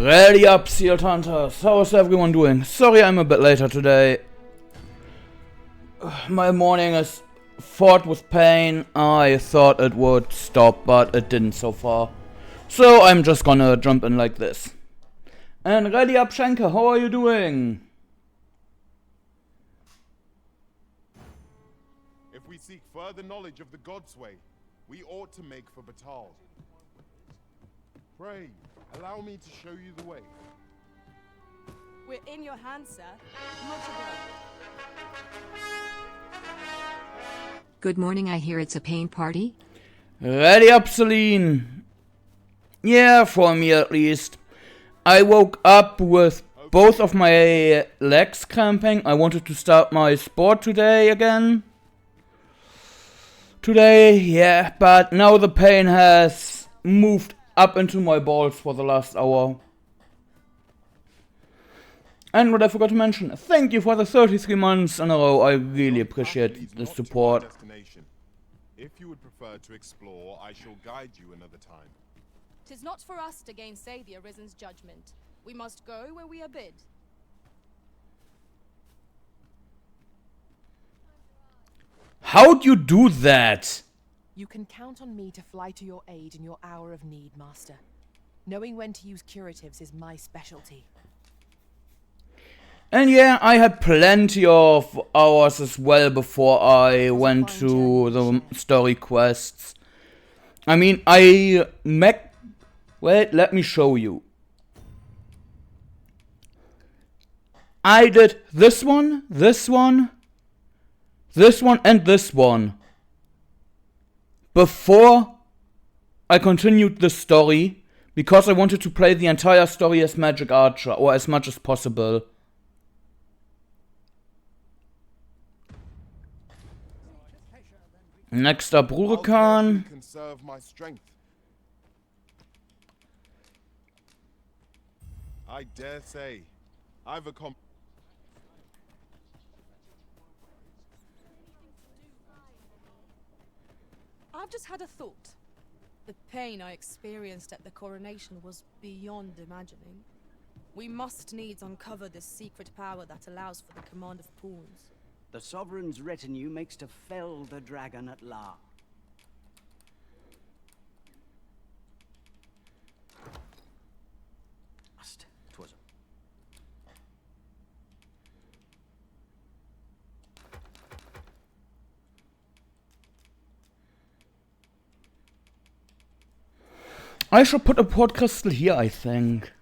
Ready up, Sealed Hunters. How's everyone doing? Sorry I'm a bit later today. My morning is fraught with pain. I thought it would stop, but it didn't so far. So I'm just gonna jump in like this. And ready up, Schenker, how are you doing? If we seek further knowledge of the God's way, we ought to make for Batal. Pray, allow me to show you the way. We're in your hands, sir. Much obliged. Good morning, I hear it's a paint party? Ready up, Celine. Yeah, for me at least. I woke up with both of my legs cramping. I wanted to start my sport today again. Yeah, but now the pain has moved up into my balls for the last hour. And what I forgot to mention, thank you for the 33 months in a row. I really appreciate the support. If you would prefer to explore, I shall guide you another time. 'Tis not for us to gainsay the Arisen's judgment. We must go where we are bid. How'd you do that? You can count on me to fly to your aid in your hour of need, Master. Knowing when to use curatives is my specialty. And yeah, I had plenty of hours as well before I went to the story quests. I mean, wait, let me show you. I did this one, this one, and this one before I continued the story, because I wanted to play the entire story as Magic Archer, or as much as possible. Next up, Rurikan. Conserve my strength. I dare say, I've accomplished. I've just had a thought. The pain I experienced at the coronation was beyond imagining. We must needs uncover this secret power that allows for the command of pawns. The Sovereign's retinue makes to fell the dragon at last. Twas I should put a port crystal here, I think.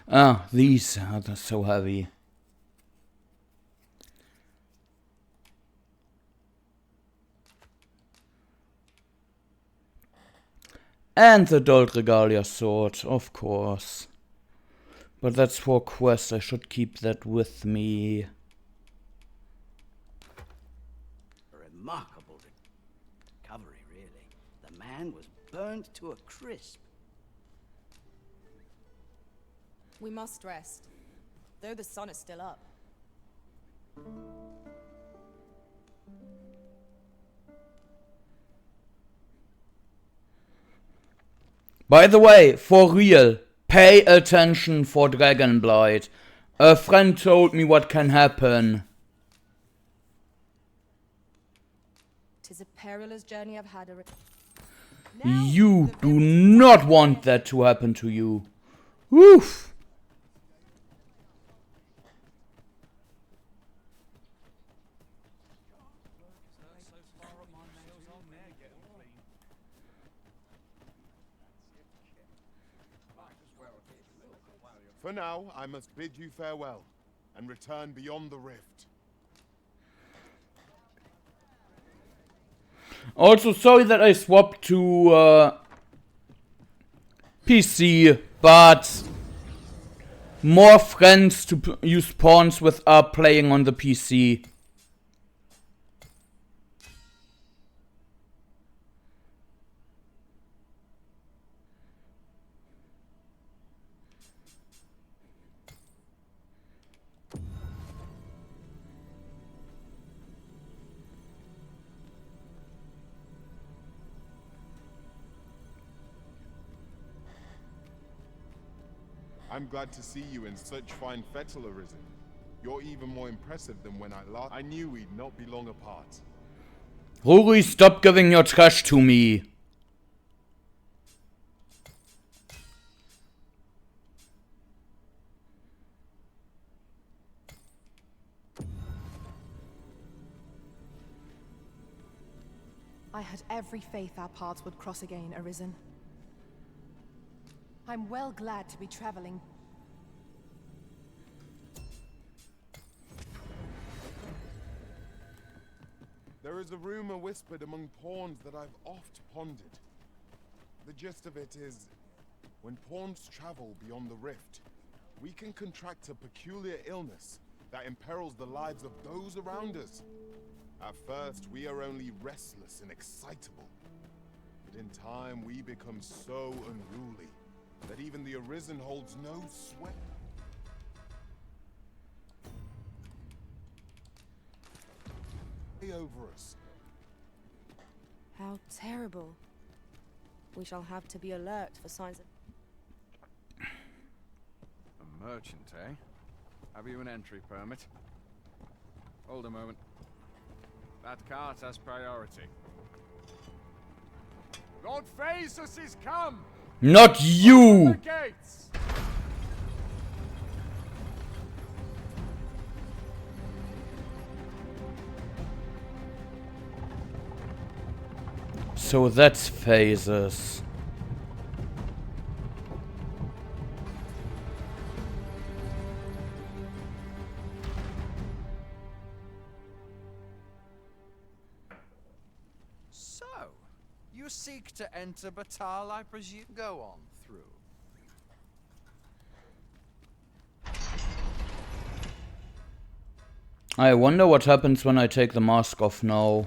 Ah, these are so heavy. And the Dult Regalia sword, of course. But that's for quest, I should keep that with me. a remarkable recovery, really. The man was burned to a crisp. We must rest, though the sun is still up. By the way, for real, pay attention for Dragonblight. A friend told me what can happen. 'Tis a perilous journey I've had. You do not want that to happen to you. Woof! For now, I must bid you farewell, and return beyond the rift. Also, sorry that I swapped to PC, but more friends to use pawns with are playing on the PC. I'm glad to see you in such fine fettle, Arisen. You're even more impressive than when I knew we'd not be long apart. Ruri, stop giving your trash to me. I had every faith our paths would cross again, Arisen. I'm well glad to be traveling. There is a rumor whispered among pawns that I've oft pondered. The gist of it is, when pawns travel beyond the rift, we can contract a peculiar illness that imperils the lives of those around us. At first, we are only restless and excitable. But in time, we become so unruly that even the Arisen holds no sway over us. How terrible. We shall have to be alert for signs of... A merchant, eh? Have you an entry permit? Hold a moment. That cart has priority. Lord Phaesus is come! Not you! The gates! So that's phases. So, you seek to enter Batal, I presume? Go on through. I wonder what happens when I take the mask off now.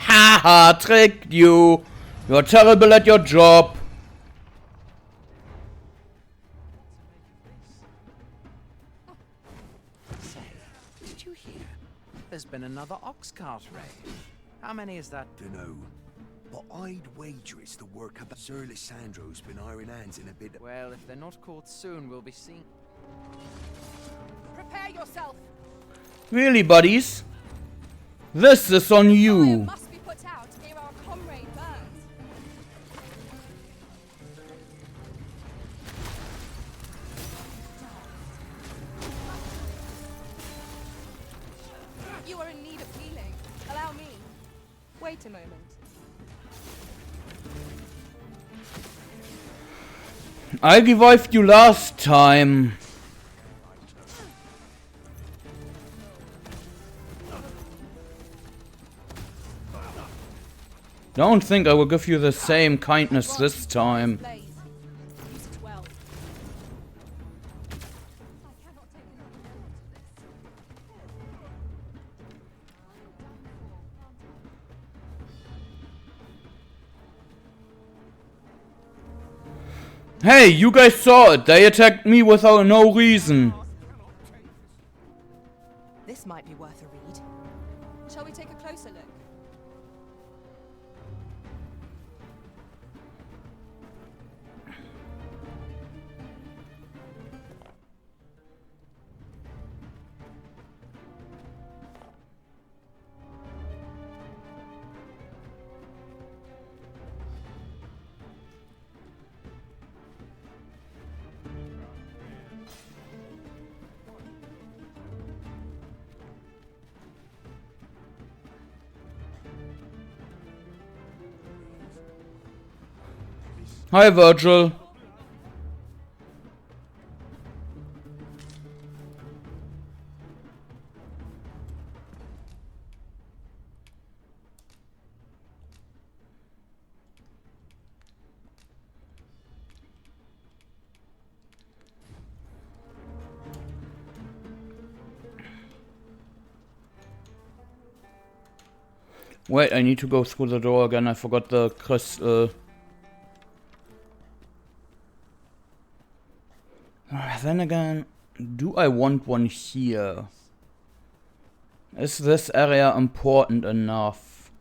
Haha, tricked you! You're terrible at your job. Say, did you hear? There's been another ox cart raid. How many is that? Dunno, but I'd wager it's the work of Sir Lissandro's been iron hands in a bit. Well, if they're not caught soon, we'll be seeing. Prepare yourself! Really, buddies? This is on Fire you. must be put out ere our comrade burns. You are in need of healing. Allow me. Wait a moment. I revived you last time. Don't think I will give you the same kindness this time. Blaze. Use it well. Hey, you guys saw it. They attacked me without no reason. This might be worth a read. Shall we take a closer look? Hi, Virgil. Wait, I need to go through the door again. I forgot the crystal. Then again, do I want one here? Is this area important enough?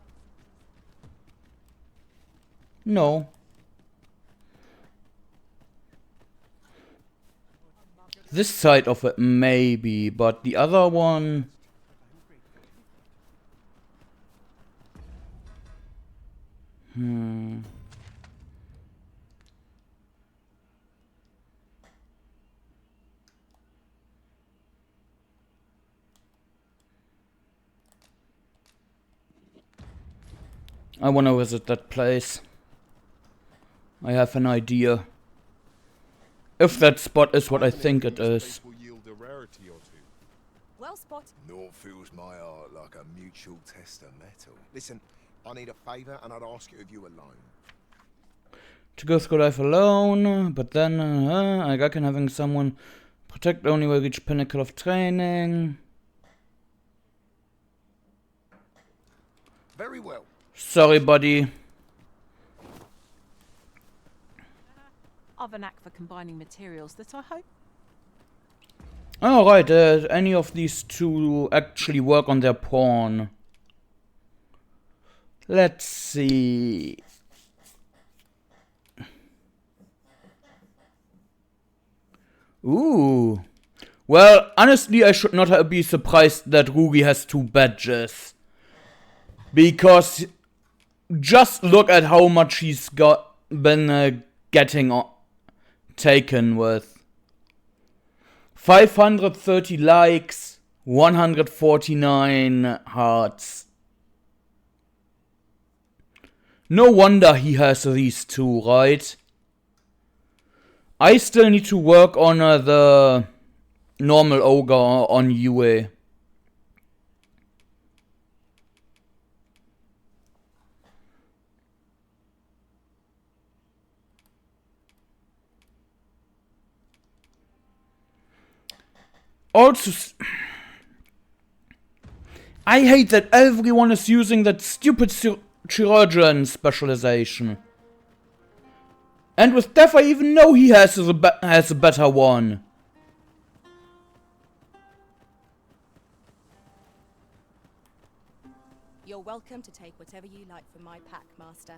No. This side of it, maybe, but the other one... I wanna visit that place. I have an idea. If that spot is what I think it is. Will yield a rarity or two. Well spotted. Naught fills my heart like a mutual test of metal. Listen, I need a favour and I'd ask it of you alone. To go through life alone, but then I reckon having someone protect only will reach pinnacle of training. Very well. Sorry, buddy. I've a knack for combining materials that I hope. Oh, right, any of these two actually work on their pawn. Let's see. Ooh. Well, honestly, I should not be surprised that Ruby has 2 badges. Because just look at how much he's been getting taken with. 530 likes, 149 hearts. No wonder he has these 2, right? I still need to work on the normal ogre on UA. Also, I hate that everyone is using that stupid chirurgeon specialization. And with Death, I even know he has a better one. You're welcome to take whatever you like from my pack, Master.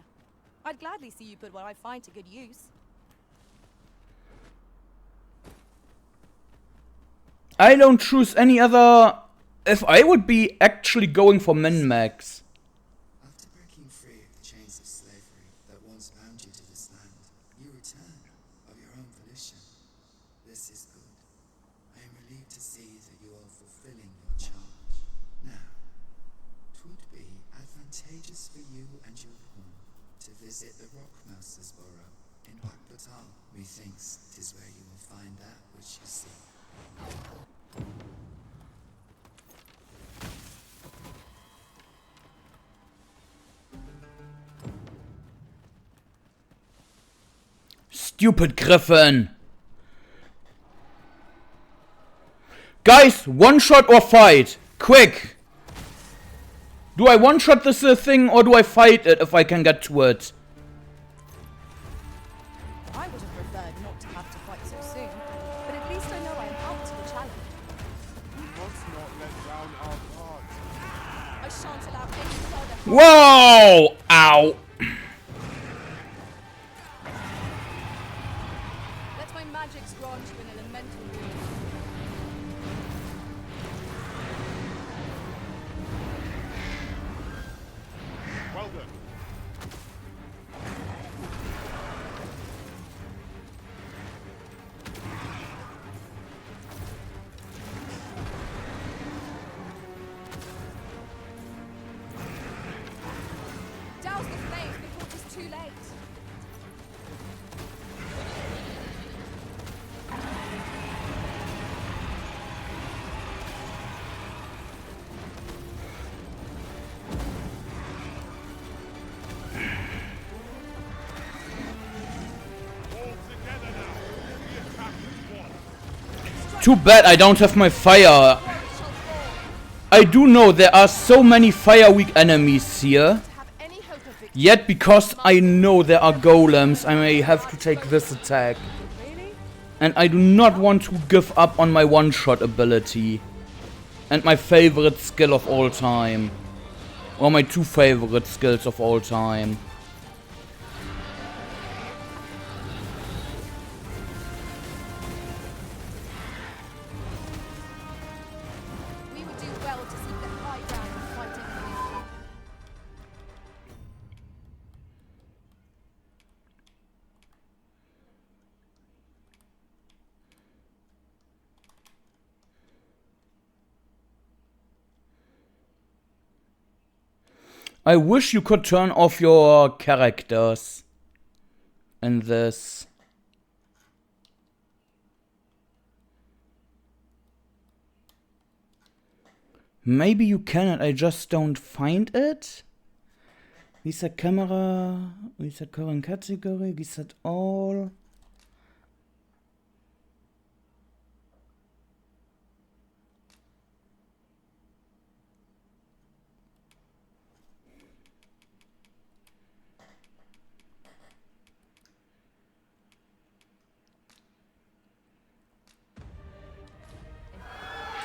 I'd gladly see you put what I find to good use. I don't choose any other... If I would be actually going for min-max. After breaking free of the chains of slavery that once bound you to this land, you return of your own volition. This is good. I am relieved to see that you are fulfilling your charge. Now, 'twould be advantageous for you and your pawn to visit the Rockmaster's Burrow in Bakbatal. Methinks 'tis where you will find that which you seek. Stupid Griffin. Guys, one shot or fight. Quick. Do I one shot this thing or do I fight it if I can get to it? I would have preferred not to have to fight so soon, but at least I know I am up to the challenge. We must not let down our guard. I shan't allow any further. Whoa! Ow. Let my magics grant you an elemental rune. Well done. Douse the flames before it is too late. All together now. The attack is won. Too bad I don't have my fire. Warriors shall fall. I do know there are so many fire weak enemies here. To have any hope of victory. Yet because I know there are golems, I may have to take this attack. Really? And I do not want to give up on my one-shot ability. And my favorite skill of all time. Or my 2 favorite skills of all time. I wish you could turn off your characters in this. Maybe you can and I just don't find it. Reset camera, reset current category, reset all.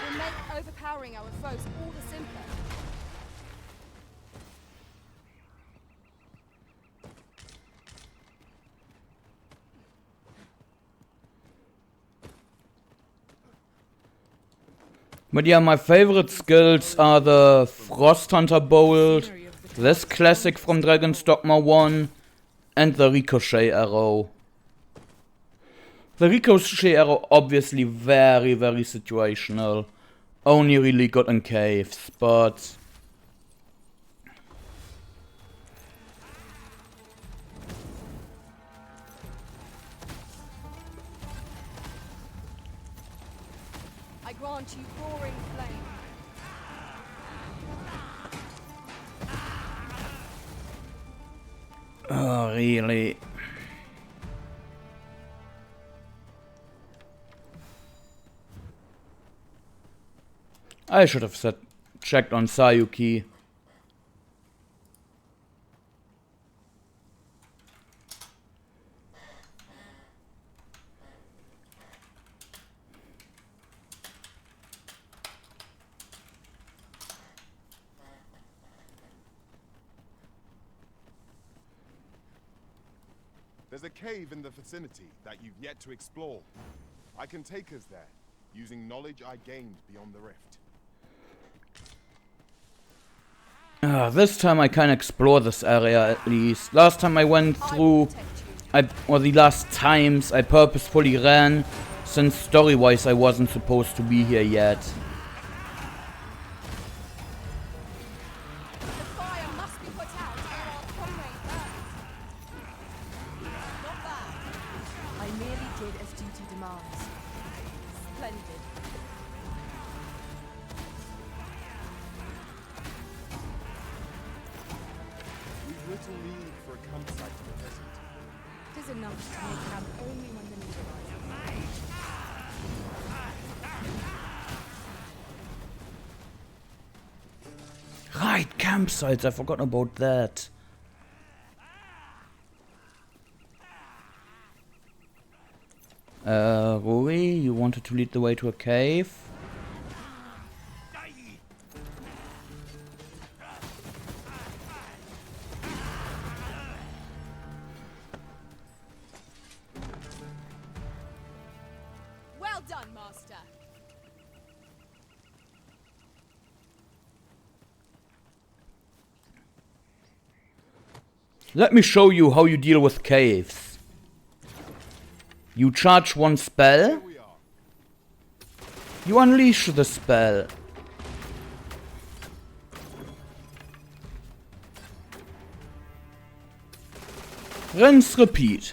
To make overpowering our foes all the simpler. But yeah, my favorite skills are the Frost Hunter Bolt, this classic from Dragon's Dogma 1, and the Ricochet Arrow. The Ricochet Arrow obviously very situational. Only really good in caves, but... I grant you roaring flame. Oh, really? I should have checked on Sayuki. There's a cave in the vicinity that you've yet to explore. I can take us there, using knowledge I gained beyond the rift. This time I can explore this area at least. Last time I went through, or the last times I purposefully ran, since story-wise I wasn't supposed to be here yet. The fire must be put out or our comrade burns. Not bad. I merely did as duty demands. Splendid. We've little need for a campsite in the desert. It is enough to make camp only when the need arises. Right, campsites, I forgot about that. Rui, you wanted to lead the way to a cave? Well done, Master. Let me show you how you deal with caves. You charge one spell. Here we are. You unleash the spell. Rinse, repeat.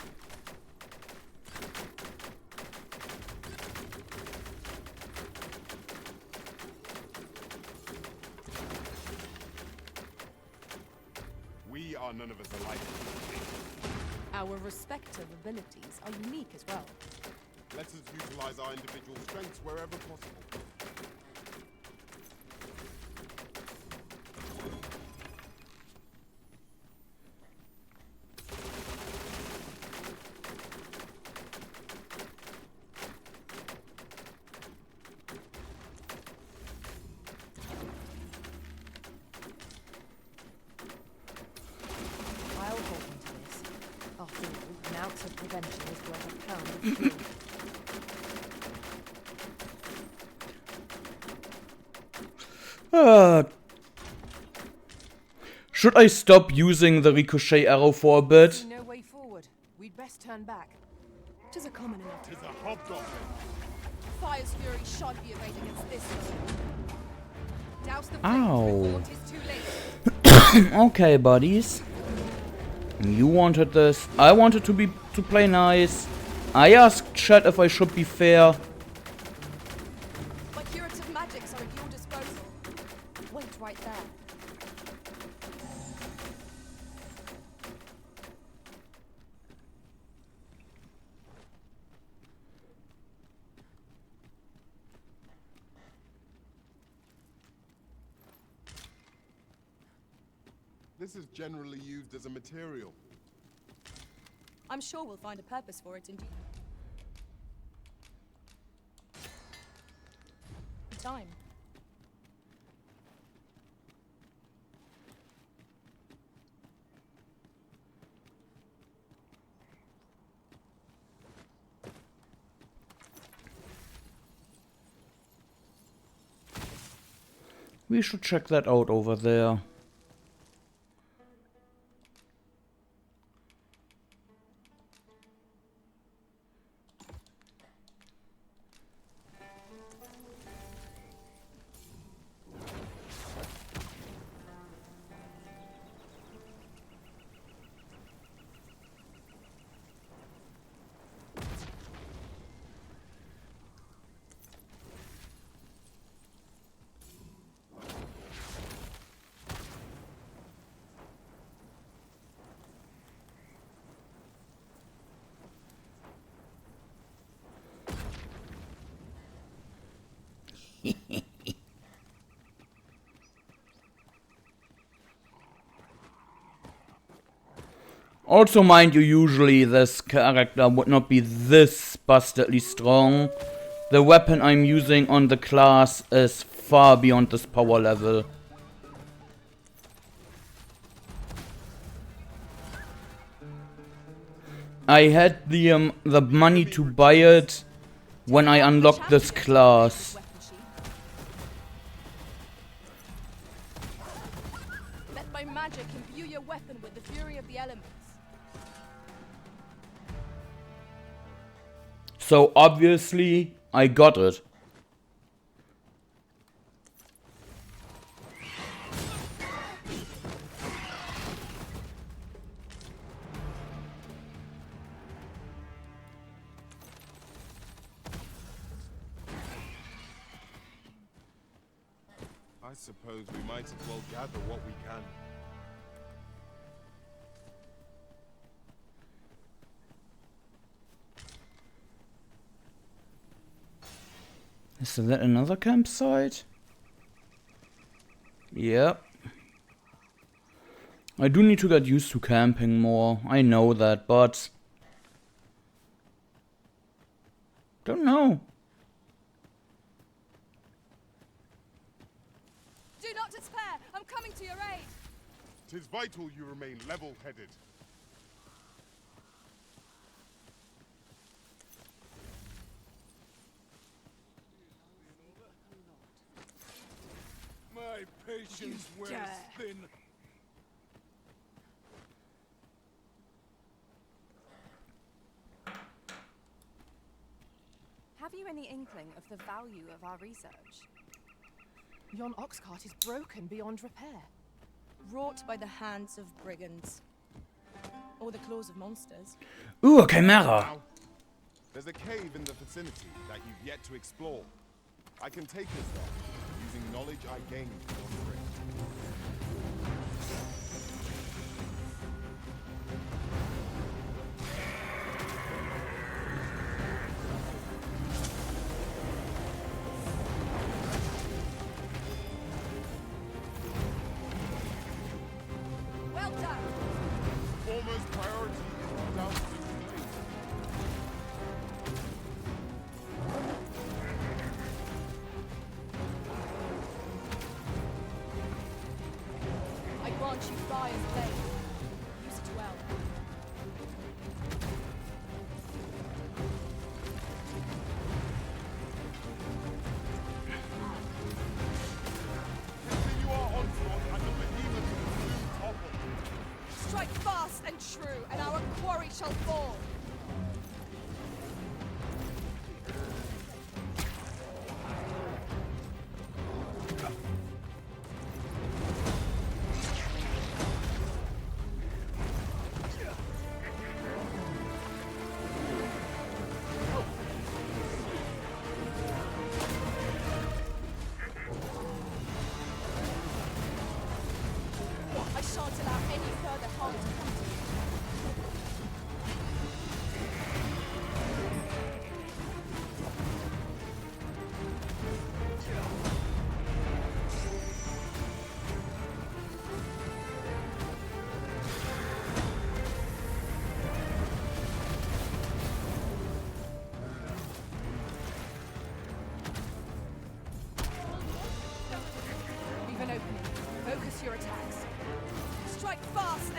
We are none of us alike. Our respective abilities are unique as well. Let us utilize our individual strengths wherever possible. I'll hold him to this. After all, an ounce of prevention is worth a pound of cure. Should I stop using the ricochet arrow for a bit? See no way forward. We'd best turn back. Tis a common enough. Tis a hobgoblin. Fire's fury shan't be arrayed against this foe. Douse the Ow. flames before 'tis too late. Okay, buddies. You wanted this. I wanted to play nice. I asked chat if I should be fair. My curative magics are at your disposal. Wait right there. This is generally used as a material. I'm sure we'll find a purpose for it in due time. We should check that out over there. Also, mind you, usually this character would not be this bastardly strong. The weapon I'm using on the class is far beyond this power level. I had the money to buy it when I unlocked this class. Let my magic imbue your weapon with the fury of the elements. So obviously, I got it. I suppose we might as well gather what we can. Is that another campsite? Yep. I do need to get used to camping more. I know that, but... don't know. Do not despair! I'm coming to your aid! 'Tis vital you remain level-headed. My patience wears thin. Have you any inkling of the value of our research? Yon ox cart is broken beyond repair. Wrought by the hands of brigands. Or the claws of monsters. Ooh, a chimera! Now, there's a cave in the vicinity that you've yet to explore. I can take us there, using knowledge I gained from the rift. Well done! Foremost priority is down to complete. I grant you fire's blade. Use it well. Continue our onslaught and the behemoth will soon topple. Strike fast and true, and our quarry shall fall.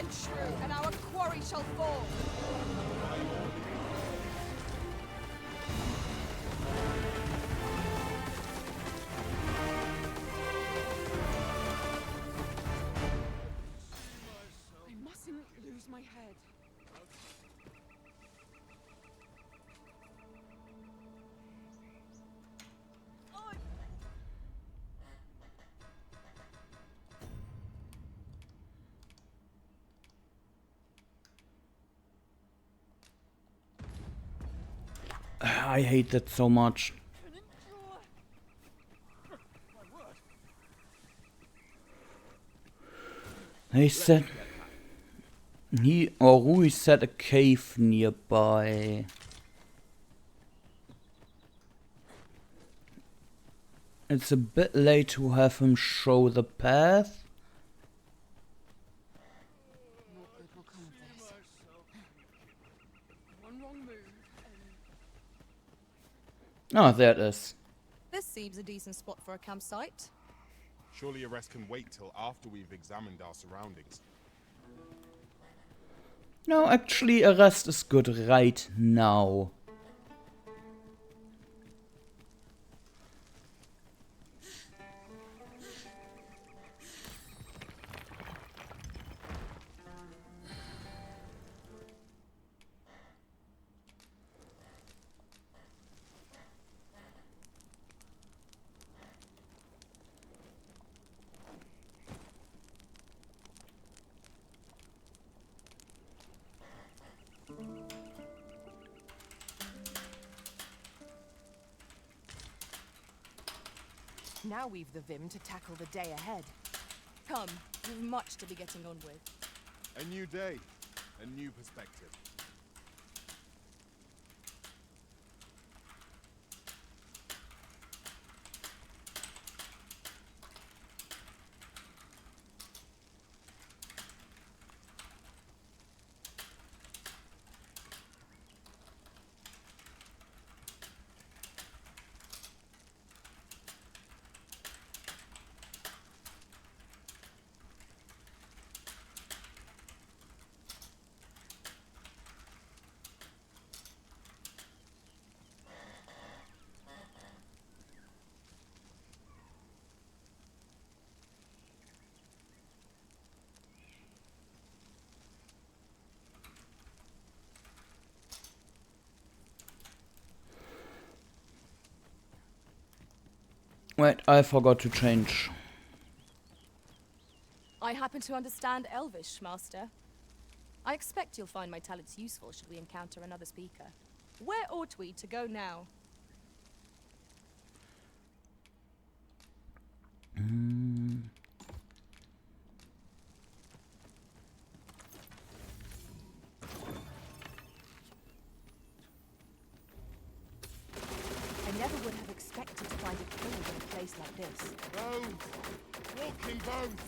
and true, and our quarry shall fall. I mustn't lose my head. I hate that so much. He said he or Rui said a cave nearby. It's a bit late to have him show the path. More good will come of this. One wrong move and... Oh, there it is. This seems a decent spot for a campsite. Surely a rest can wait till after we've examined our surroundings. No, actually a rest is good right now. Now we've the vim to tackle the day ahead. Come, we've much to be getting on with. A new day, a new perspective. Wait, I forgot to change. I happen to understand Elvish, Master. I expect you'll find my talents useful should we encounter another speaker. Where ought we to go now? I never would have expected to find a killer in a place like this. Bones! Walking bones!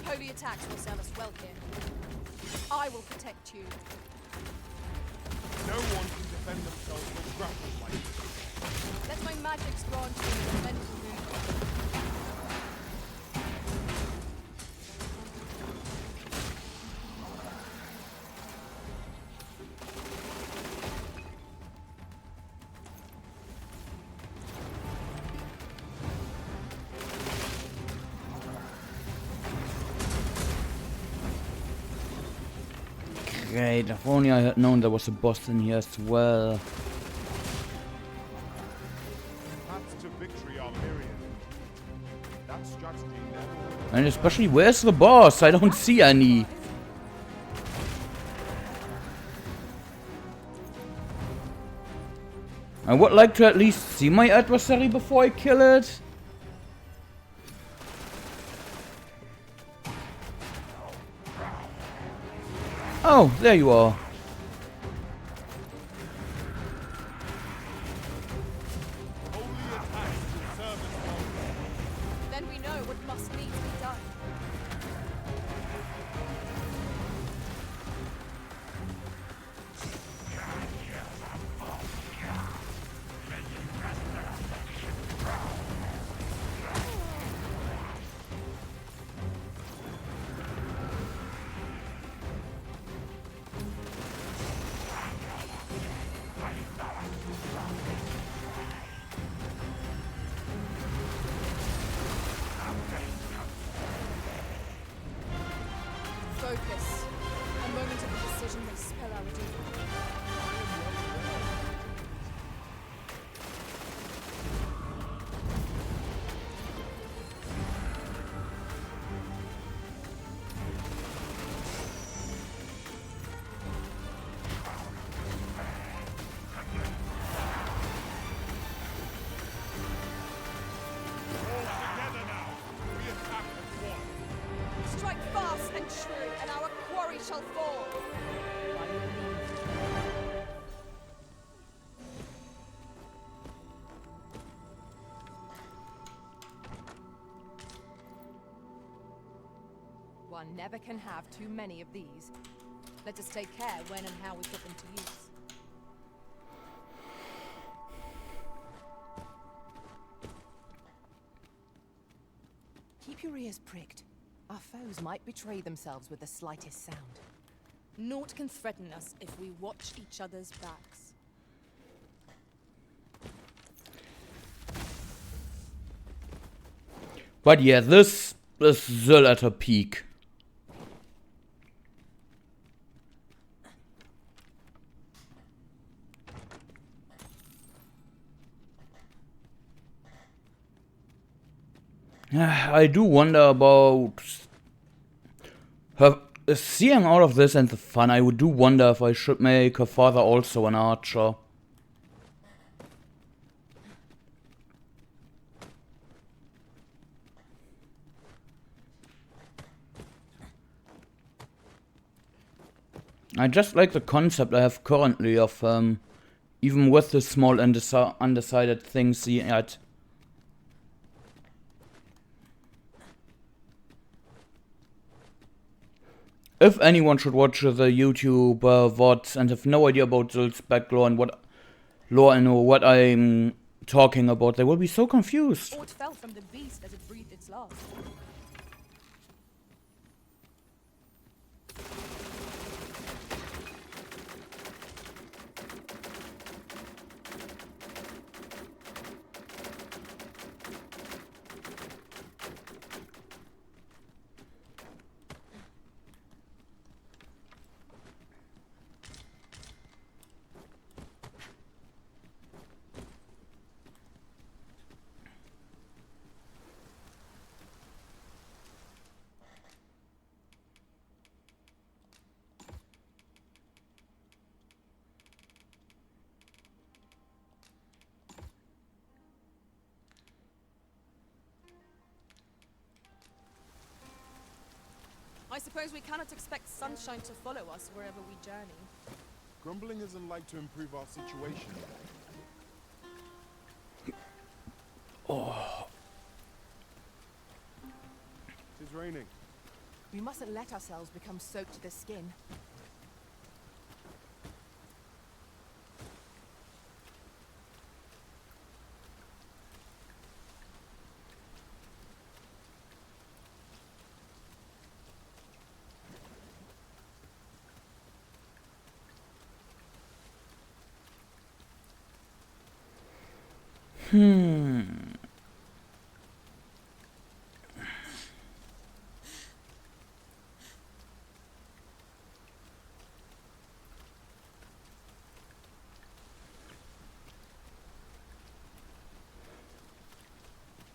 Holy attacks will serve us well here. I will protect you. No one can defend themselves with grapples like this. Let my magic grant you mental mood. Great, if only I had known there was a boss in here as well. Paths to victory are myriad. That strategy never... And especially, where's the boss? I don't see any. I would like to at least see my adversary before I kill it. Oh, there you are. Only attacks to serve as well. Then we know what must needs be done. one never can have too many of these. Let us take care when and how we put them to use. Keep your ears pricked. Our foes might betray themselves with the slightest sound. Naught can threaten us if we watch each other's backs. But yeah, this is the latter peak. I do wonder about her seeing all of this and the fun. I do wonder if I should make her father also an archer. I just like the concept I have currently of even with the small undecided things he had. If anyone should watch the YouTube VODs and have no idea about Zyl's backlore and what lore and what I'm talking about, they will be so confused. Aught fell from the beast as it breathed its last. I suppose we cannot expect sunshine to follow us wherever we journey. Grumbling isn't like to improve our situation. Oh. It is raining. We mustn't let ourselves become soaked to the skin.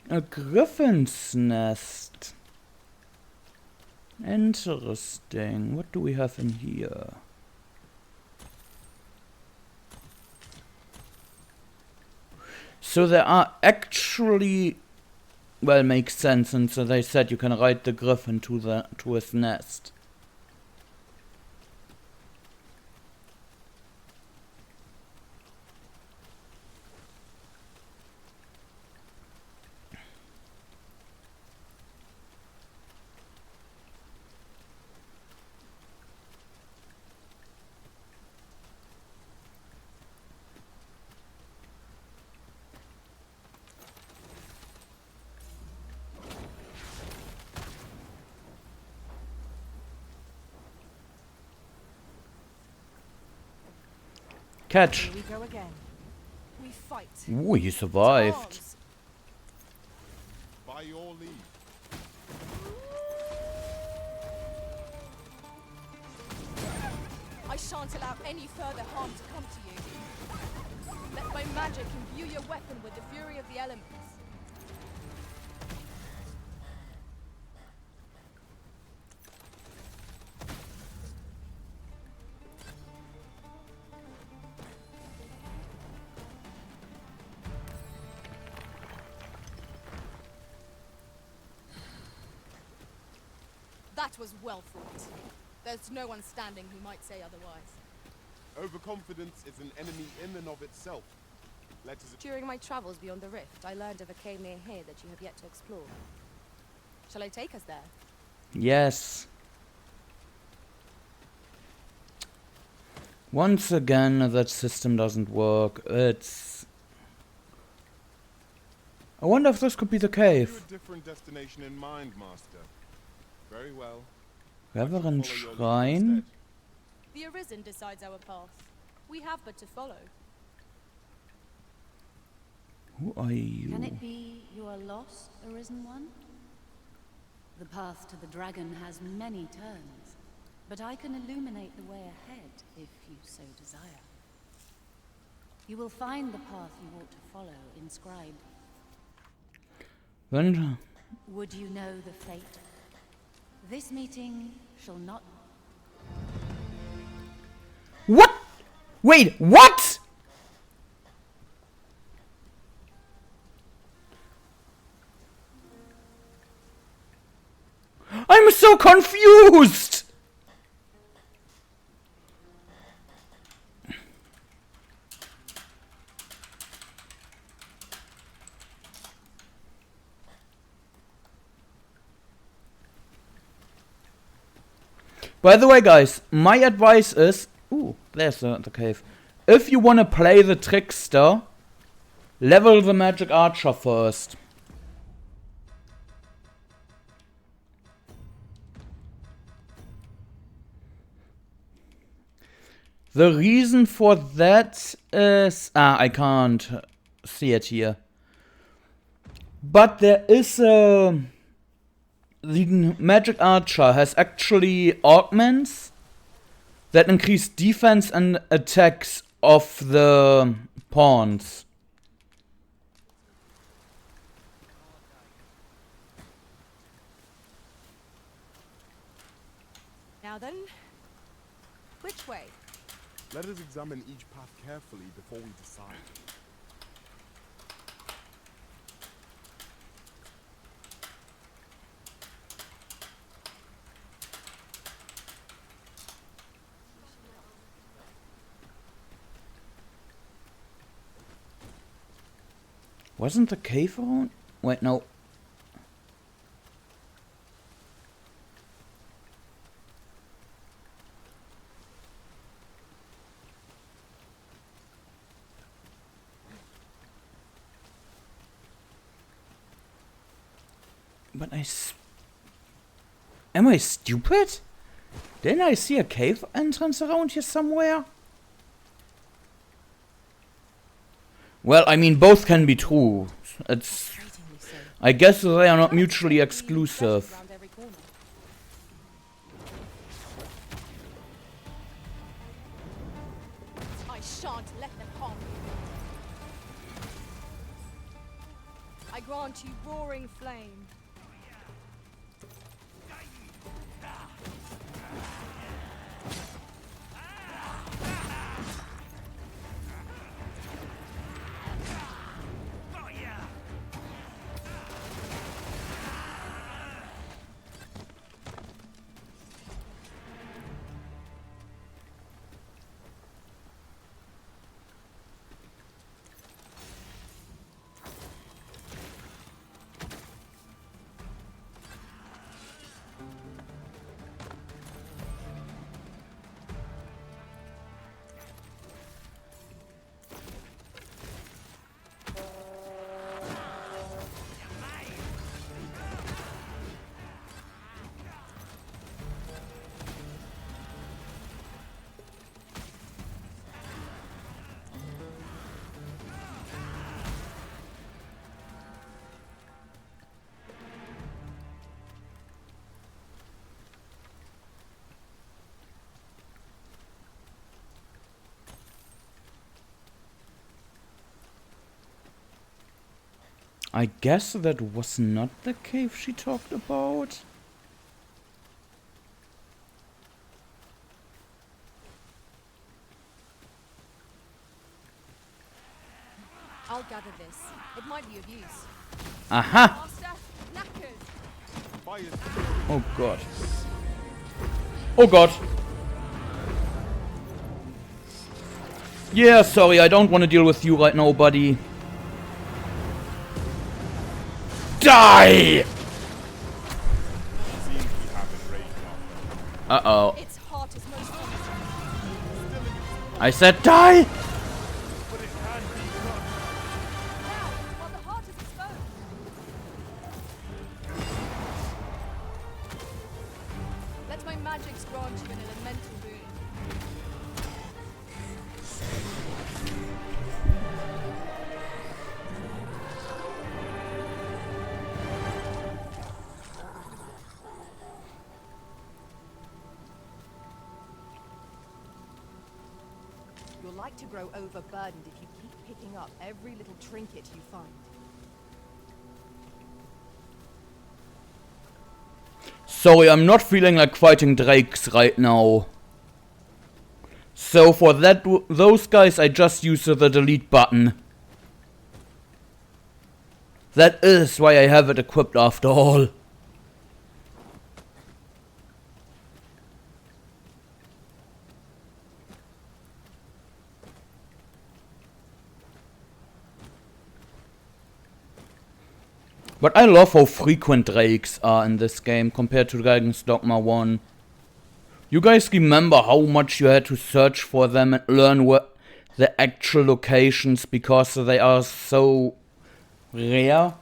A griffin's nest. Interesting. What do we have in here? So there are actually, well, makes sense, and so they said you can ride the griffin to his nest. Catch. Here we go again. We fight. Ooh, he survived. By your leave. I shan't allow any further harm to come to you. Let my magic imbue your weapon with the fury of the elements. That was well fought. There's no one standing who might say otherwise. Overconfidence is an enemy in and of itself. Let us... During my travels beyond the rift, I learned of a cave near here that you have yet to explore. Shall I take us there? Yes. Once again, that system doesn't work. It's... I wonder if this could be the You a cave. different destination in mind, Master. Very well. Reverend Follow your lead Shrine? instead. The Arisen decides our path. We have but to follow. Who are you? Can it be you are lost, Arisen One? The path to the dragon has many turns, but I can illuminate the way ahead if you so desire. You will find the path you ought to follow inscribed. When... Would you know the fate? This meeting shall not... What? Wait, what? I'm so confused! By the way, guys, my advice is... Ooh, there's the cave. If you want to play the trickster, level the magic archer first. The reason for that is... I can't see it here. But there is a... The magic archer has actually augments that increase defense and attacks of the pawns. Now then, which way? Let us examine each path carefully before we decide. Wasn't the cave around? Wait, no. But am I stupid? Didn't I see a cave entrance around here somewhere? Well, I mean, both can be true. It's... I guess they are not mutually exclusive. I shan't let them harm you. I grant you roaring flame. I guess that was not the cave she talked about. I'll gather this. It might be of use. Aha! Master, knackers. Oh god. Oh god. Yeah, sorry, I don't want to deal with you right now, buddy. Die! Seems we have enraged our Uh-oh. Its heart is most honest. Still in its I said die! While the heart is exposed. Let my magics grant you an elemental boon. You're like to grow overburdened if you keep picking up every little trinket you find. Sorry, I'm not feeling like fighting drakes right now. So for that, those guys, I just use the delete button. That is why I have it equipped after all. But I love how frequent drakes are in this game compared to Dragon's Dogma 1. You guys remember how much you had to search for them and learn what the actual locations because they are so rare?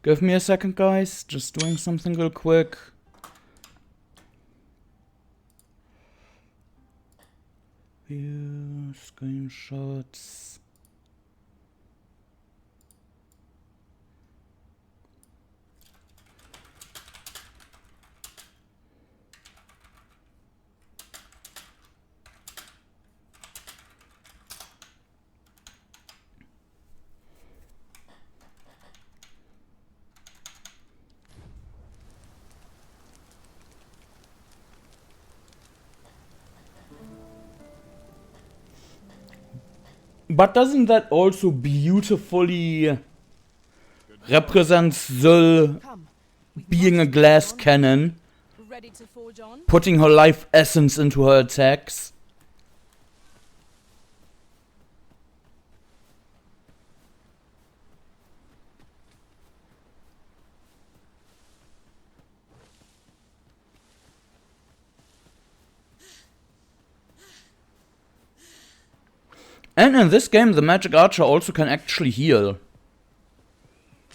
Give me a second, guys. Just doing something real quick. View screenshots. But doesn't that also beautifully represent Syl being a glass cannon, Ready to forge on? putting her life essence into her attacks? And in this game, the magic archer also can actually heal.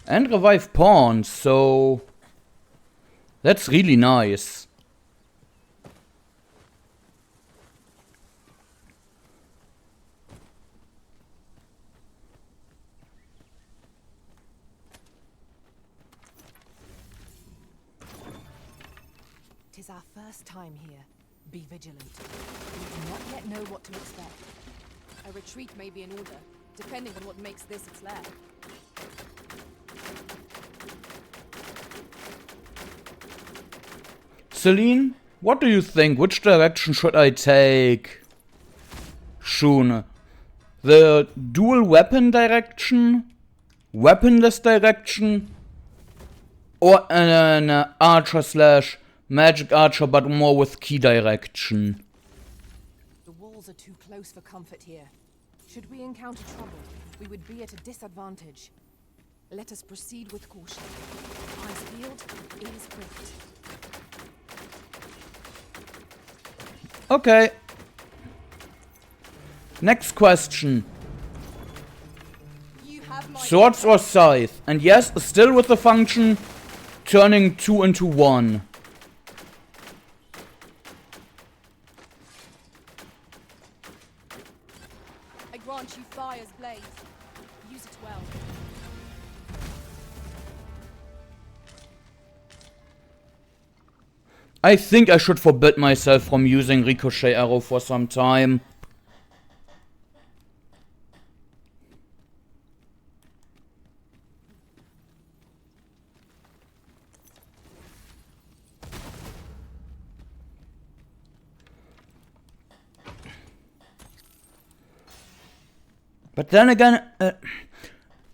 And revive pawns, so that's really nice. Tis our first time here. Be vigilant. We do not yet know what to expect. A retreat may be in order, depending on what makes this its lair. Celine, what do you think? Which direction should I take? Shun. The dual weapon direction? Weaponless direction? Or an archer slash magic archer but more with key direction? The walls are too close for comfort here. Should we encounter trouble, we would be at a disadvantage. Let us proceed with caution. Eyes peeled, ears pricked. Okay. Next question. You have my Swords or scythe? And yes, still with the function turning 2 into 1. I grant you fire's blaze. Use it well. I think I should forbid myself from using ricochet arrow for some time. But then again,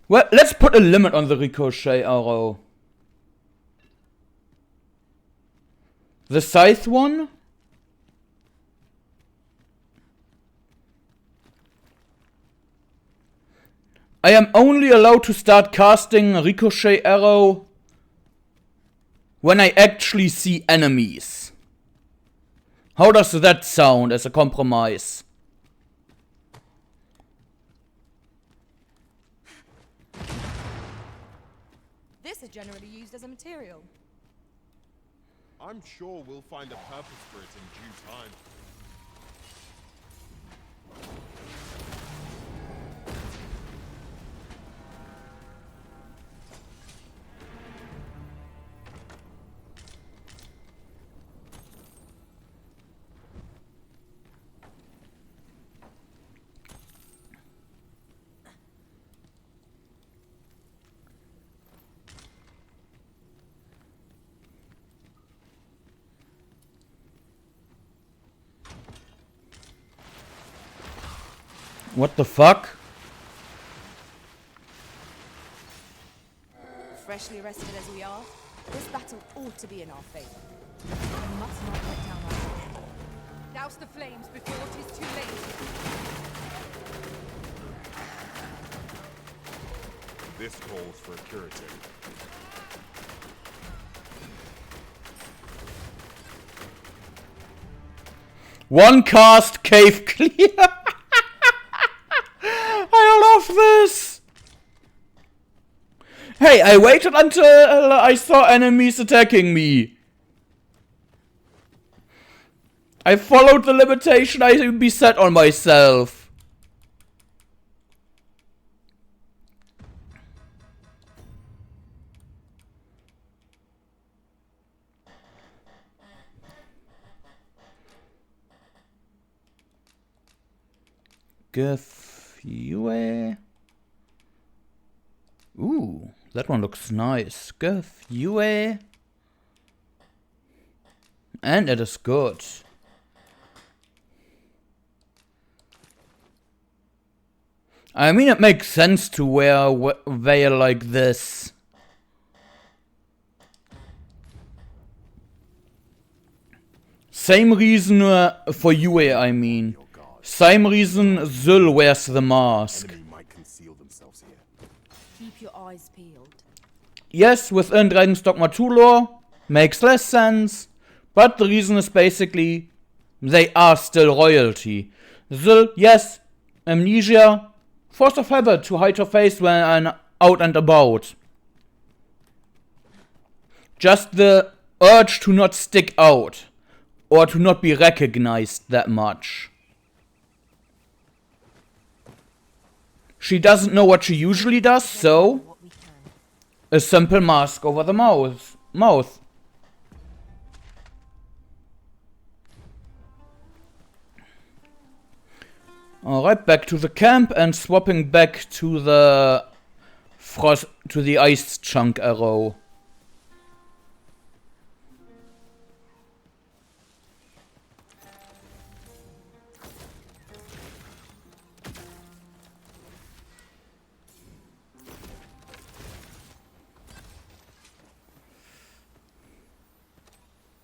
well, let's put a limit on the ricochet arrow. The scythe one? I am only allowed to start casting Ricochet Arrow when I actually see enemies. How does that sound as a compromise? This is generally used as a material. I'm sure we'll find a purpose for it in due time. What the fuck? Freshly rested as we are, this battle ought to be in our favor. We must not let down our guard. Douse the flames before it is too late. This calls for a curative. One cast, cave clear. I love this. Hey, I waited until I saw enemies attacking me. I followed the limitation I beset on myself. Give you a... Ooh, that one looks nice. Give you a... And it is good. I mean, it makes sense to wear veil like this. Same reason for Yue, I mean. Same reason Zul wears the mask. Enemy might conceal themselves here. Keep your eyes peeled. Yes, within Dragon's Dogma 2 lore, makes less sense, but the reason is basically, they are still royalty. Zul, yes, amnesia, force of habit to hide her face when I'm out and about. Just the urge to not stick out, or to not be recognized that much. She doesn't know what she usually does, so a simple mask over the mouth. Alright, back to the camp and swapping back to the ice chunk arrow.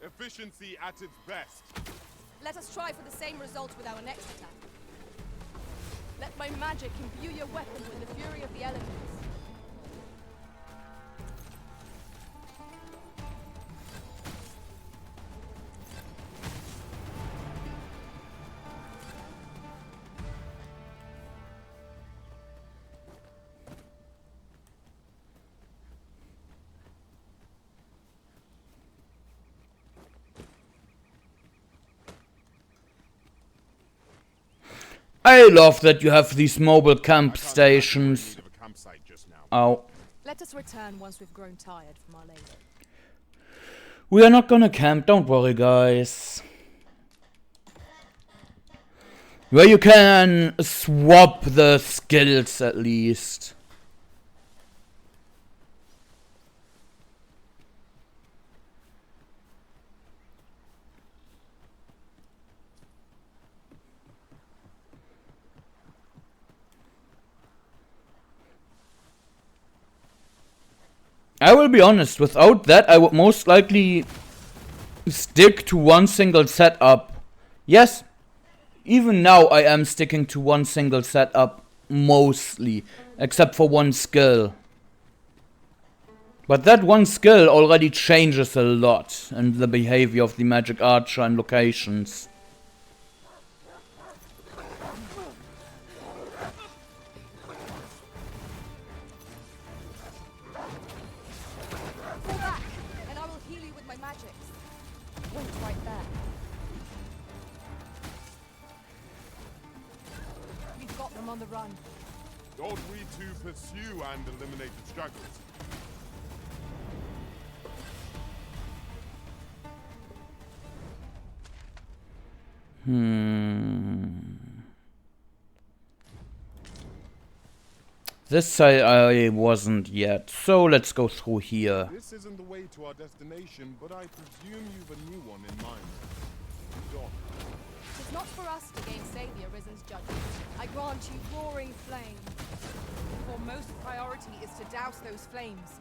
Efficiency at its best. Let us try for the same result with our next attack. Let my magic imbue your weapon with the fury of the elements. I love that you have these mobile camp stations. Ow. Let us return once we've grown tired from our labor. We are not gonna camp, don't worry guys. Where you can swap the skills at least. I will be honest, without that I would most likely stick to one single setup. Yes, even now I am sticking to one single setup mostly. Except for one skill. But that one skill already changes a lot in the behavior of the magic archer and locations. Fall back, and I will heal you with my magics. Wait right there. We've got them on the run. Don't we two pursue and eliminate the stragglers? This side I wasn't yet, so let's go through here. This isn't the way to our destination, but I presume you've a new one in mind. Dogma. It's not for us to gainsay the Arisen's judgment. I grant you roaring flame. The foremost priority is to douse those flames.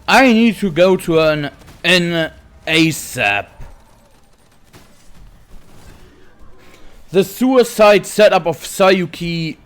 I need to go to an ASAP. The suicide setup of Sayuki.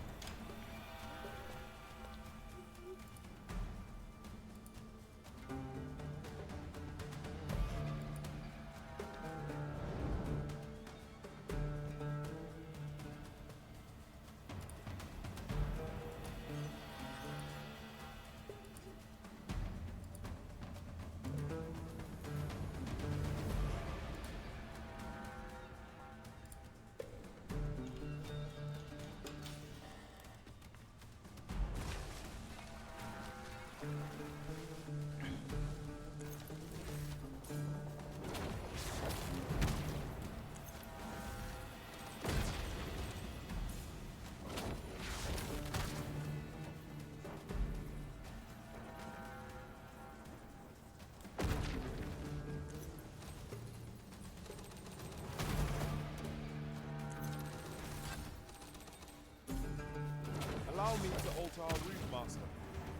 Allow me to alter our route, Master.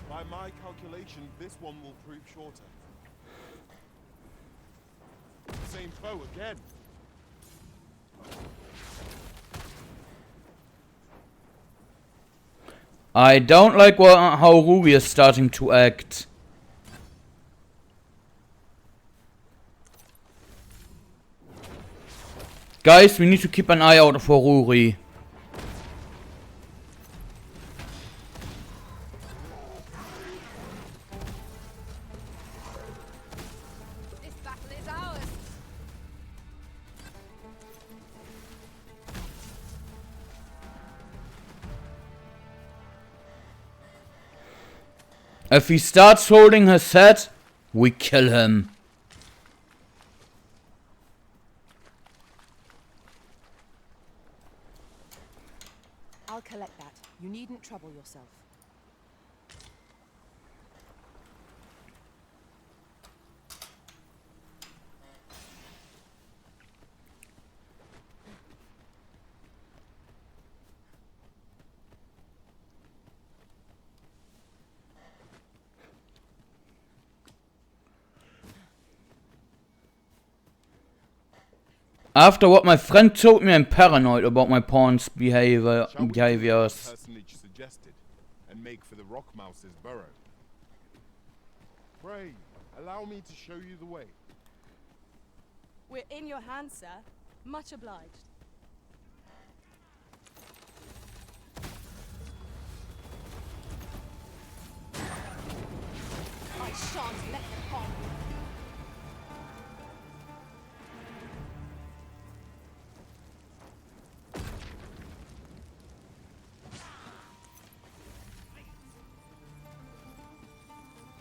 By my calculation, this one will prove shorter. Same foe again. I don't like how Ruby is starting to act. Guys, we need to keep an eye out for Ruri. This battle is ours. If he starts holding his head, we kill him. I'll collect that. You needn't trouble yourself. After what my friend told me, I'm paranoid about my pawn's behaviors. Personage suggested and make for the rock mouse's burrow. Pray, allow me to show you the way. We're in your hands, sir. Much obliged. I shan't let them harm you.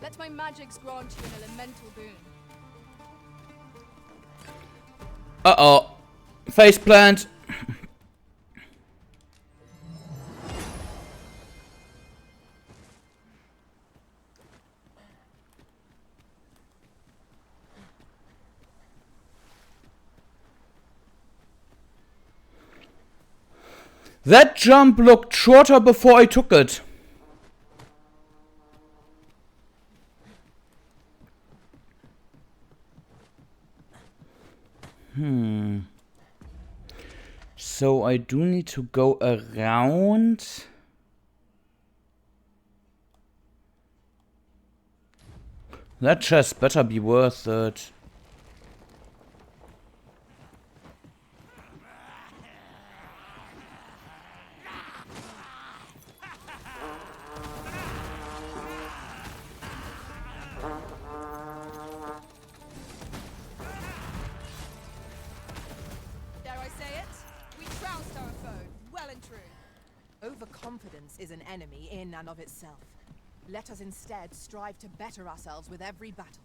Let my magics grant you an elemental boon. Uh-oh. Faceplant. That jump looked shorter before I took it. So I do need to go around. That chest better be worth it. Dare I say it? We trounced our foe, well and true. Overconfidence is an enemy in and of itself. Let us instead strive to better ourselves with every battle.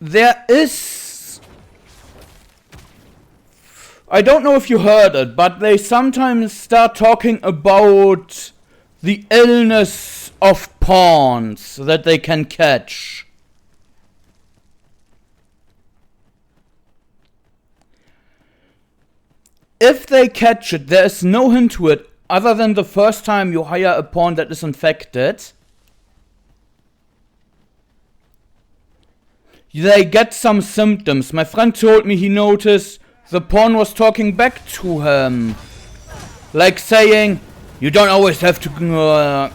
There is... I don't know if you heard it, but they sometimes start talking about the illness of pawns that they can catch. If they catch it, there is no hint to it other than the first time you hire a pawn that is infected. They get some symptoms. My friend told me he noticed the pawn was talking back to him. Like saying, you don't always have to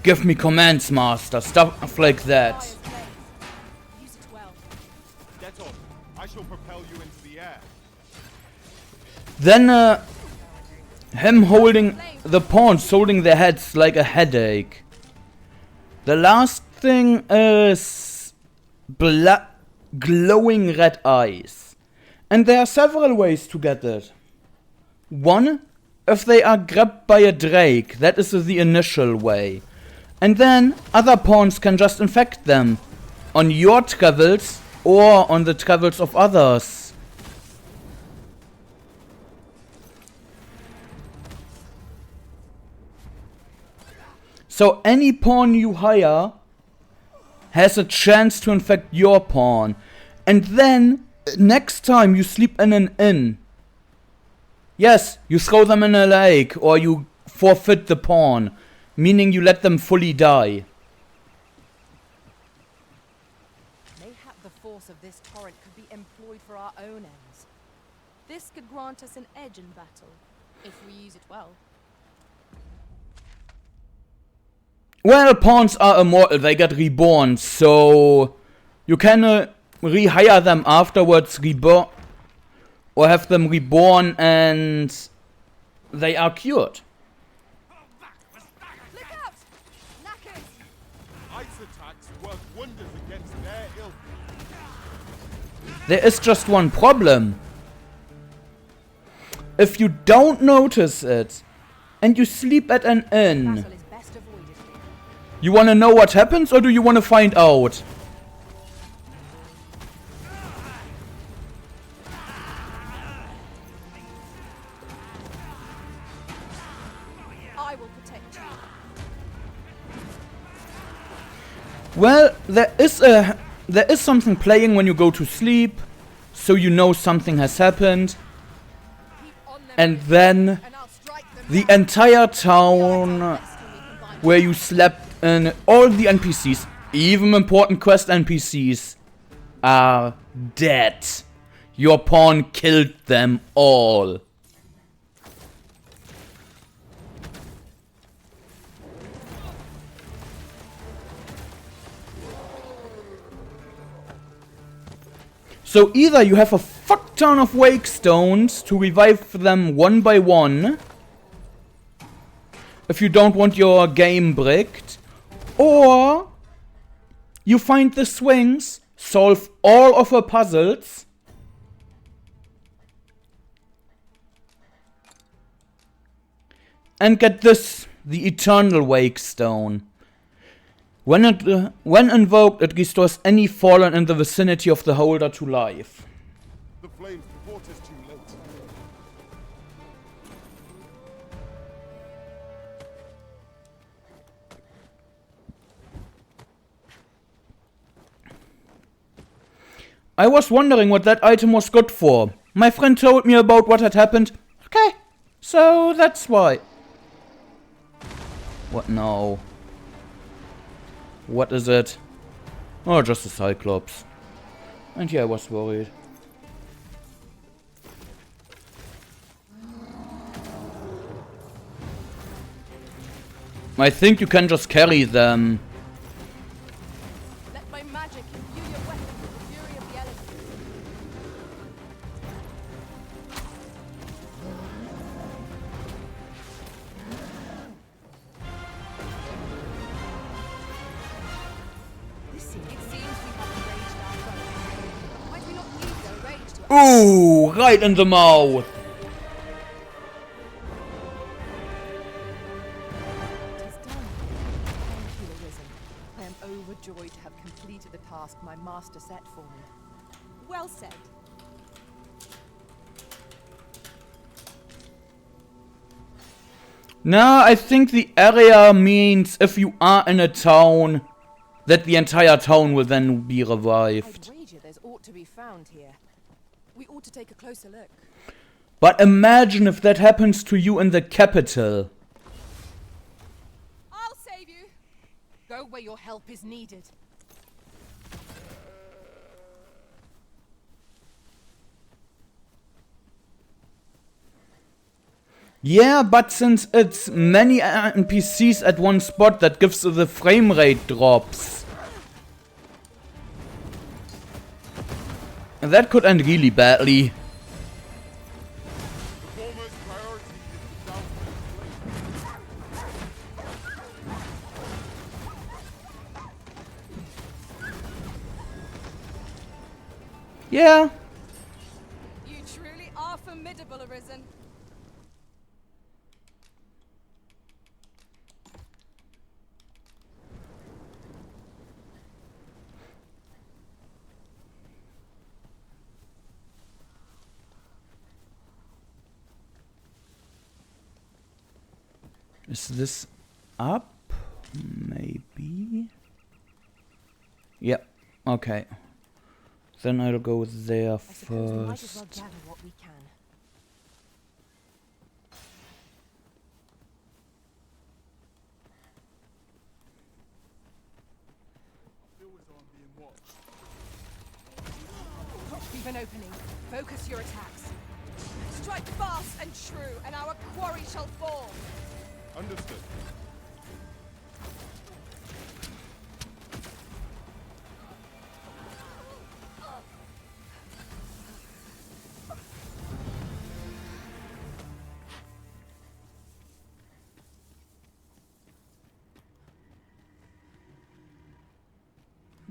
give me commands, master. Stuff like that. Use it well. Get on. I shall propel you into the air. Then him holding the pawns holding their heads like a headache. The last thing is glowing red eyes. And there are several ways to get it. One, if they are grabbed by a drake, that is the initial way. And then other pawns can just infect them on your travels or on the travels of others. So any pawn you hire has a chance to infect your pawn. And then, next time you sleep in an inn, yes, you throw them in a lake or you forfeit the pawn, meaning you let them fully die. Mayhap the force of this torrent could be employed for our own ends. This could grant us an edge in battle, if we use it well. Well, pawns are immortal, they get reborn, so you can rehire them afterwards, or have them reborn and they are cured. Look out! Knackers! Ice attacks work wonders against their ilk. There is just one problem. If you don't notice it, and you sleep at an inn, Battle is best avoided here. you wanna know what happens or do you wanna find out? I will protect you. Well, there is something playing when you go to sleep, so you know something has happened, Keep on them, and then and I'll strike them the down. entire town where you slept in, all the NPCs, even important quest NPCs, are dead. Your pawn killed them all. So either you have a fuck ton of wake stones to revive them one by one, if you don't want your game bricked, or you find the swings, solve all of her puzzles, and get this, the Eternal Wake Stone. When invoked, it restores any fallen in the vicinity of the holder to life. The flames brought us too late. I was wondering what that item was good for. My friend told me about what had happened. Okay, So that's why. What now? What is it? Oh, just a Cyclops. And yeah, I was worried. I think you can just carry them. Let my magic imbue your weapon with the fury of the elements. It seems we have enraged our foe. Might we not use their rage to Ooh, right in the mouth. I am overjoyed to have completed the task my master set for me. well said. No, I think the area means if you are in a town, that the entire town will then be revived. I'd wager there's ought to be found here. We ought to take a closer look. But imagine if that happens to you in the capital. I'll save you. Go where your help is needed. Yeah, but since it's many NPCs at one spot, that gives the frame rate drops. And that could end really badly. Yeah. You truly are formidable, Arisen. Is this up? Maybe. Yep. Okay. Then I'll go there first. We might as well gather what we can. We've an opening. Focus your attacks. Strike fast and true, and our quarry shall fall. Understood.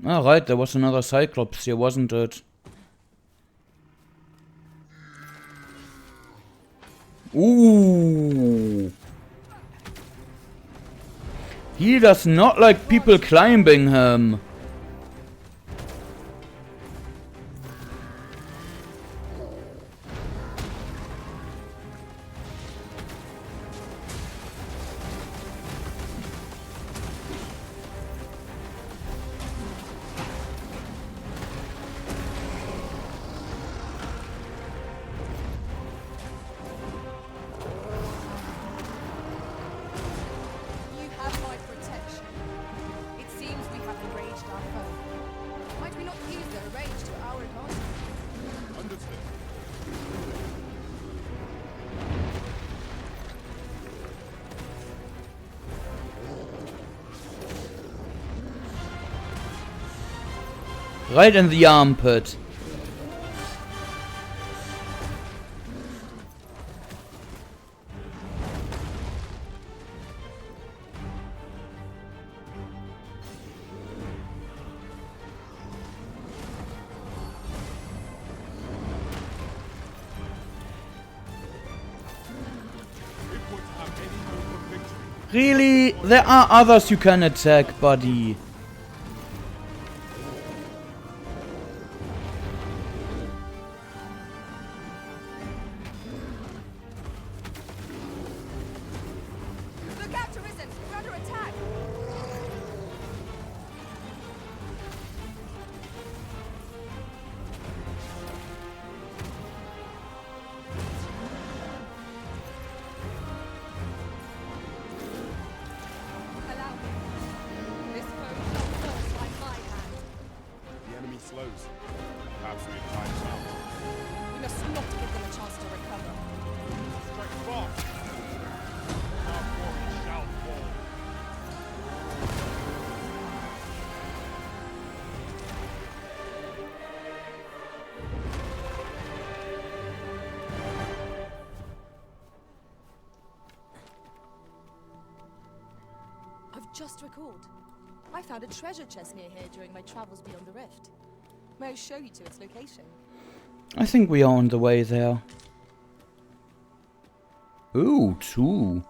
Ah, right, there was another Cyclops here, wasn't it? Ooh. He does not like people climbing him. You have my protection. It seems we have enraged our foe. Might we not use their rage to our advantage? Understood. Right in the armpit. It would have any hope of victory. Really? There are others you can attack, buddy. Look out, Arisen! We're under attack! just recalled. I found a treasure chest near here during my travels beyond the rift. May I show you to its location? I think we are on the way there. Ooh, 2.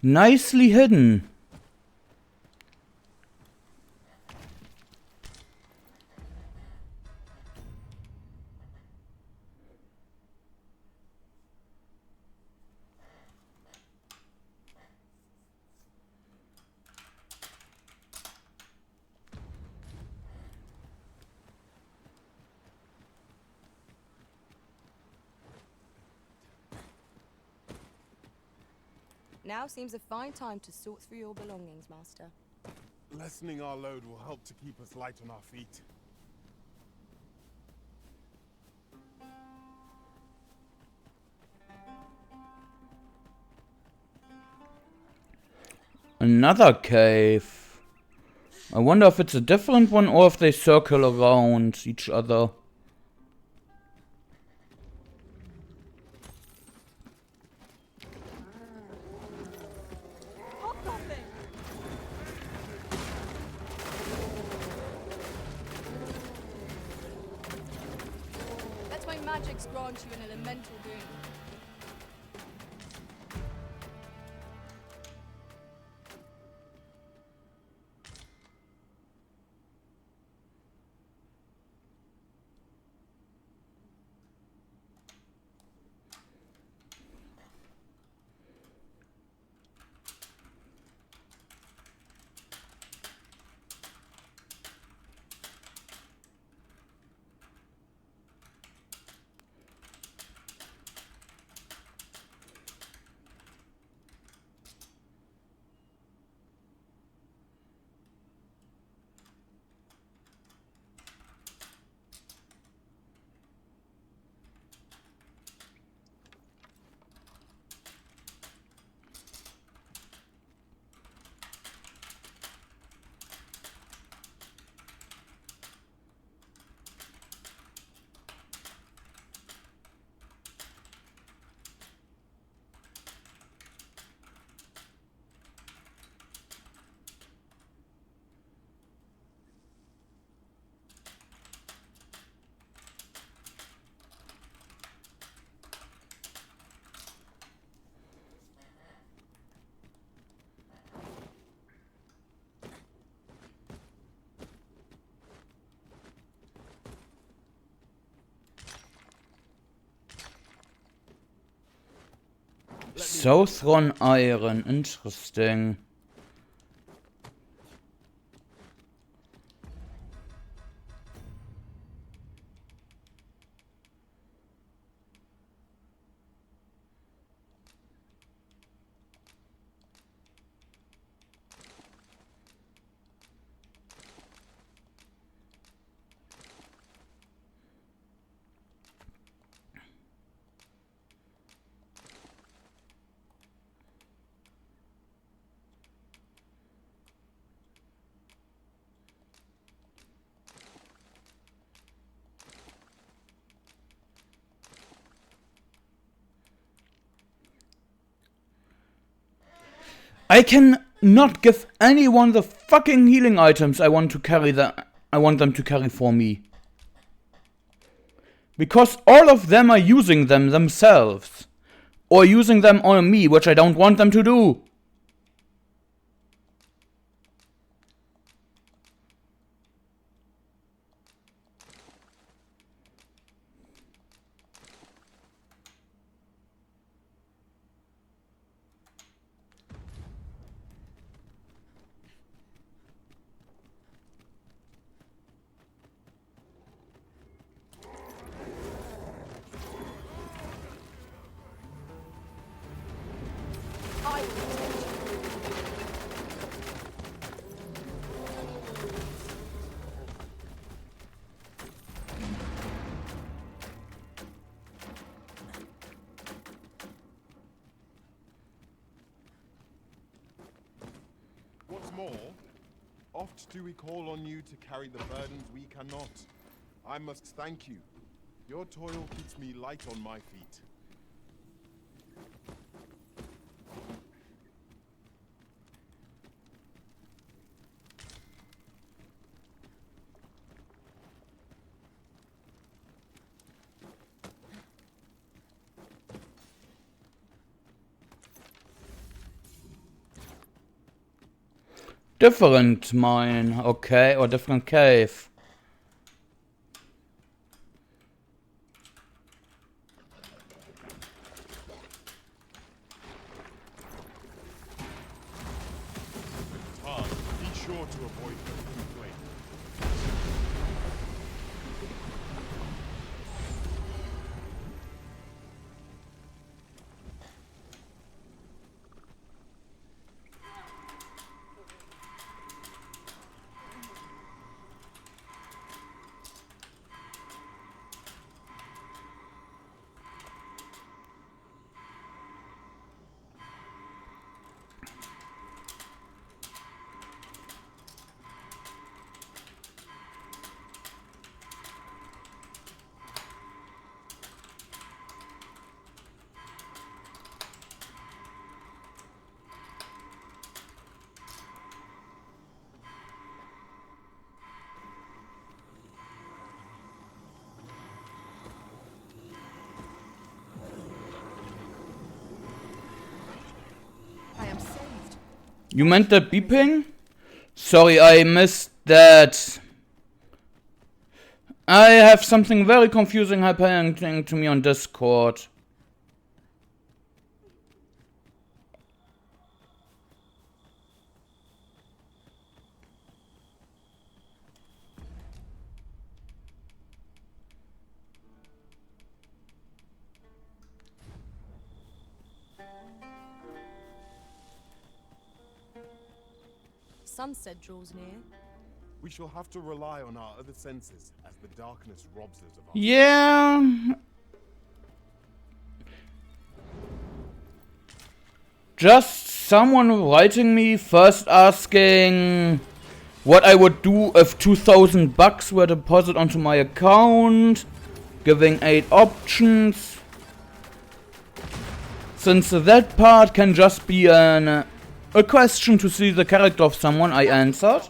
Nicely hidden. Now seems a fine time to sort through your belongings, Master. Lessening our load will help to keep us light on our feet. Another cave. I wonder if it's a different one or if they circle around each other. Let my magics grant you an elemental boon. Southron Iron, interesting. I can not give anyone the fucking healing items I want to carry I want them to carry for me. Because all of them are using them themselves. Or using them on me, which I don't want them to do. What's more, oft do we call on you to carry the burdens we cannot. I must thank you. Your toil keeps me light on my feet. Different mine, okay, or different cave. Be sure to avoid open flame. I am saved. You meant the beeping? Sorry, I missed that. I have something very confusing happening to me on Discord. Sunset draws near. We shall have to rely on our other senses as the darkness robs us of our... Yeah. Just someone writing me first asking what I would do if 2,000 bucks were deposited onto my account, giving 8 options. Since that part can just be a question to see the character of someone, I answered.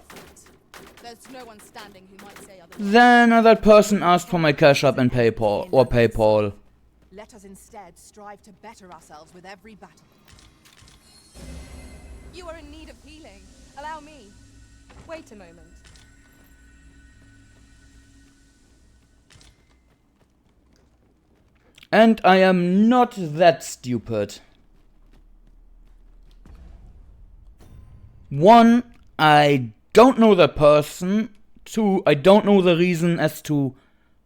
There's no one standing who might say otherwise. Then that person asked for my Cash App and PayPal. Let us instead strive to better ourselves with every battle. You are in need of healing. Allow me. Wait a moment. And I am not that stupid. 1, I don't know the person. 2, I don't know the reason as to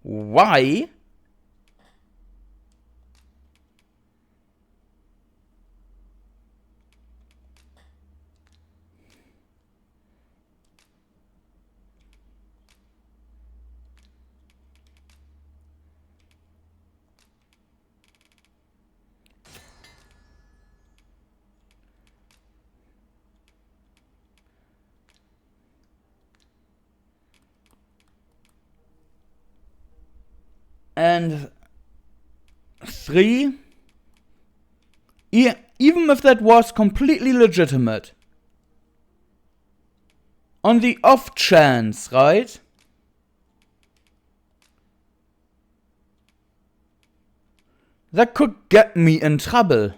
why. And 3, even if that was completely legitimate, on the off chance, right? That could get me in trouble.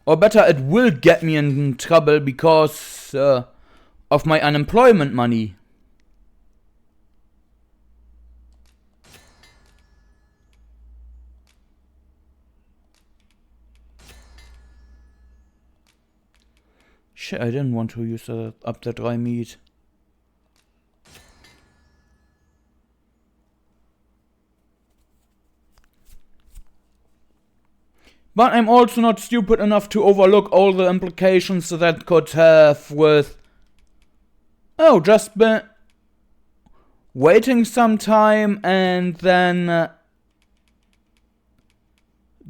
Or better, it will get me in trouble because of my unemployment money. Shit, I didn't want to use up the dry meat. But I'm also not stupid enough to overlook all the implications that could have with... Oh, just been waiting some time and then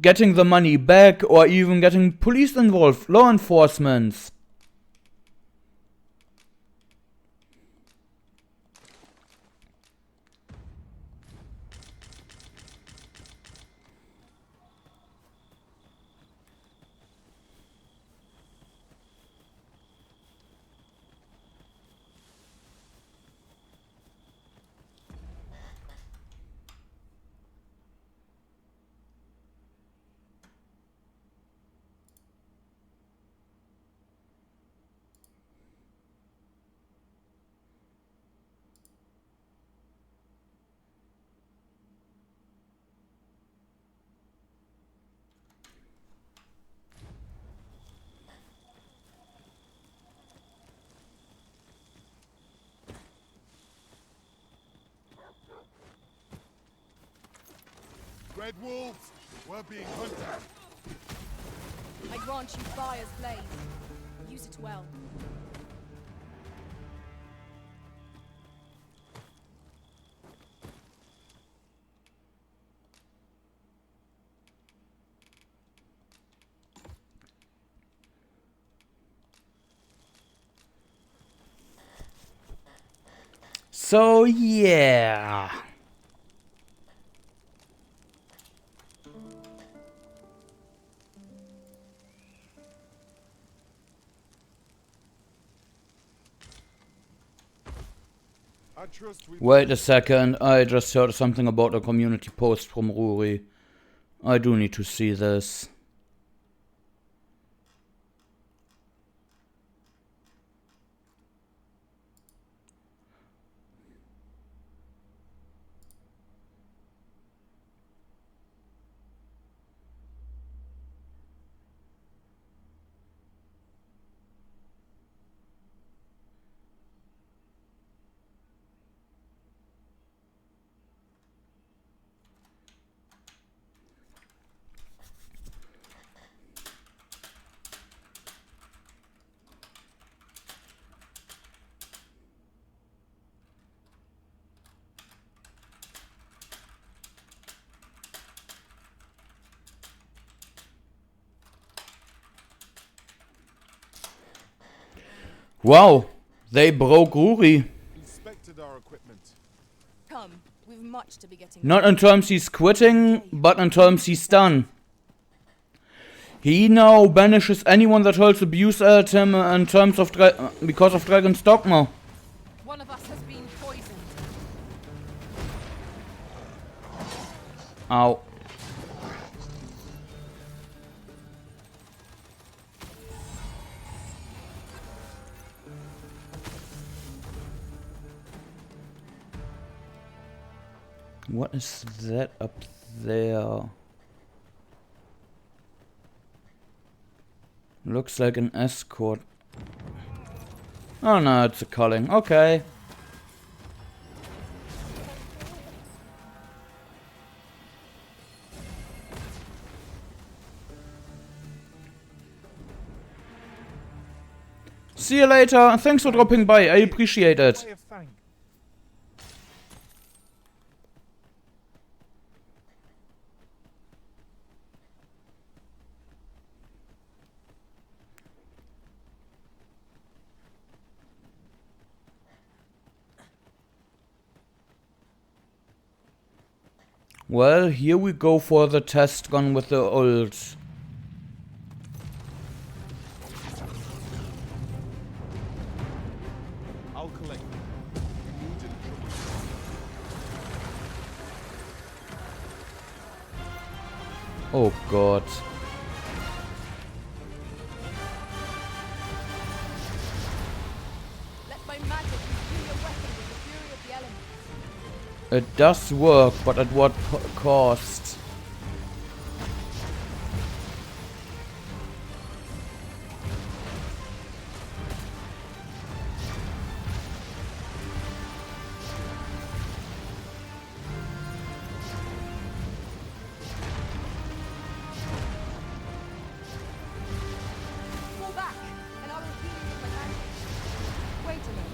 getting the money back, or even getting police involved, law enforcement. Red wolves, we're being hunted. I grant you fire's blade. Use it well. So yeah. I trust we Wait a second, I just heard something about a community post from Ruri. I do need to see this. Wow, they broke Ruri. inspected our equipment. Come, we've much to be getting. Not in terms he's quitting, but in terms he's done. He now banishes anyone that holds abuse at him in terms of because of Dragon's Dogma. One of us has been poisoned. Ow. What is that up there? Looks like an escort. Oh no, it's a culling. Okay. See you later. Thanks for dropping by. I appreciate it. Well, here we go for the test gun with the ult. I'll collect them. We need it. Oh god. Let my magic imbue your weapon with the fury of the elements. It does work, but at what cost? Fall back, and I will heal you with my magic. Wait a moment.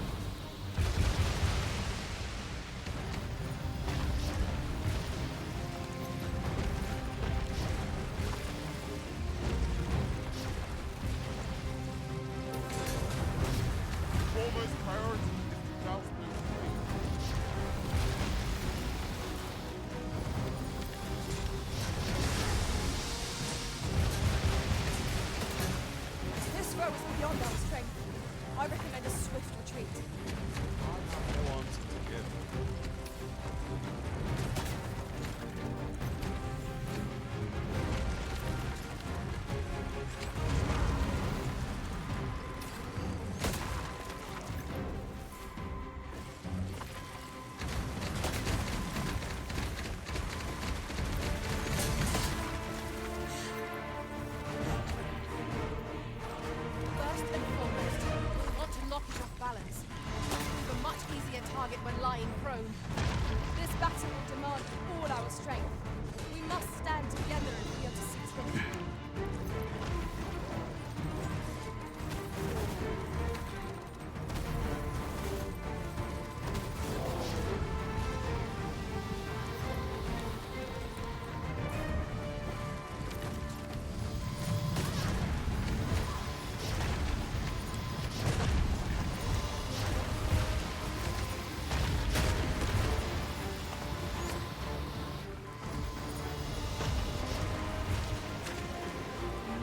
Foremost priority is to douse those flames. This foe is beyond our strength. I recommend a swift retreat. I have no answer to give. First and foremost, we want to knock it off balance.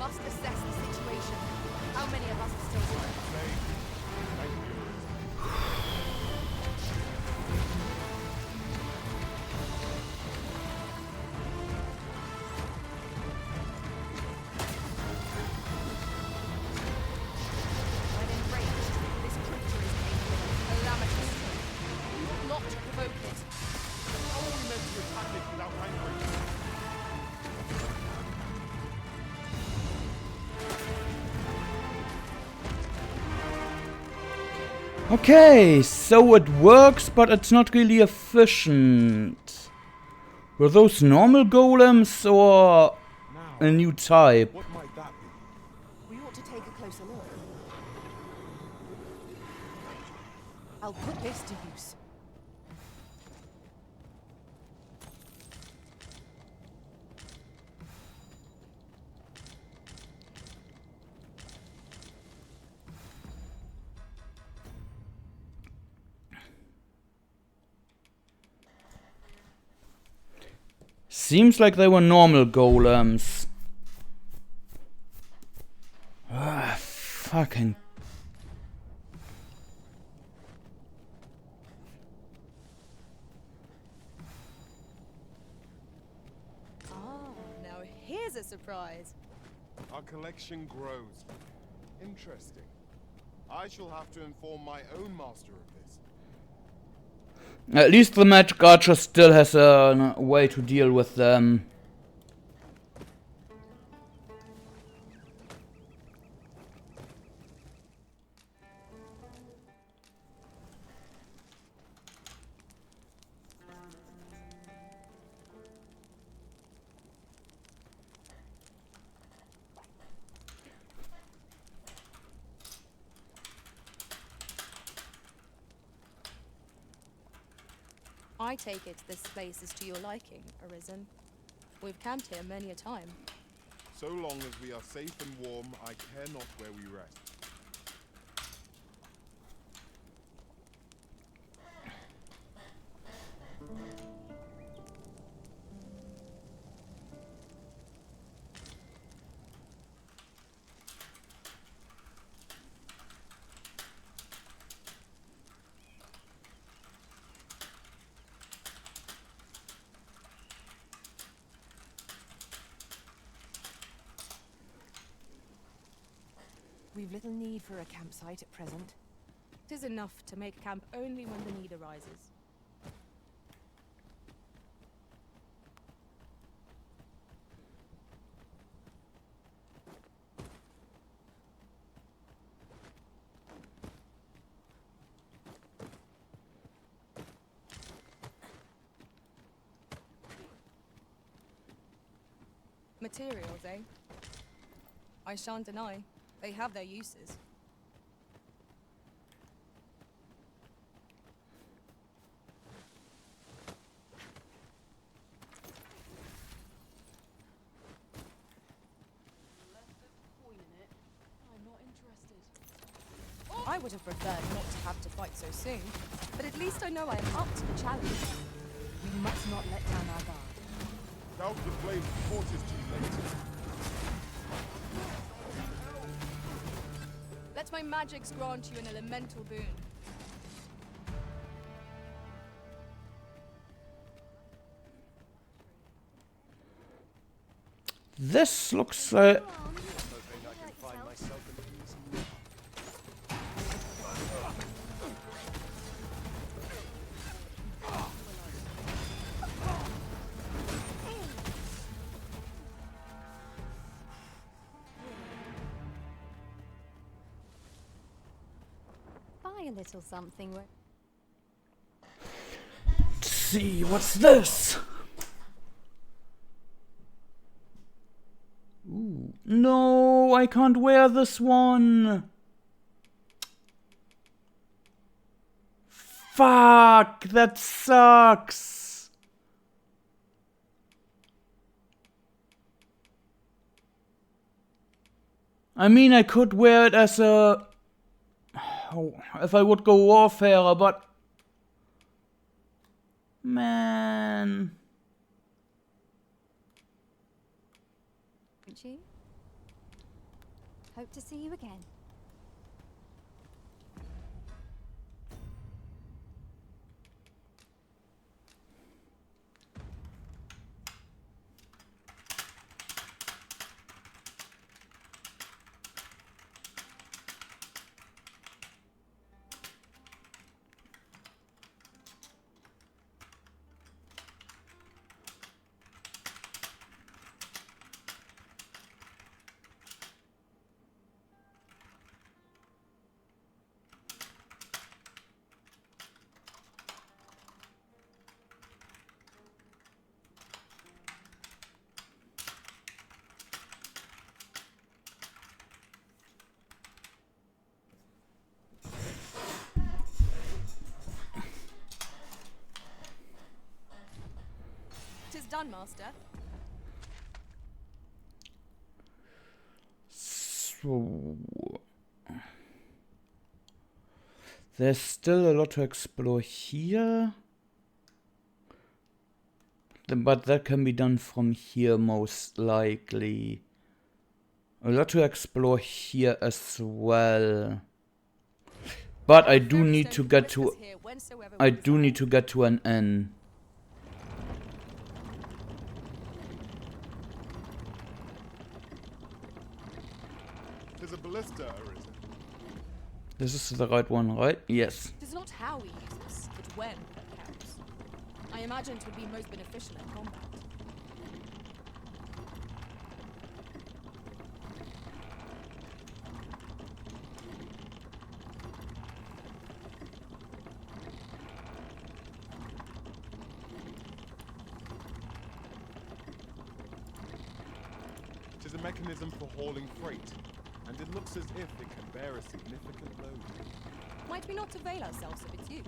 must assess the situation. How many of us are still alive? Thank you. I'm enraged. This creature is capable of calamitous strength. We ought not to provoke it. How are we meant to attack it without anchoring? Okay, so it works, but it's not really efficient. Were those normal golems or Now, a new type? what might that be? We ought to take a closer look. I'll put this to use. Seems like they were normal golems. Ah, fucking. Ah, now here's a surprise. Our collection grows. Interesting. I shall have to inform my own master of this. At least the magic archer still has a way to deal with them. I take it this place is to your liking, Arisen. We've camped here many a time. So long as we are safe and warm, I care not where we rest. We've little need for a campsite at present. 'Tis enough to make camp only when the need arises. Materials, eh? I shan't deny. They have their uses. I would have preferred not to have to fight so soon, but at least I know I am up to the challenge. We must not let down our guard. Doubt the flame fort is too late. Let my magics grant you an elemental boon. This looks like... Buy a little something. Let's see, what's this? Ooh. No, I can't wear this one. Fuck, that sucks. I mean, I could wear it as a... if I would go warfare, but... man... You? Hope to see you again. Tis done, master. So there's still a lot to explore here, but that can be done from here most likely. A lot to explore here as well, but I do need to get to an inn. There's a ballista, or is it? This is the right one, right? Yes. It is not how we use this, but when that counts. I imagine it would be most beneficial in combat. It is a mechanism for hauling freight, and it looks as if it can bear a significant load. Might we not avail ourselves of its use?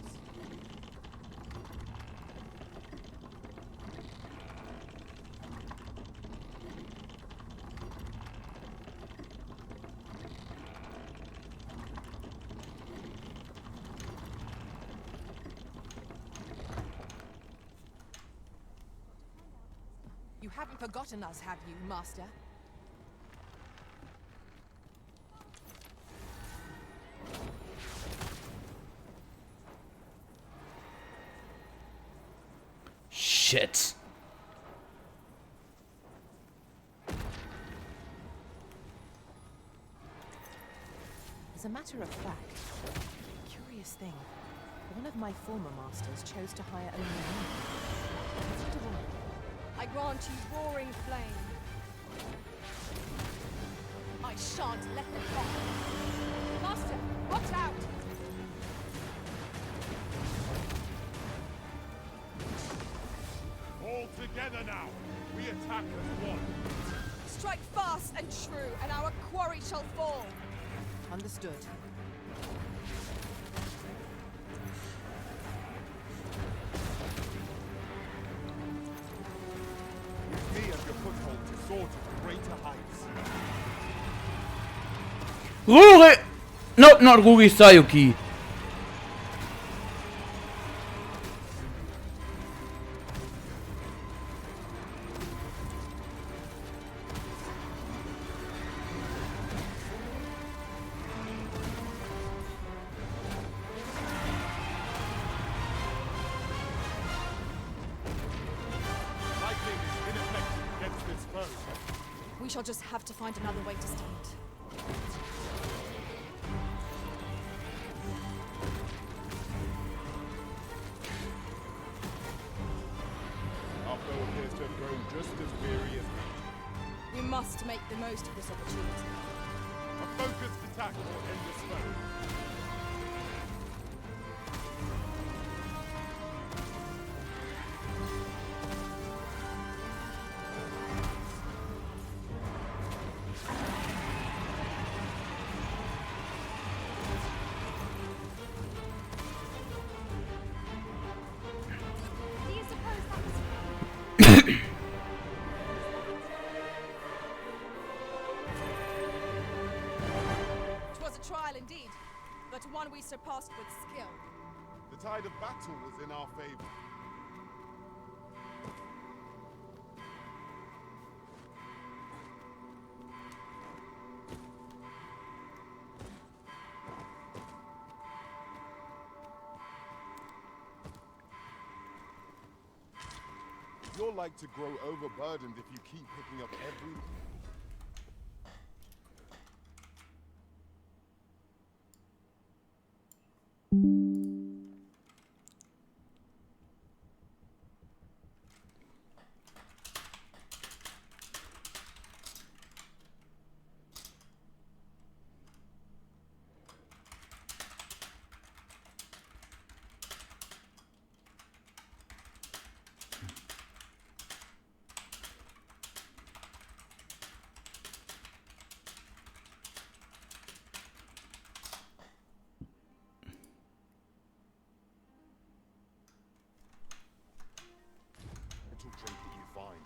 You haven't forgotten us, have you, Master? Shit. As a matter of fact, curious thing. One of my former masters chose to hire only me. Instead of all, I grant you roaring flame. I shan't let them off. Master, watch out! All together now! We attack as one! Strike fast and true, and our quarry shall fall. understood. Use me as your foothold to soar to greater heights. Ruri! No, not Ruri, Sayuki. Lightning is ineffective against this foe. We shall just have to find another way to stand. Our foe appears to have grown just as weary as we. We must make the most of this opportunity. A focused attack will end this foe. Do you suppose that was... 'Twas a trial indeed, but one we surpassed with skill. The tide of battle was in our favor. You're like to grow overburdened if you keep picking up every... Little trinket you find.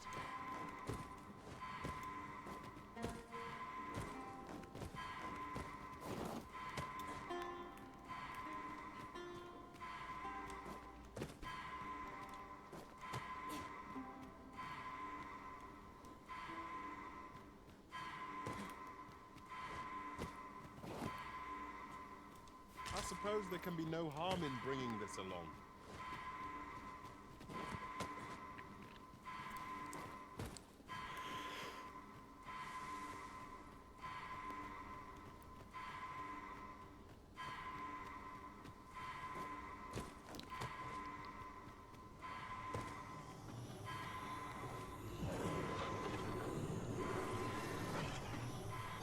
I suppose there can be no harm in bringing this along.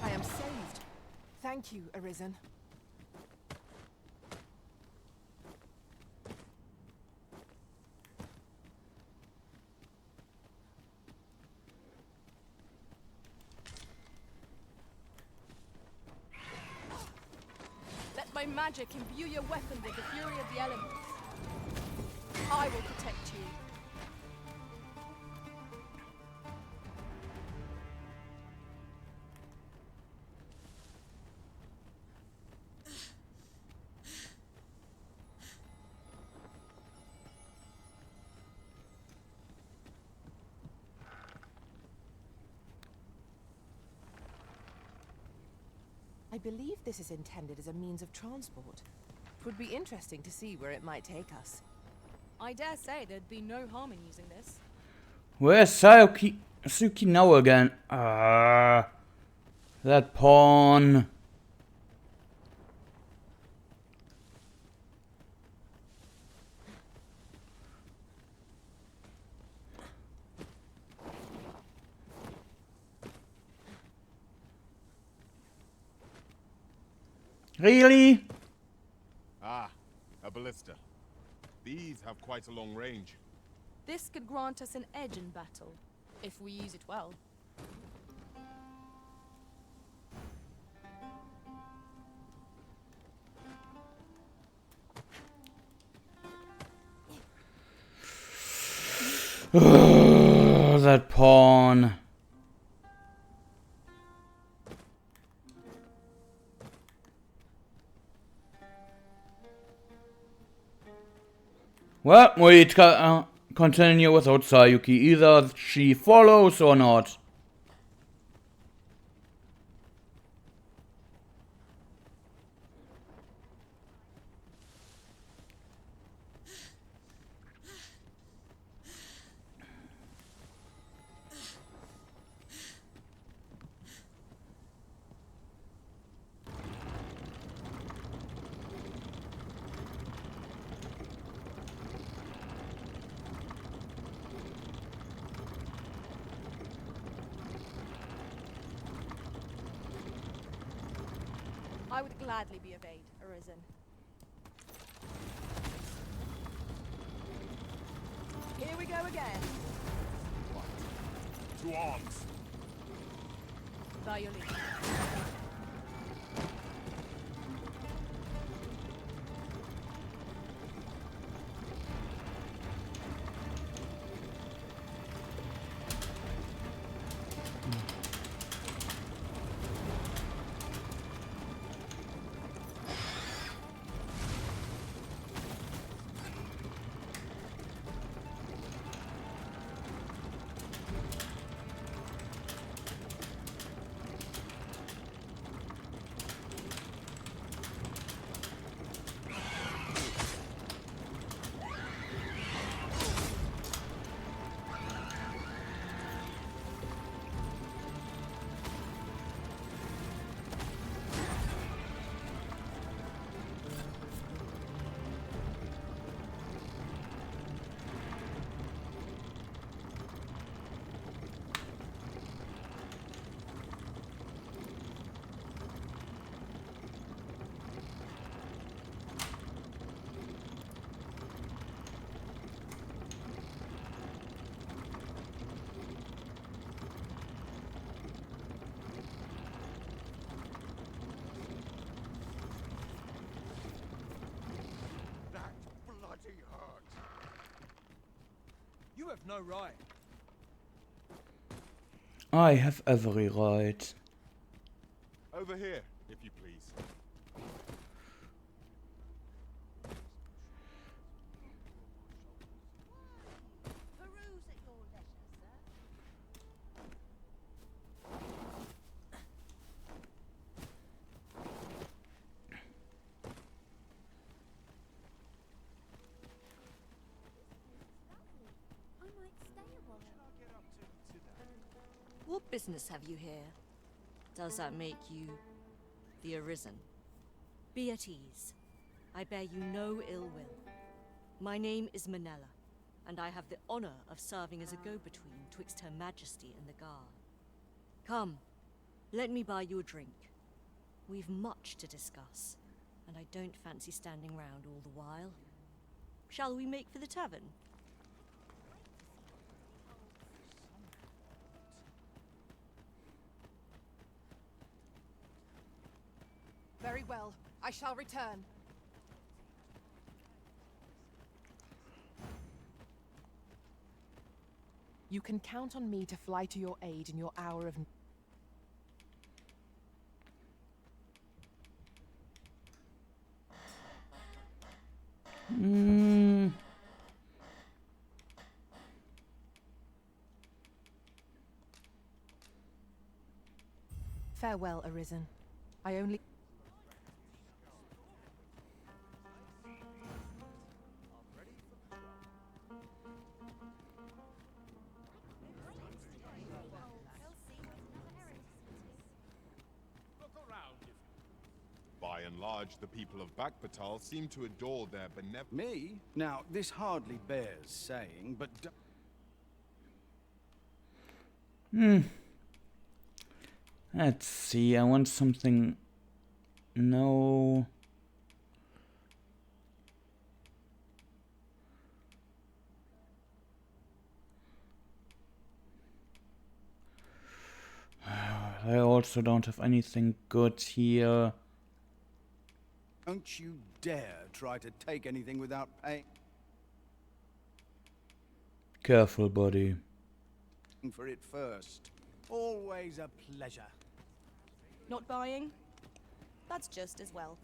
I am saved. Thank you, Arisen. Let my magic imbue your weapon with the fury of the elements. I will protect you. I believe this is intended as a means of transport. It would be interesting to see where it might take us. I dare say there'd be no harm in using this. Where's Suki now again? Ah, that pawn. Really? Ah, a ballista. These have quite a long range. This could grant us an edge in battle, if we use it well. That pawn. Well, we continue without Sayuki. Either she follows or not. I would gladly be of aid, Arisen. Here we go again. To arms. By your leave. have no right. I have every right. Over here, if you please. Peruse at your leisure, sir. I might stay a while. What business have you here? Does that make you the Arisen? Be at ease. I bear you no ill will. My name is Manella, and I have the honor of serving as a go-between twixt Her Majesty and the Guard. Come, let me buy you a drink. We've much to discuss, and I don't fancy standing round all the while. Shall we make for the tavern? Very well. I shall return. You can count on me to fly to your aid in your hour of... Farewell, Arisen. I only... By and large, the people of Bakbatal seem to adore their benevolent... Me? Now, this hardly bears saying, but... Let's see, I want something... No... I also don't have anything good here. Don't you dare try to take anything without paying Careful, buddy. for it first. Always a pleasure. Not buying? That's just as well.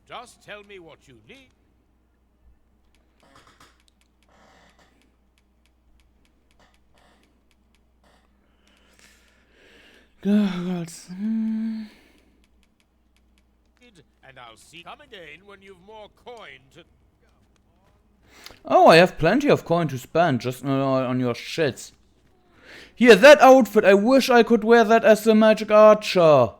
Just tell me what you need. God. And I'll see. Come again when you've more coin to. Oh, I have plenty of coin to spend, just not on your shits. Here, that outfit, I wish I could wear that as the magic archer.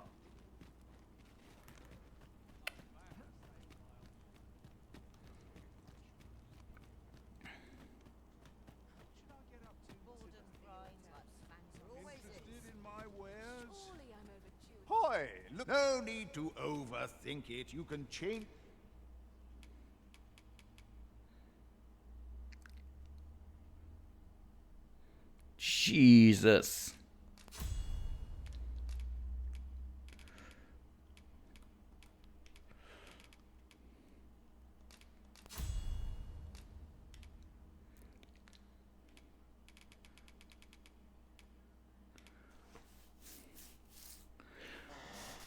Hoy, look, no need to overthink it. You can change. Jesus.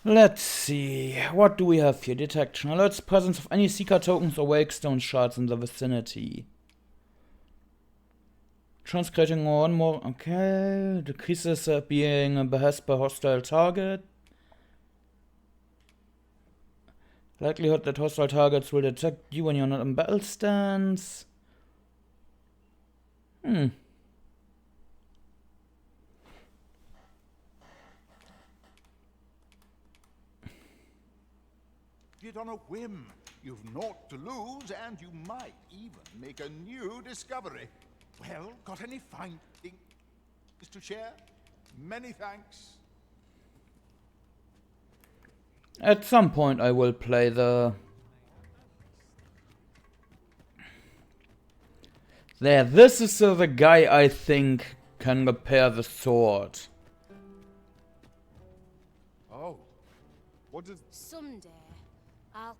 Let's see, what do we have here? Detection. Alerts presence of any seeker tokens or wake stone shards in the vicinity. Transcreating one more. Okay. Decreases being behest by hostile target. Likelihood that hostile targets will detect you when you're not in battle stance. It on a whim. You've naught to lose, and you might even make a new discovery. Well, got any findings to share? Many thanks. At some point I will play the... There, this is the guy I think can repair the sword. Oh. What does... Someday, I'll...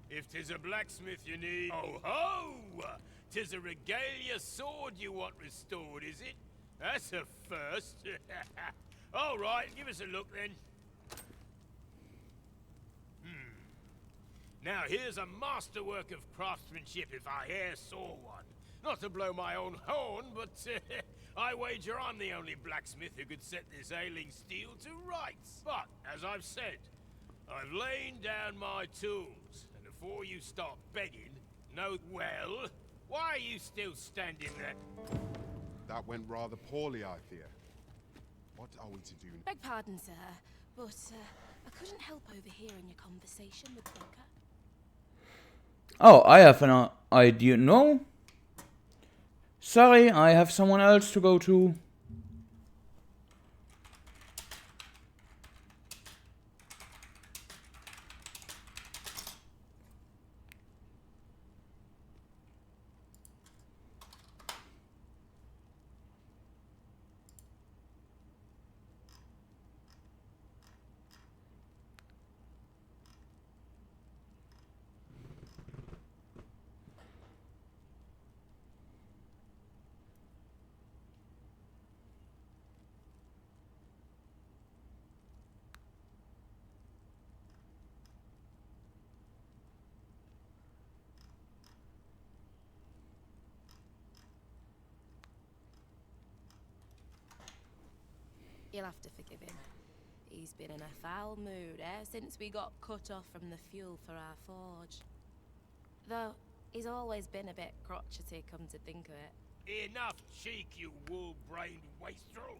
If 'tis a blacksmith you need... Oh ho! 'Tis a regalia sword you want restored, is it? That's a first. All right, give us a look then. Now here's a masterwork of craftsmanship if I e'er saw one. Not to blow my own horn, but I wager I'm the only blacksmith who could set this ailing steel to rights. But, as I've said, I've lain down my tools, and before you start begging, know well, why are you still standing there? That went rather poorly, I fear. What are we to do? Beg pardon, sir, but I couldn't help overhearing your conversation with Baker. Oh, I have an idea. No? Sorry, I have someone else to go to. You'll have to forgive him. He's been in a foul mood ever since we got cut off from the fuel for our forge. Though, he's always been a bit crotchety, come to think of it. Enough cheek, you wool-brained wastrel.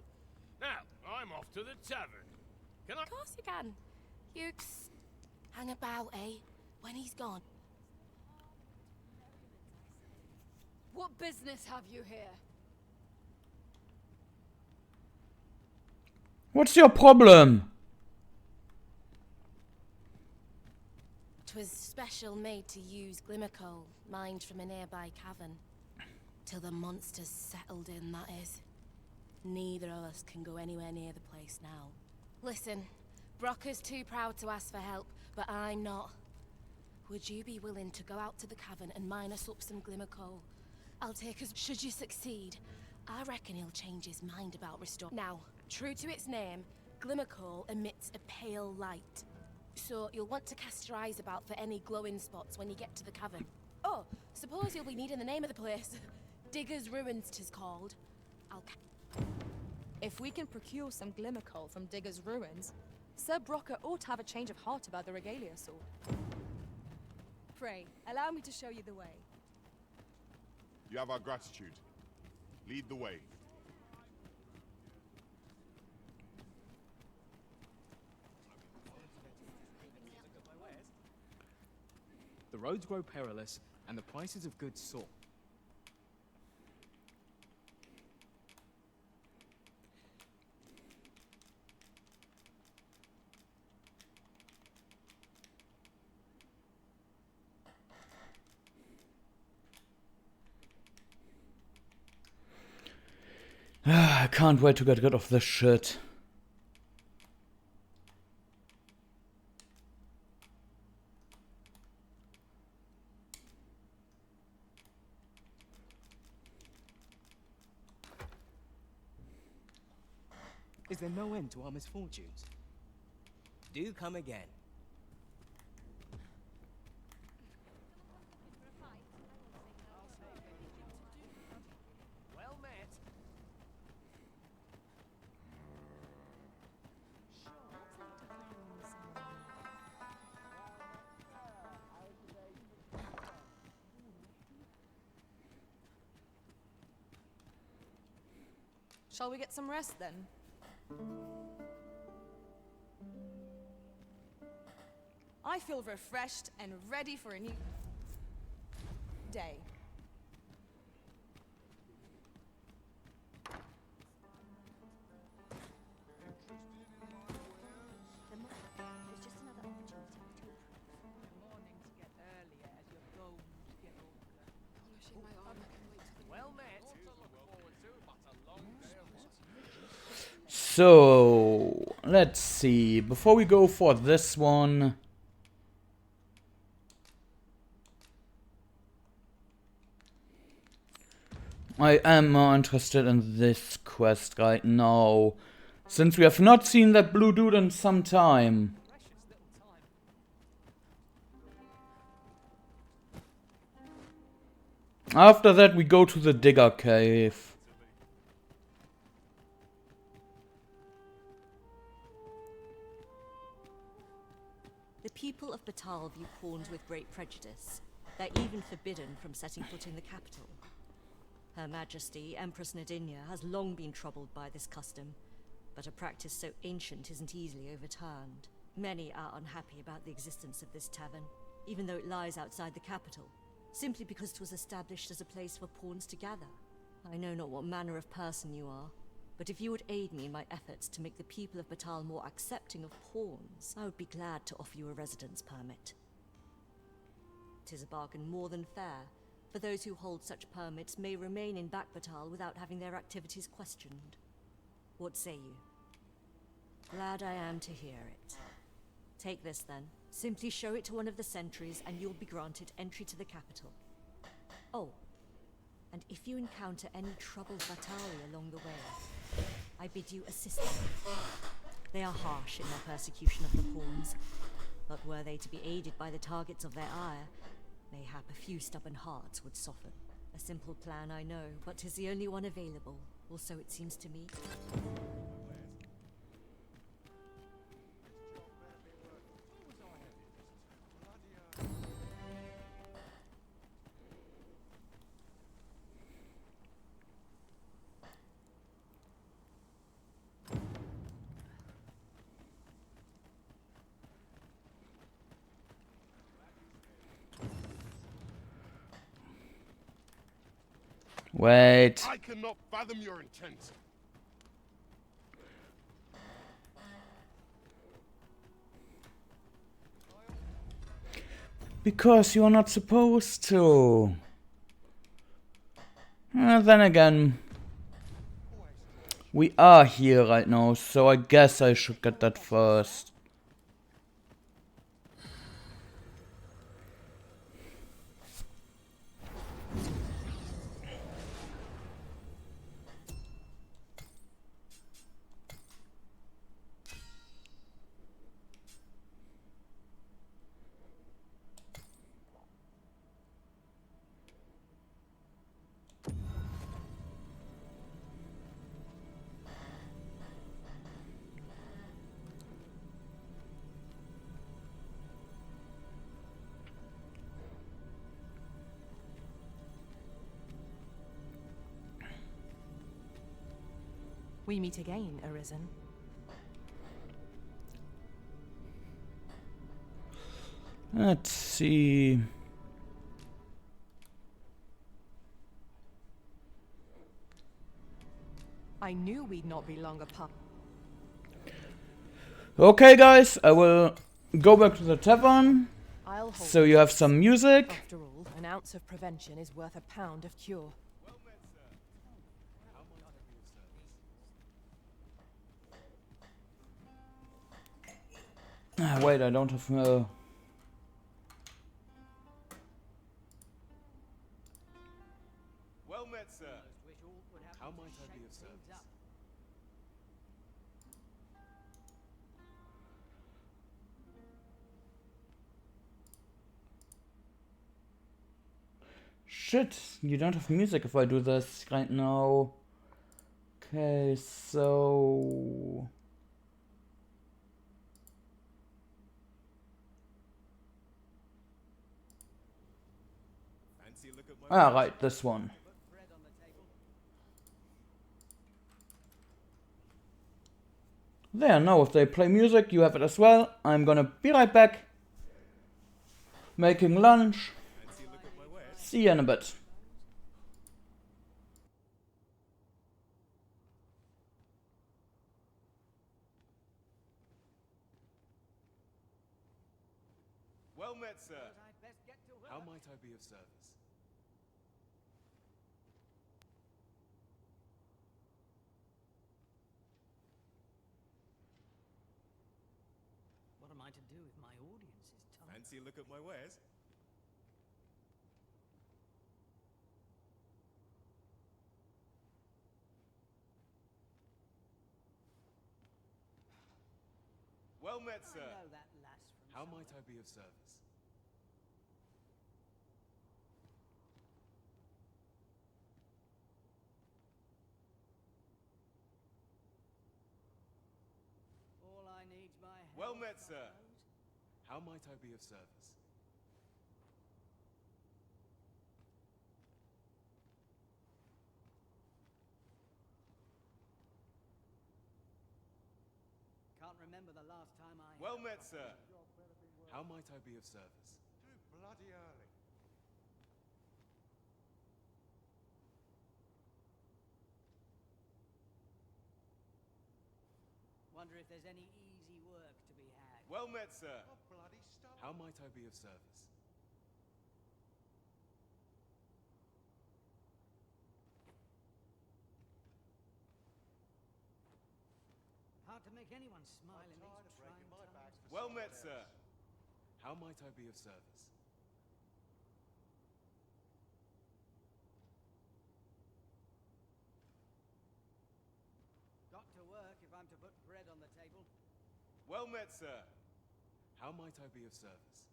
Now, I'm off to the tavern. Can I... Of course you can. You hang about, eh? When he's gone. What business have you here? What's your problem? 'Twas special made to use glimmer coal, mined from a nearby cavern. Till the monsters settled in, that is. Neither of us can go anywhere near the place now. Listen, Brocker's too proud to ask for help, but I'm not. Would you be willing to go out to the cavern and mine us up some glimmer coal? I'll take us. Should you succeed, I reckon he'll change his mind about restore. Now, true to its name, glimmer coal emits a pale light. So you'll want to cast your eyes about for any glowing spots when you get to the cavern. Oh, suppose you'll be needing the name of the place. Digger's Ruins 'tis called. If we can procure some glimmer coal from Digger's Ruins, Sir Brocker ought to have a change of heart about the regalia sword. Pray, allow me to show you the way. You have our gratitude. Lead the way. The roads grow perilous, and the prices of goods soar. I can't wait to get rid of this shit. Is there no end to our misfortunes? Do come again. Well met. Shall we get some rest then? I feel refreshed and ready for a new day. Well met. So, let's see. Before we go for this one, I am more interested in this quest right now, since we have not seen that blue dude in some time. After that we go to the digger cave. The people of Batal view pawns with great prejudice. They're even forbidden from setting foot in the capital. Her Majesty, Empress Nadinia, has long been troubled by this custom, but a practice so ancient isn't easily overturned. Many are unhappy about the existence of this tavern, even though it lies outside the capital, simply because it was established as a place for pawns to gather. I know not what manner of person you are, but if you would aid me in my efforts to make the people of Batal more accepting of pawns, I would be glad to offer you a residence permit. 'Tis a bargain more than fair, for those who hold such permits may remain in Batal without having their activities questioned. What say you? Glad I am to hear it. Take this then. Simply show it to one of the sentries and you'll be granted entry to the capital. Oh, and if you encounter any troubled Batali along the way, I bid you assist them. They are harsh in their persecution of the pawns, but were they to be aided by the targets of their ire, mayhap a few stubborn hearts would soften. A simple plan, I know, but 'tis the only one available, or so it seems to me. Wait. I cannot fathom your intent. Because you are not supposed to. Then again, we are here right now, so I guess I should get that first. We meet again, Arisen. Let's see. I knew we'd not be long apart. Okay, guys, I will go back to the tavern. So you have some music. After all, an ounce of prevention is worth a pound of cure. Wait, I don't have Well met, sir. How might I be of service? Shit, you don't have music if I do this right now. Okay, so... Ah, right, this one. There, now if they play music, you have it as well. I'm gonna be right back. Making lunch. See you in a bit. Well met, sir. How might I be of service? What am I to do if my audience is tough? Fancy a look at my wares? Well met, sir. I know that lass from How might somewhere. I be of service? All I need's my health, Well met, I sir. suppose. How might I be of service? Can't remember the last time I... Well met, sir. How might I be of service? Too bloody early. Wonder if there's any easy work to be had. Well met, sir. What bloody stuff? How might I be of service? Hard to make anyone smile in tired these of breaking trying my back times. for Well someone met, sir. else. How might I be of service? Got to work if I'm to put bread on the table. Well met, sir. How might I be of service?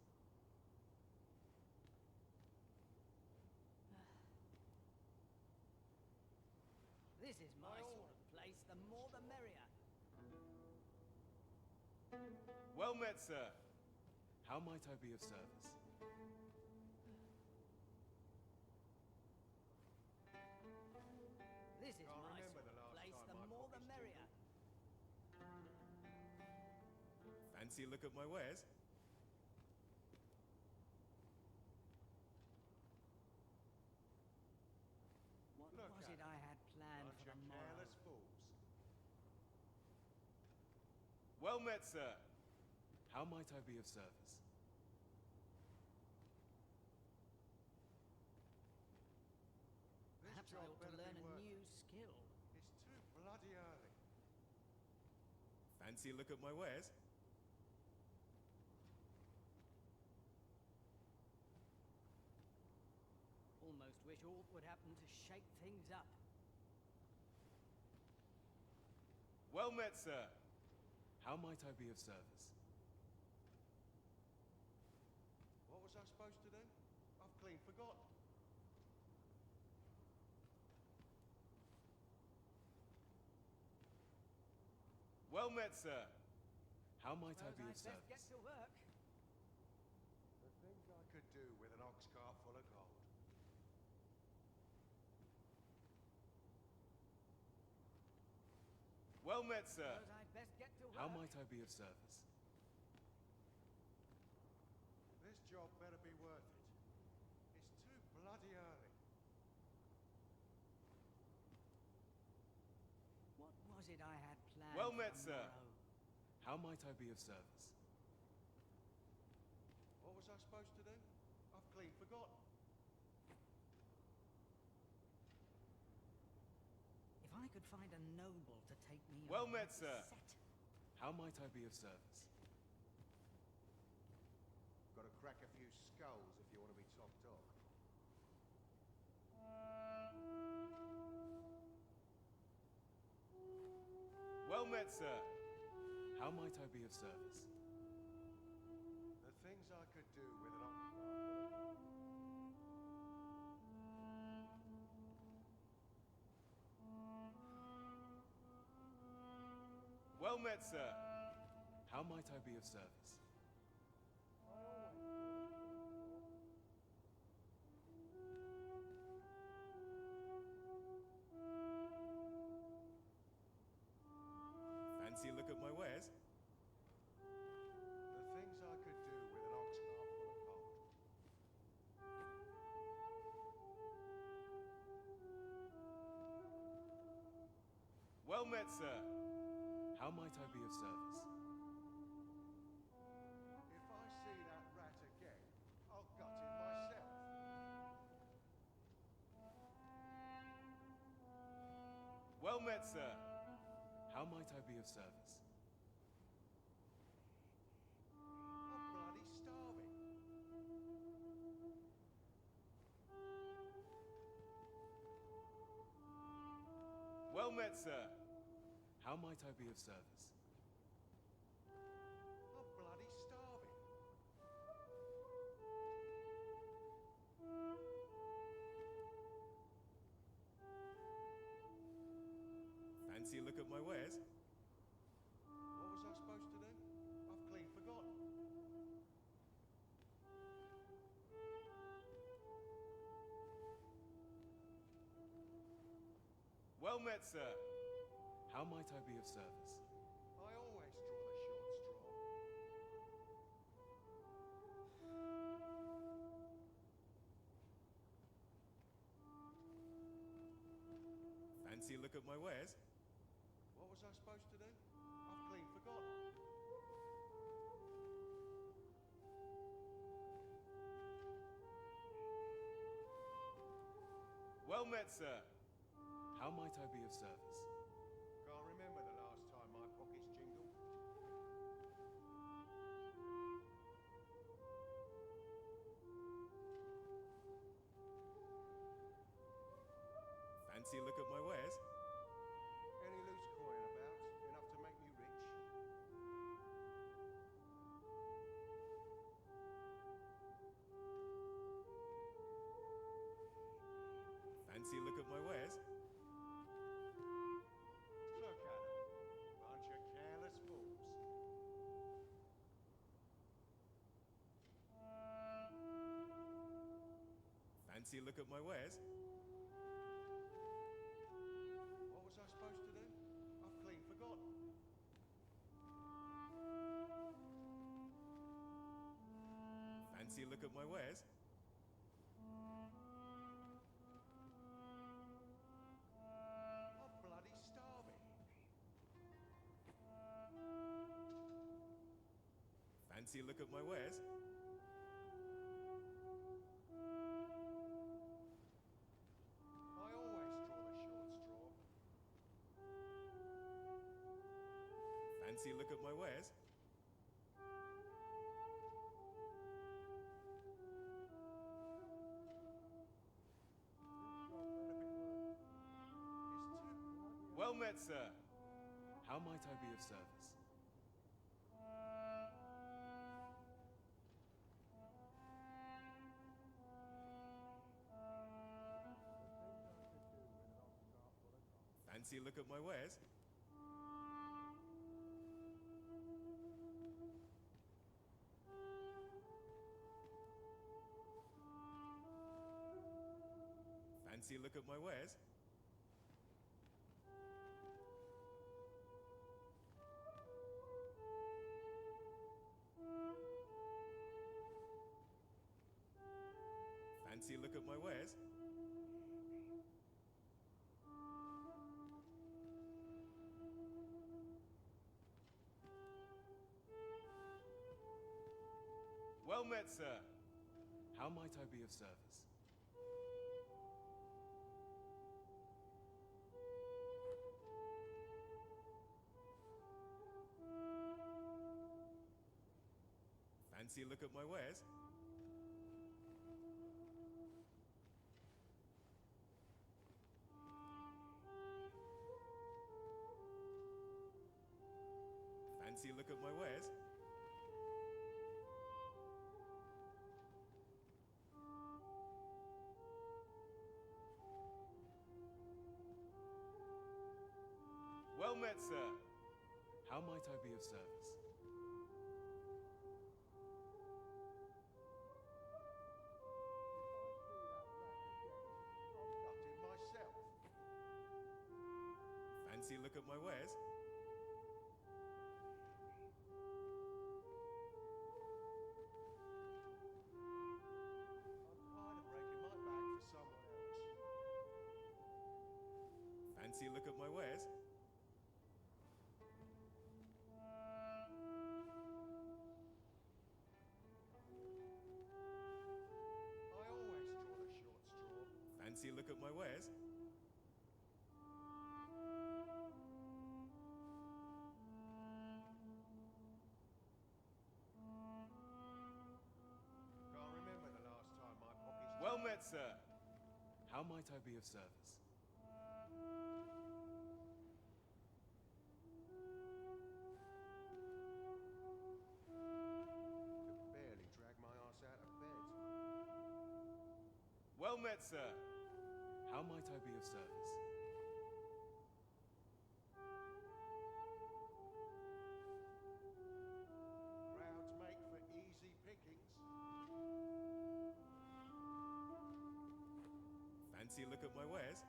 This is my sort of place. The more the merrier. Well met, sir. How might I be of service? This is Can't my remember sort the of last place. time The my more the pockets merrier. Fancy a look at my wares? What Look was at it I had planned Bunch for of the morrow? careless fools. Well met, sir. How might I be of service? This Perhaps I job ought to better learn be a worth new it. skill. It's too bloody early. Fancy a look at my wares? Almost wish aught would happen to shake things up. Well met, sir. How might I be of service? What was I supposed to do? I've clean forgotten. Well met, sir. How might I Suppose be of I'd best get service? to work. The things I could do with an ox cart full of gold. Well met, sir. Suppose I'd best get to work. How might I be of service? This job better be worth it. It's too bloody early. What was it I had planned Well for met, the sir. morrow? How might I be of service? What was I supposed to do? I've clean forgotten. If I could find a noble to take me Well on, met, I'd be sir. set. How might I be of service? Got to crack a few skulls if you want to be top dog. Well met, sir. How might I be of service? The things I could do with an ox cart full of gold. Well met, sir. How might I be of service? Fancy a look at my wares? The things I could do with an ox cart full of gold. Well met, sir. How might I be of service? If I see that rat again, I'll gut him myself. Well met, sir. How might I be of service? I'm bloody starving. Well met, sir. How might I be of service? Well met, sir. How might I be of service? I always draw the short straw. Fancy a look at my wares? What was I supposed to do? I've clean forgotten. Well met, sir. How might I be of service? Can't remember the last time my pockets jingled. Fancy a look at my wares? Any loose coin about, enough to make me rich? Fancy a look at my wares? Look at 'em. Bunch of careless fools. Fancy a look at my wares? What was I supposed to do? I've clean forgotten. Fancy a look at my wares? I'm bloody starving. Fancy a look at my wares? I always draw the short straw. Fancy a look at my wares? Well met, sir. How might I be of service? Fancy a look at my wares? Fancy a look at my wares? Fancy a look at my wares? Well met, sir. How might I be of service? Fancy a look at my wares? Fancy a look at my wares? Well met, sir. How might I be of service? I've got it myself. Fancy a look at my wares? I'm tired of breaking my back for someone else. Fancy a look at my wares? I always draw the short straw. Fancy a look at my wares? Can't remember the last time my pockets Well met, sir. How might I be of service? could barely drag my ass out of bed. Well met, sir. How might I be of service? Crowds make for easy pickings. Fancy a look at my wares?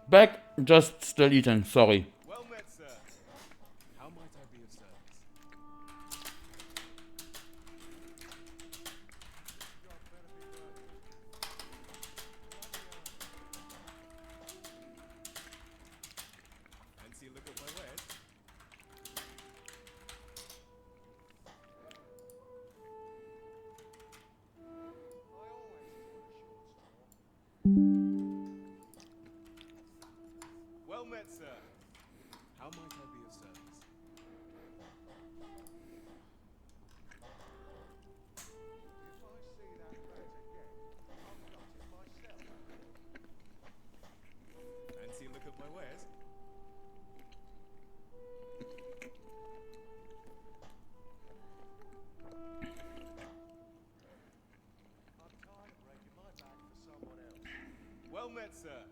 Back, just still eating, sorry. Well met, sir. How might I be of service? Fancy a look at my wares? Well met, sir. How might I be of service? Fancy a look at my wares? Well met, sir.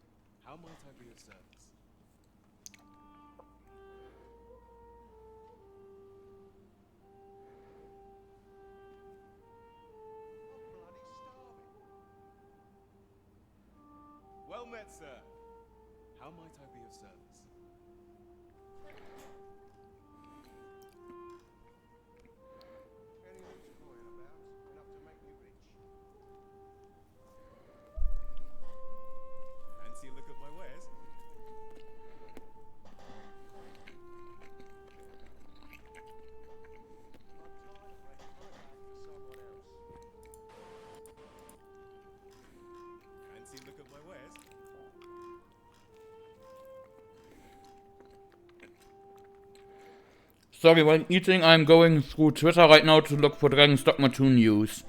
How might I be of service? Well met, sir. How might I be of service? Fancy a look at my wares? Fancy a look at my wares? Sorry, while eating, I'm going through Twitter right now to look for Dragon's Dogma 2 news.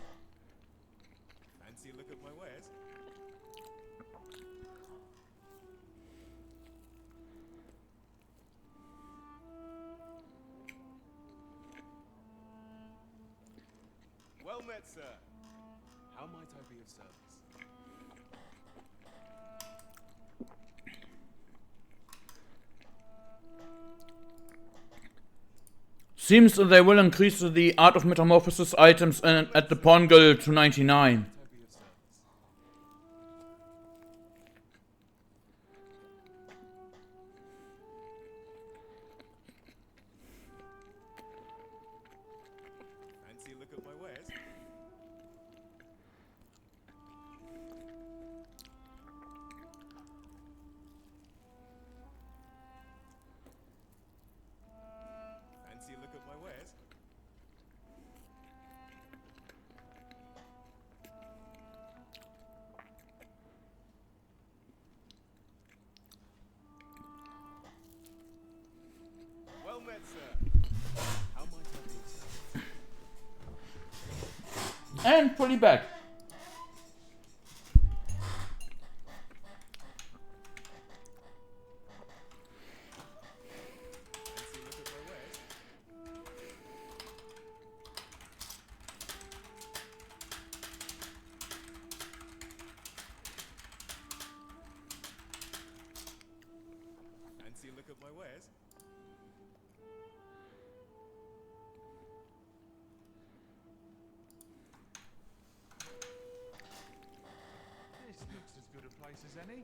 Fancy a look at my wares? Well met, sir. How might I be of service? Seems they will increase the Art of Metamorphosis items at the Pawn Guild to 99. Fancy a look at my wares? Fancy a look at my wares? Well met, sir. How might I be of service? And fully back. Fancy a look at my wares? Fancy a look at my wares? This looks as good a place as any.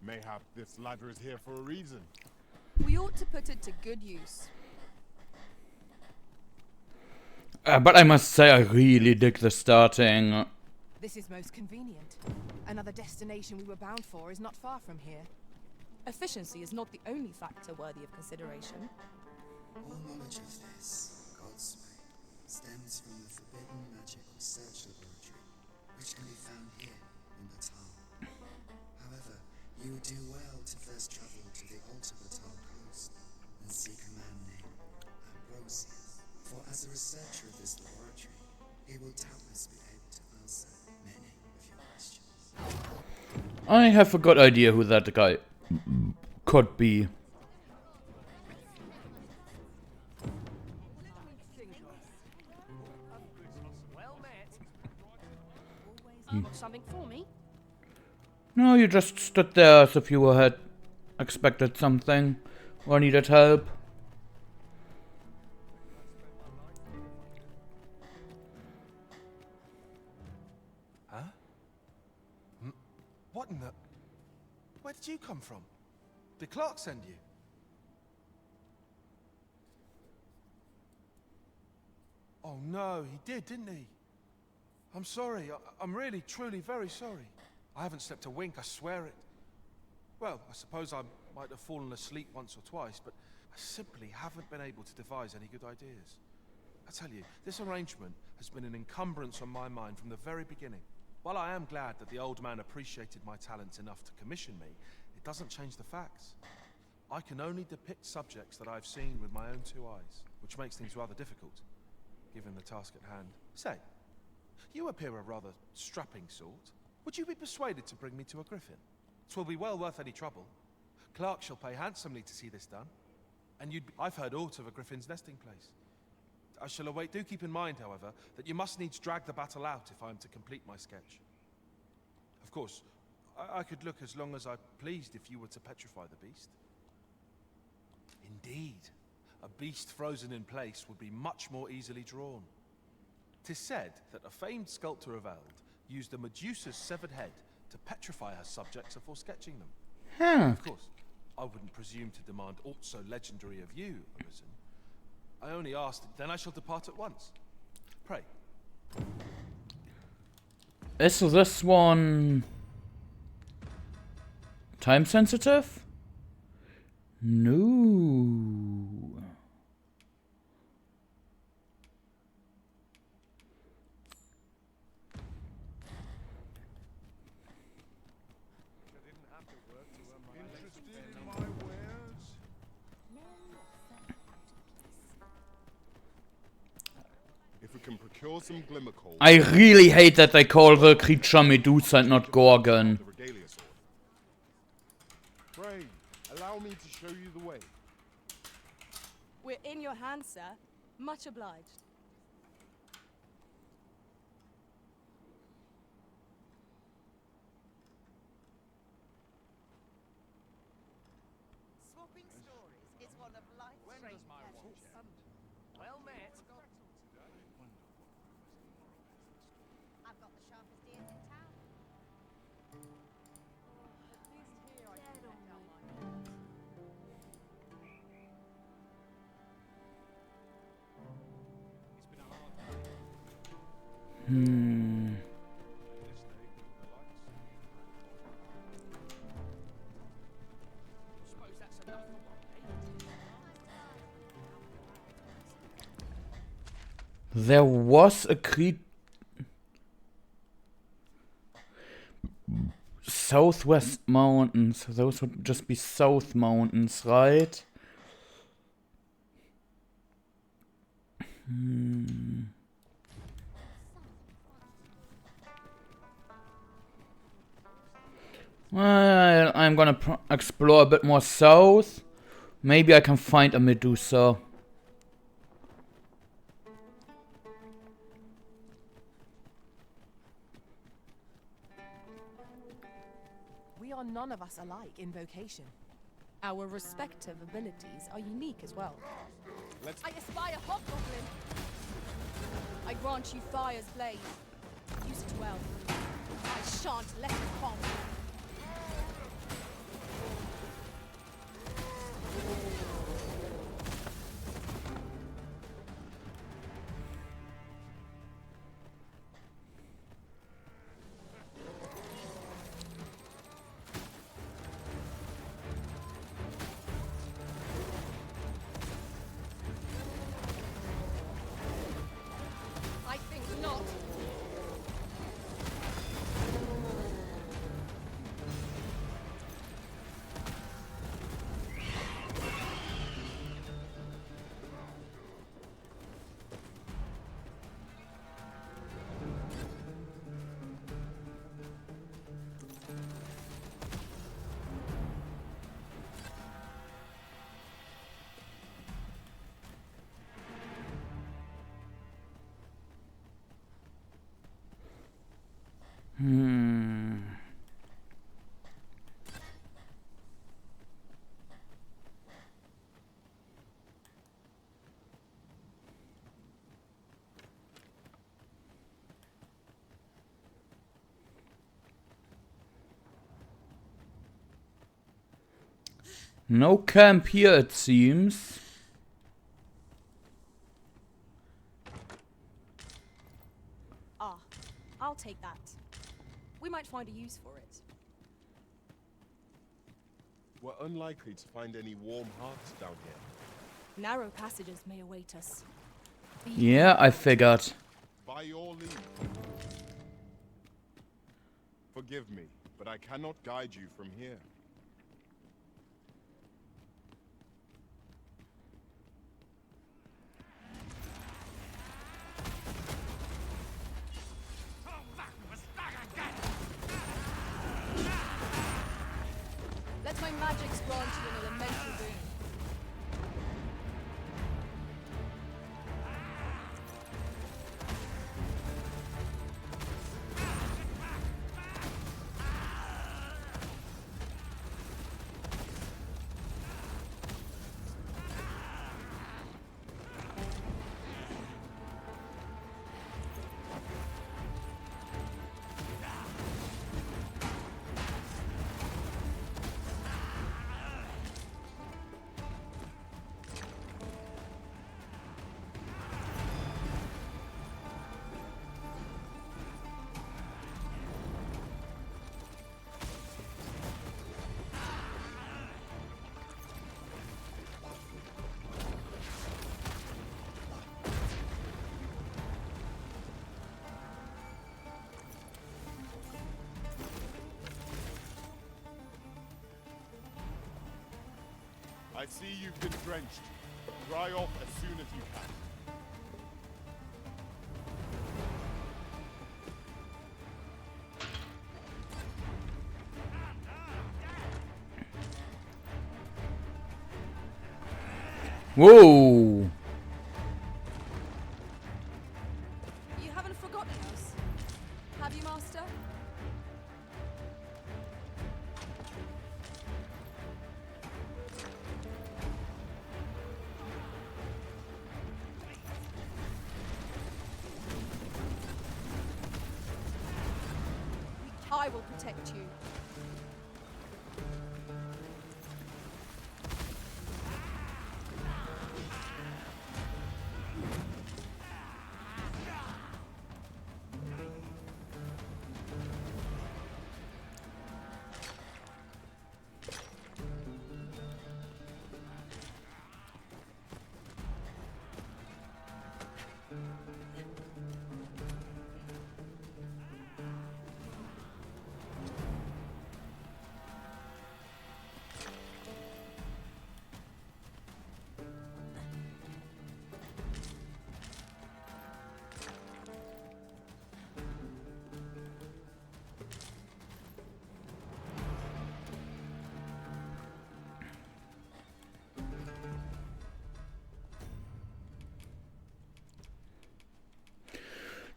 Mayhap this ladder is here for a reason. We ought to put it to good use. But I must say, I really dig the starting. This is most convenient. Another destination we were bound for is not far from here. Efficiency is not the only factor worthy of consideration. All knowledge of this, God's way, stems from the forbidden magic research laboratory, which can be found here in Batal. However, you would do well to first travel to the Alta Batal coast and seek a man named Ambrosius. For as a researcher of this laboratory, he will doubtless be able to answer many of your questions. I have a good idea who that guy could be. Something for me? No, you just stood there as if you had expected something or needed help. Huh? Where did you come from? Did Clark send you? Oh no, he did, didn't he? I'm sorry. I'm really, truly very sorry. I haven't slept a wink, I swear it. Well, I suppose I might have fallen asleep once or twice, but I simply haven't been able to devise any good ideas. I tell you, this arrangement has been an encumbrance on my mind from the very beginning. While I am glad that the old man appreciated my talents enough to commission me, it doesn't change the facts. I can only depict subjects that I've seen with my own two eyes, which makes things rather difficult, given the task at hand. Say, you appear a rather strapping sort. Would you be persuaded to bring me to a griffin? 'Twill be well worth any trouble. Clark shall pay handsomely to see this done. And I've heard aught of a griffin's nesting place. I shall await. Do keep in mind, however, that you must needs drag the battle out if I am to complete my sketch. Of course, I could look as long as I pleased if you were to petrify the beast. Indeed, a beast frozen in place would be much more easily drawn. 'Tis said that a famed sculptor of Eld used a Medusa's severed head to petrify her subjects before sketching them. Huh. Of course, I wouldn't presume to demand aught so legendary of you, Arisen. I only asked, then I shall depart at once. Pray. Is this one time sensitive? No. Interested in my wares? If we can procure some glimmer coal. I really hate that they call the creature Medusa and not Gorgon. The regalia sword. Pray, allow me to show you the way. We're in your hands, sir. Much obliged. Swapping stories is one of life's great pleasures. Well met. I've got the sharpest ears in town. At least here I can let down my guard. Suppose that's enough for one day. There was a Southwest Mountains. Those would just be South Mountains, right? Well, I'm gonna explore a bit more south. Maybe I can find a Medusa. We are none of us alike in vocation. Our respective abilities are unique as well. I espy a hobgoblin. I grant you fire's blade. Use it well. I shan't let it harm you. I think not. No camp here, it seems. Ah, I'll take that. We might find a use for it. We're unlikely to find any warm hearts down here. Narrow passages may await us. Yeah, I figured. By your leave. Forgive me, but I cannot guide you from here. Let my magics grant you an elemental boon. I see you've been drenched. Dry off as soon as you can. Whoa! You haven't forgotten us, have you, Master? I will protect you.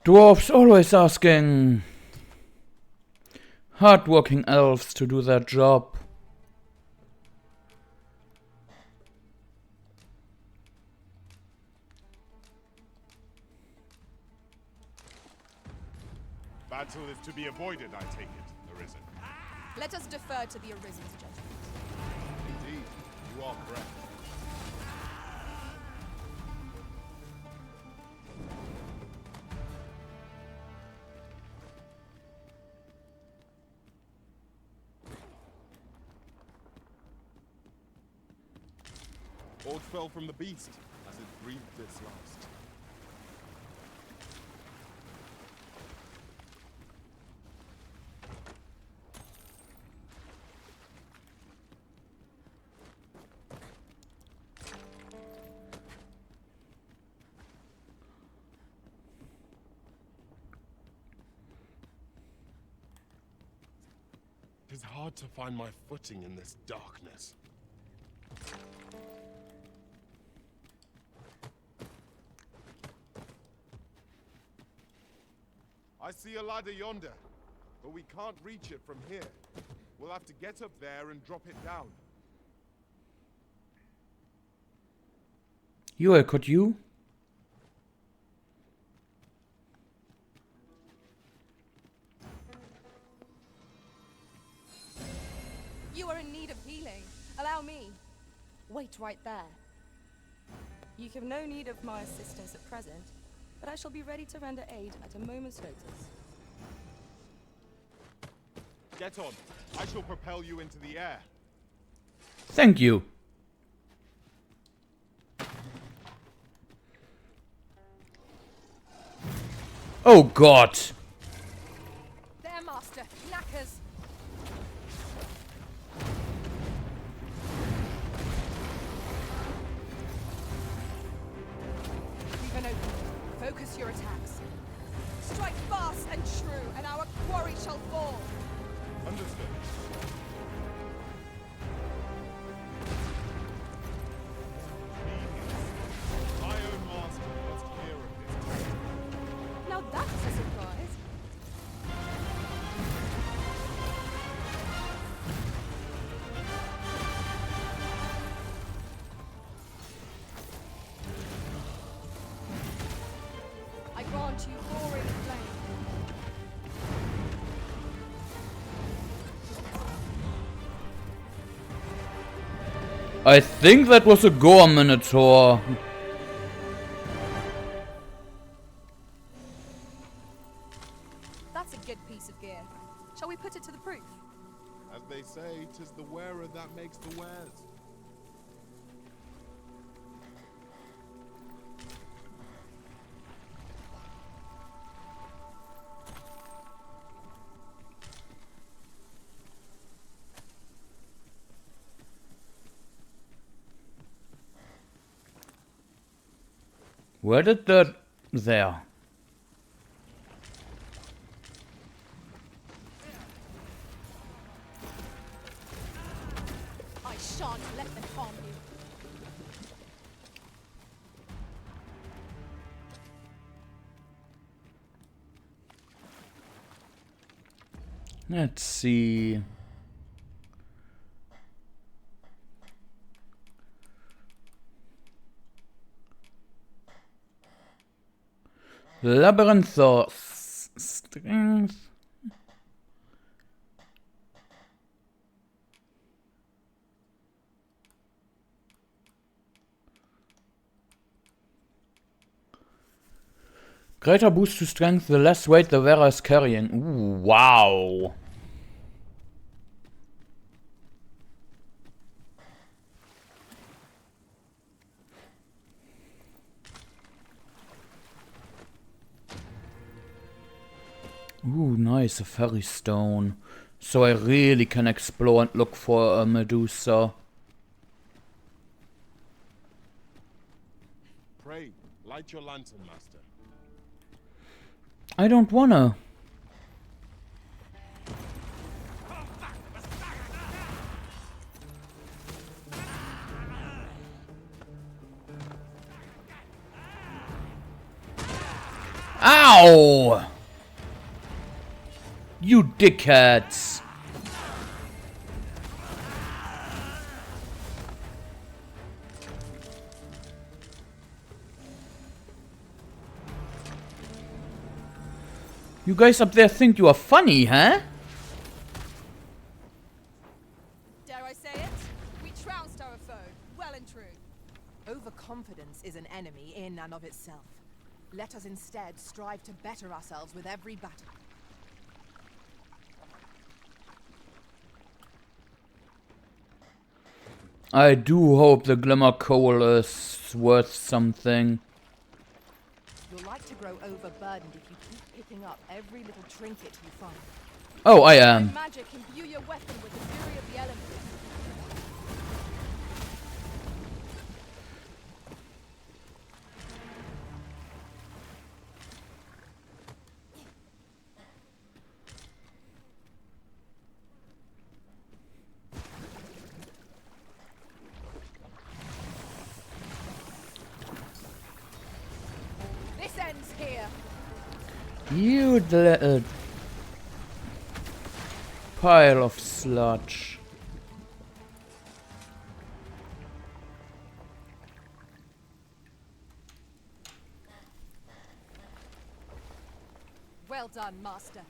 Dwarves always asking hard-working elves to do their job. Battle is to be avoided, I take it, Arisen. Let us defer to the Arisen's judgment. Indeed, you are correct. Ord fell from the beast as it breathed its last. It is hard to find my footing in this darkness. I see a ladder yonder, but we can't reach it from here. We'll have to get up there and drop it down. Could you? You are in need of healing. Allow me. Wait right there. You have no need of my assistance at present, but I shall be ready to render aid at a moment's notice. Get on. I shall propel you into the air. Thank you. Oh God. There, Master. Knackers. Leave an opening. Focus your attacks. Strike fast and true, and our quarry shall fall. Understood. My own master must hear of this. Now that's a surprise. I grant you roaring flame. I think that was a gore minotaur. That's a good piece of gear. Shall we put it to the proof? As they say, 'tis the wearer that makes the wares. Where did the... There. I shan't let them harm you. Let's see. Labyrinth of strength. Greater boost to strength the less weight the wearer is carrying. Ooh, wow. Ooh, nice, a fairy stone. So I really can explore and look for a Medusa. Pray, light your lantern, master. I don't wanna. Ow! You dickheads! You guys up there think you are funny, huh? Dare I say it? We trounced our foe, well and true. Overconfidence is an enemy in and of itself. Let us instead strive to better ourselves with every battle. I do hope the glimmer coal is worth something. You'll like to grow overburdened if you keep picking up every little trinket you find. Oh, I am. Magic imbue your weapon with the fury of the elements. This ends here. You little pile of sludge. Well done, Master.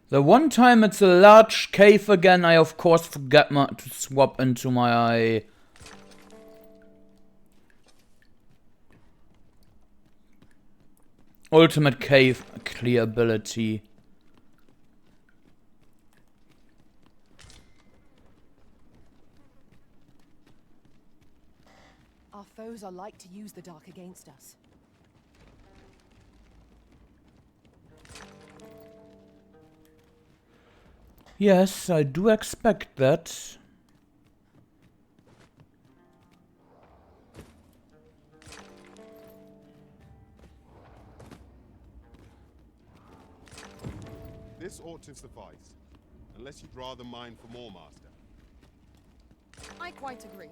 The one time it's a large cave again, I of course forget to swap into my ultimate cave clear ability. Our foes are like to use the dark against us. Yes, I do expect that. This ought to suffice, unless you'd rather mine for more, Master. I quite agree.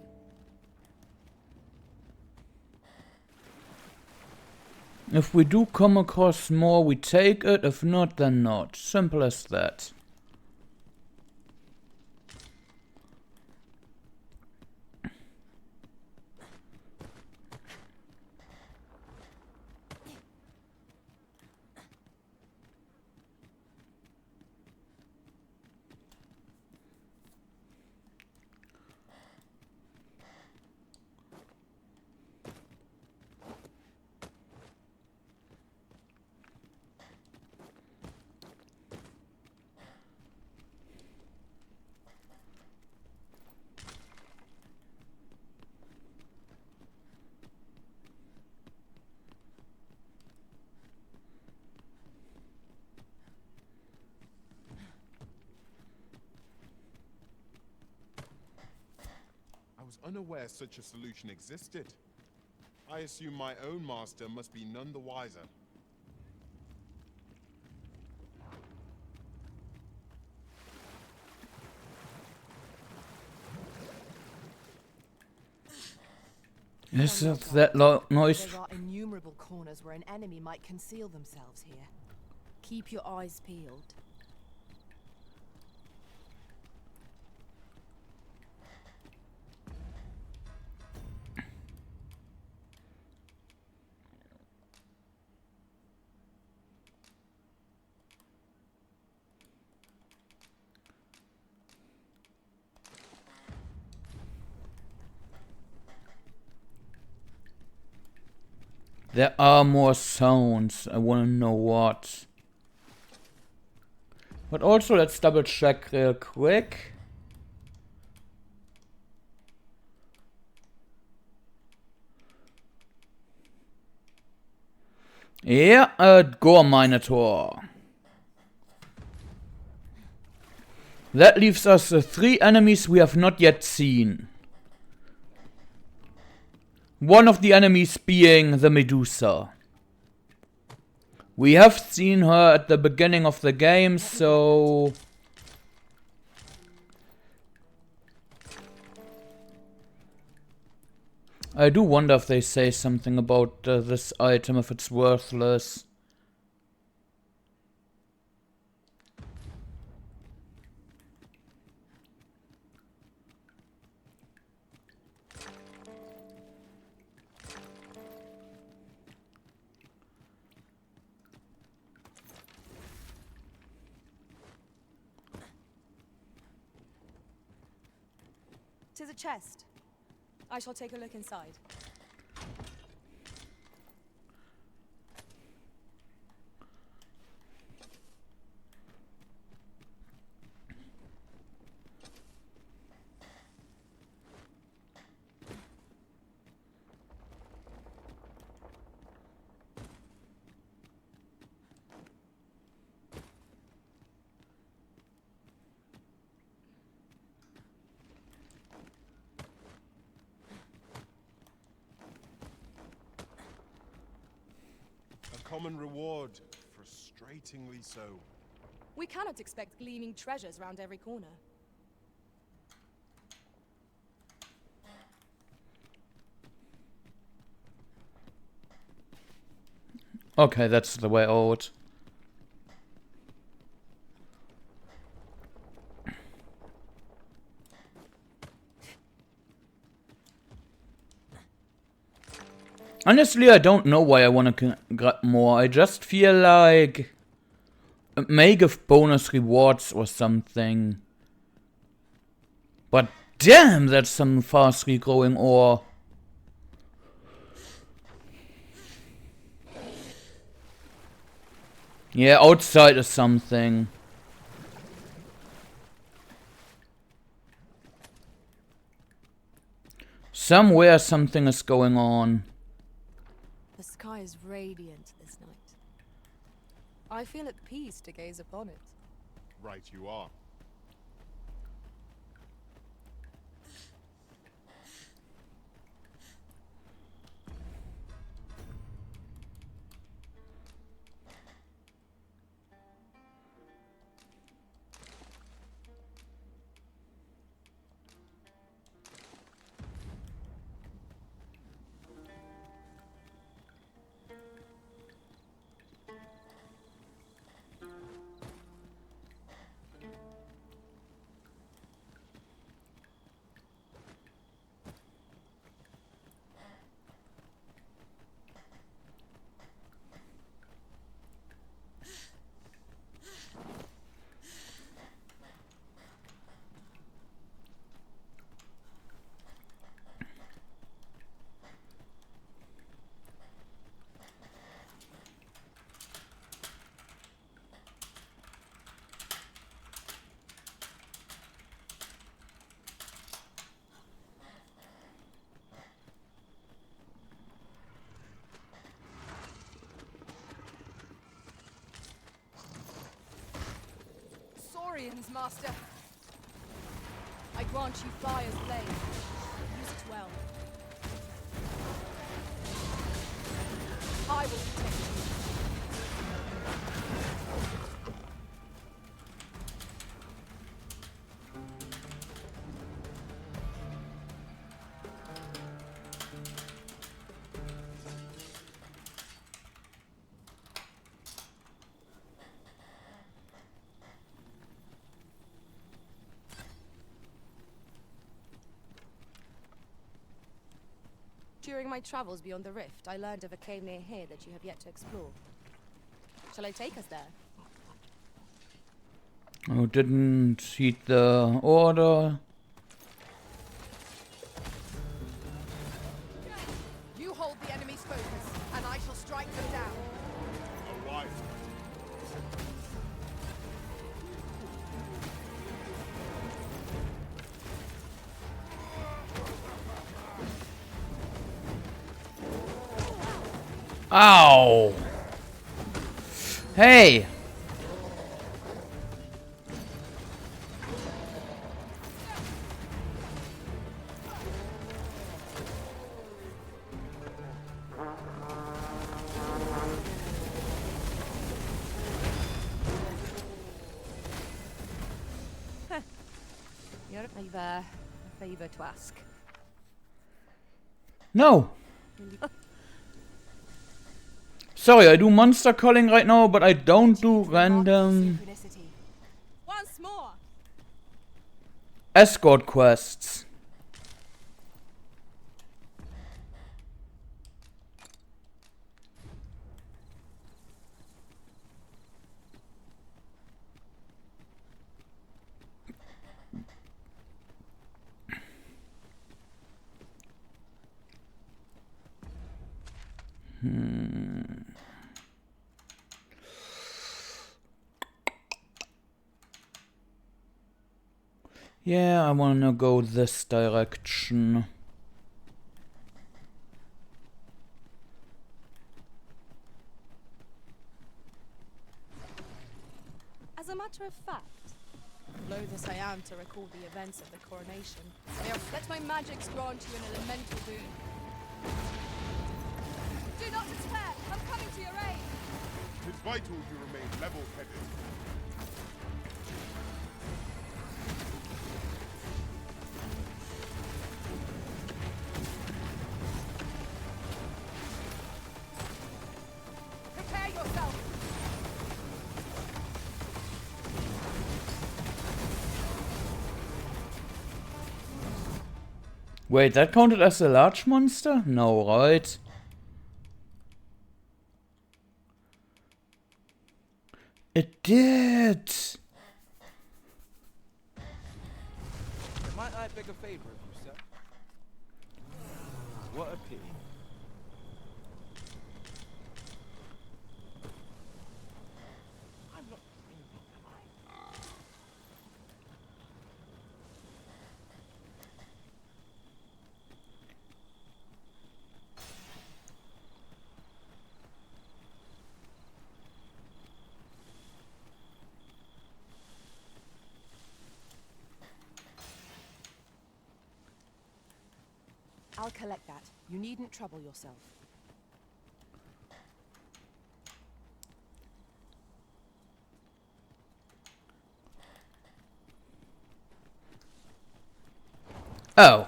If we do come across more, we take it. If not, then not. Simple as that. I was unaware such a solution existed. I assume my own master must be none the wiser. Is that noise? There are innumerable corners where an enemy might conceal themselves here. Keep your eyes peeled. There are more sounds. I wanna know what. But also, let's double check real quick. Yeah, a Gore Minotaur. That leaves us 3 enemies we have not yet seen. One of the enemies being the Medusa. We have seen her at the beginning of the game, so... I do wonder if they say something about this item, if it's worthless. Tis a chest. I shall take a look inside. Common reward, frustratingly so. We cannot expect gleaming treasures round every corner. Okay, that's the way out. Honestly, I don't know why I want to grab more. I just feel like It may give bonus rewards or something. But damn, that's some fast regrowing ore. Yeah, outside is something. Somewhere something is going on. The sky is radiant this night. I feel at peace to gaze upon it. Right you are. Saurians, master. I grant you fire's blade. Use it well. I will protect you. During my travels beyond the rift, I learned of a cave near here that you have yet to explore. Shall I take us there? Oh, didn't heed the order. You hold the enemy's focus, and I shall strike them down. All right. Ow! Hey! I've a favor to ask. No! Sorry, I do monster calling right now, but I don't do random Once more. escort quests. Yeah, I wanna go this direction. As a matter of fact, loath as I am to recall the events of the coronation, let my magics grant you an elemental boon. Do not despair! I'm coming to your aid! It's vital you remain level-headed. Prepare yourself. Wait, that counted as a large monster? No, right? It did! Might I beg a favor of you, sir? What a pity. I'm not dreaming, am I? I'll collect that. You needn't trouble yourself. Oh.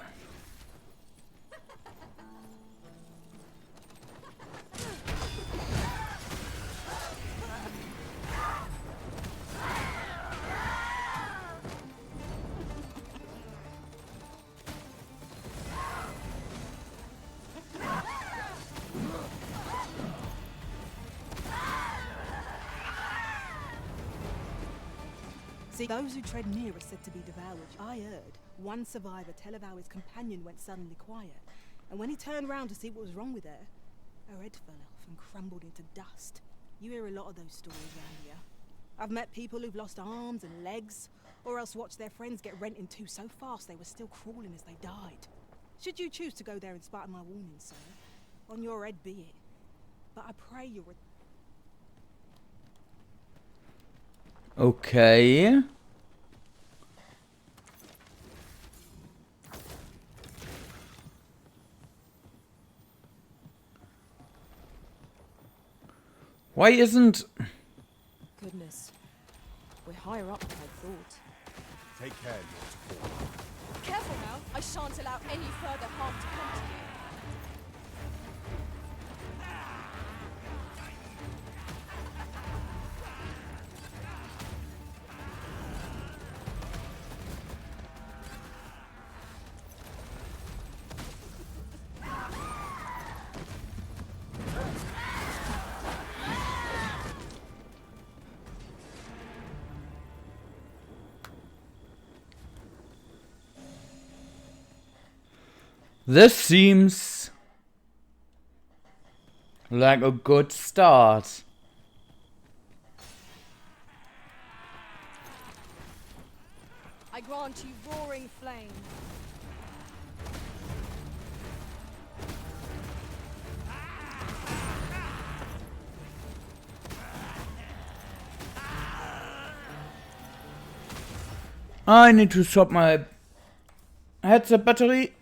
See, those who tread near are said to be devoured. I heard one survivor tell of how his companion went suddenly quiet, and when he turned round to see what was wrong with her head fell off and crumbled into dust. You hear a lot of those stories around here. I've met people who've lost arms and legs, or else watched their friends get rent in two so fast they were still crawling as they died. Should you choose to go there in spite of my warning, sir, on your head be it. But I pray you'll Okay. Why isn't... Goodness. We're higher up than I thought. Take care, Lord. Careful now. I shan't allow any further harm to come to you. This seems like a good start. I grant you roaring flame. I need to swap my headset battery.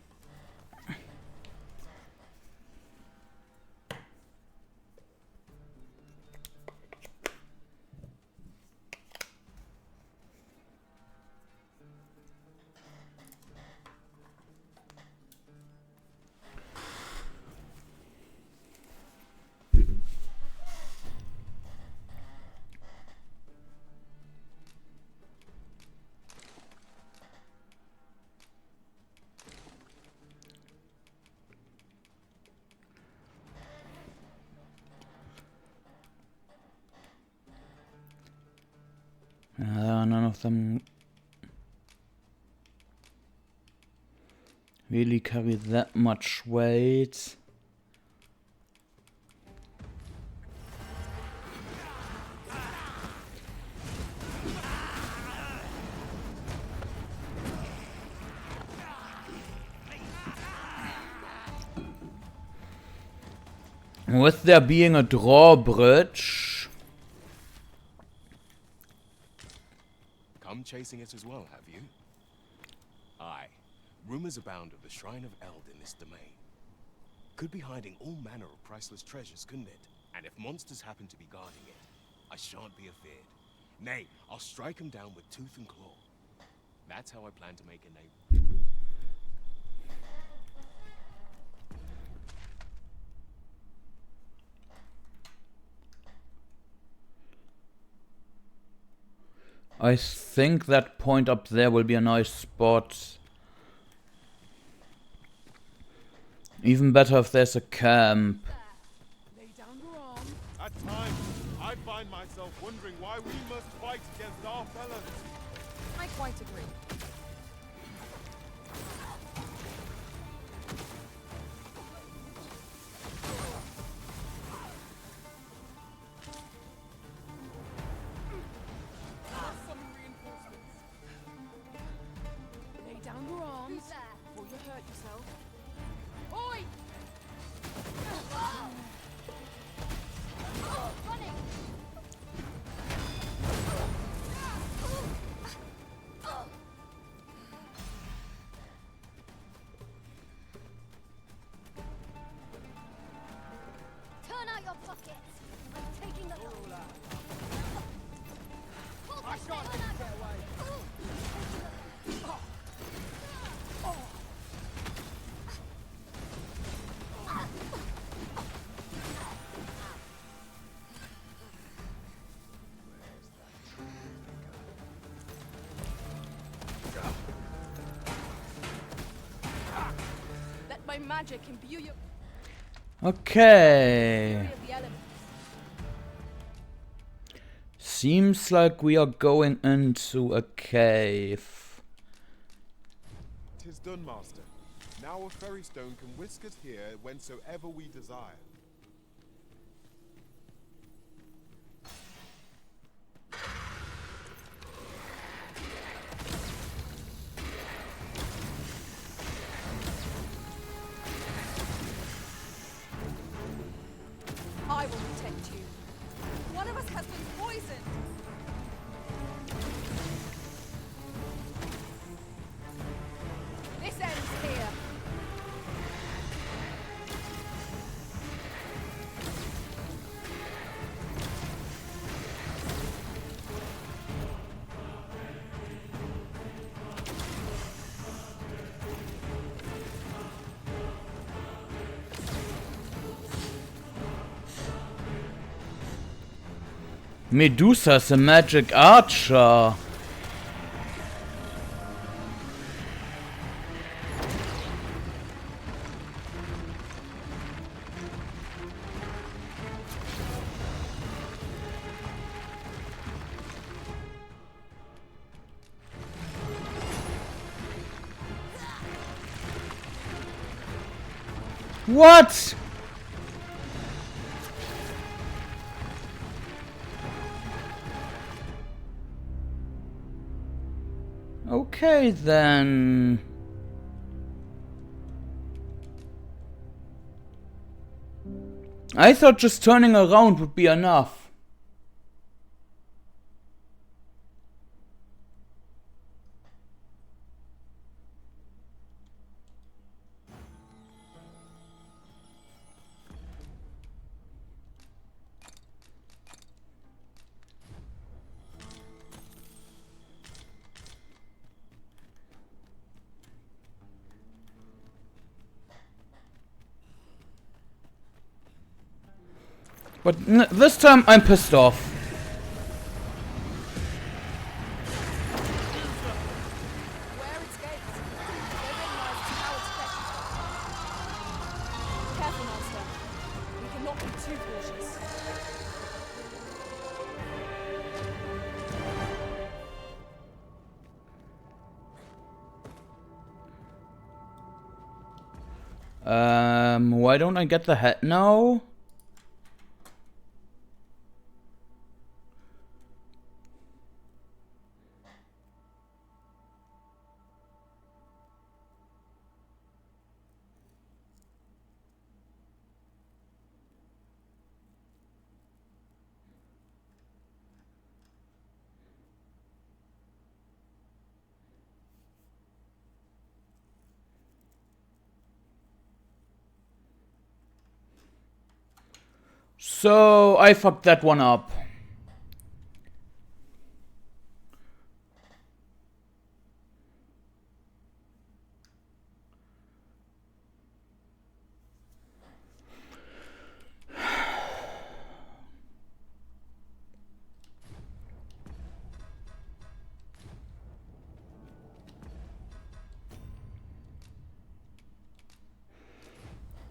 None of them really carry that much weight. With there being a drawbridge. Come chasing it as well, have you? Aye. Rumors abound of the Shrine of Eld in this domain. Could be hiding all manner of priceless treasures, couldn't it? And if monsters happen to be guarding it, I shan't be afeared. Nay, I'll strike them down with tooth and claw. That's how I plan to make a name. I think that point up there will be a nice spot. Even better if there's a camp. At times, I find find myself wondering why we must fight against our fellows. I quite agree. Lay down your arms before you hurt yourself. Oi! Running! Turn out your pockets! I'm taking the lot. I can't get away! Let my magic imbue you. Okay. Seems like we are going into a cave. 'Tis done, master. Now a ferry stone can whisk us here whensoever we desire. I will protect you. One of us has been poisoned. This ends here. Medusa's a magic archer. What? Okay then. I thought just turning around would be enough. But this time I'm pissed off. Where its gates? Therein lies its power to fetch. Careful, master. We cannot be too cautious. Why don't I get the hat now? So I fucked that one up.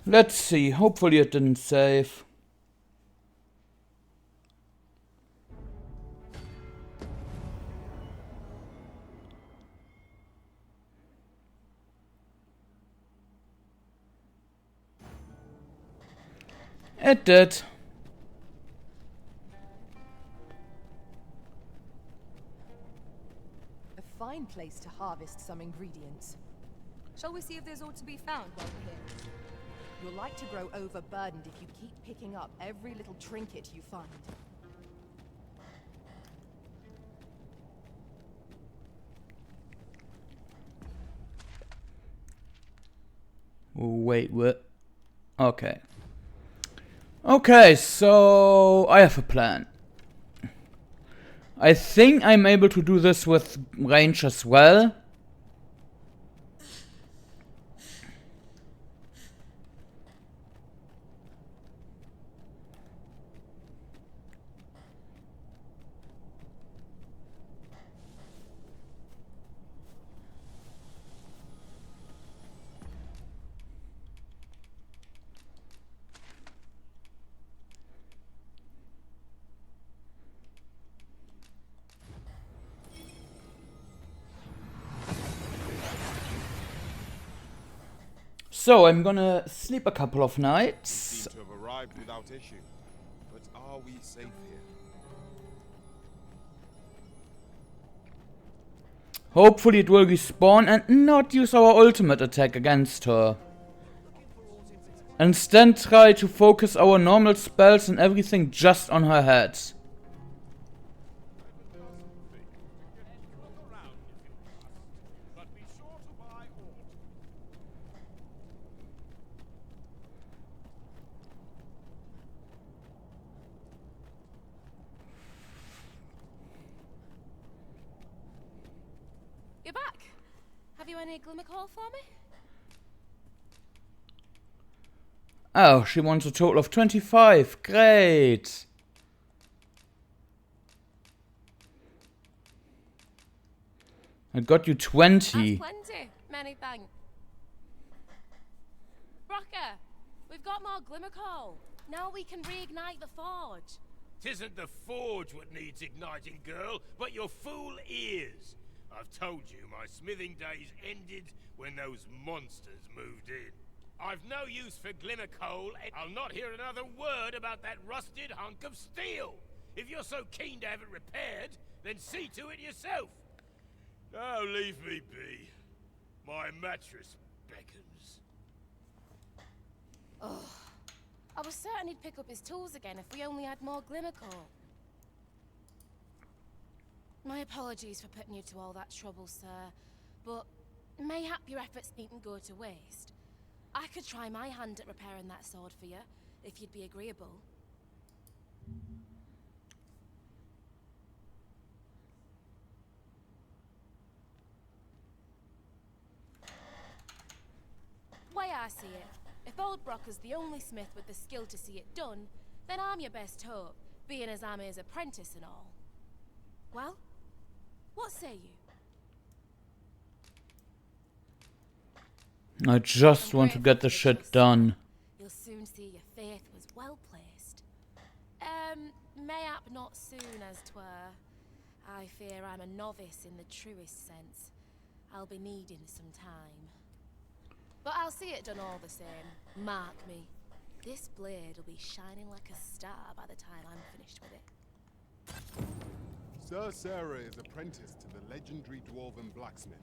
Let's see, hopefully it didn't save. It did. A fine place to harvest some ingredients. Shall we see if there's aught to be found while we're here? You'll like to grow overburdened if you keep picking up every little trinket you find. Wait, what? Okay. Okay, so I have a plan. I think I'm able to do this with range as well. So I'm gonna sleep a couple of nights. Seem to have arrived without issue. But are we safe here? Hopefully it will respawn and not use our ultimate attack against her. Instead try to focus our normal spells and everything just on her head. You're back. Have you any glimmercoal for me? Oh, she wants a total of 25. Great. I got you 20. That's plenty. Many thanks. Brocker, we've got more glimmercoal. Now we can reignite the forge. 'Tisn't the forge what needs igniting, girl, but your fool ears. I've told you my smithing days ended when those monsters moved in. I've no use for glimmercoal, and I'll not hear another word about that rusted hunk of steel. If you're so keen to have it repaired, then see to it yourself. Now leave me be. My mattress beckons. Oh, I was certain he'd pick up his tools again if we only had more glimmercoal. My apologies for putting you to all that trouble, sir, but mayhap your efforts needn't go to waste. I could try my hand at repairing that sword for you, if you'd be agreeable. Way I see it, if old Brocker's the only smith with the skill to see it done, then I'm your best hope, being as I'm his apprentice and all. Well, what say you? I just want to get the shit done. You'll soon see your faith was well placed. Mayhap not soon as 'twere. I fear I'm a novice in the truest sense. I'll be needing some time. But I'll see it done all the same. Mark me. This blade will be shining like a star by the time I'm finished with it. Sir Sarah is apprenticed to the legendary dwarven blacksmith.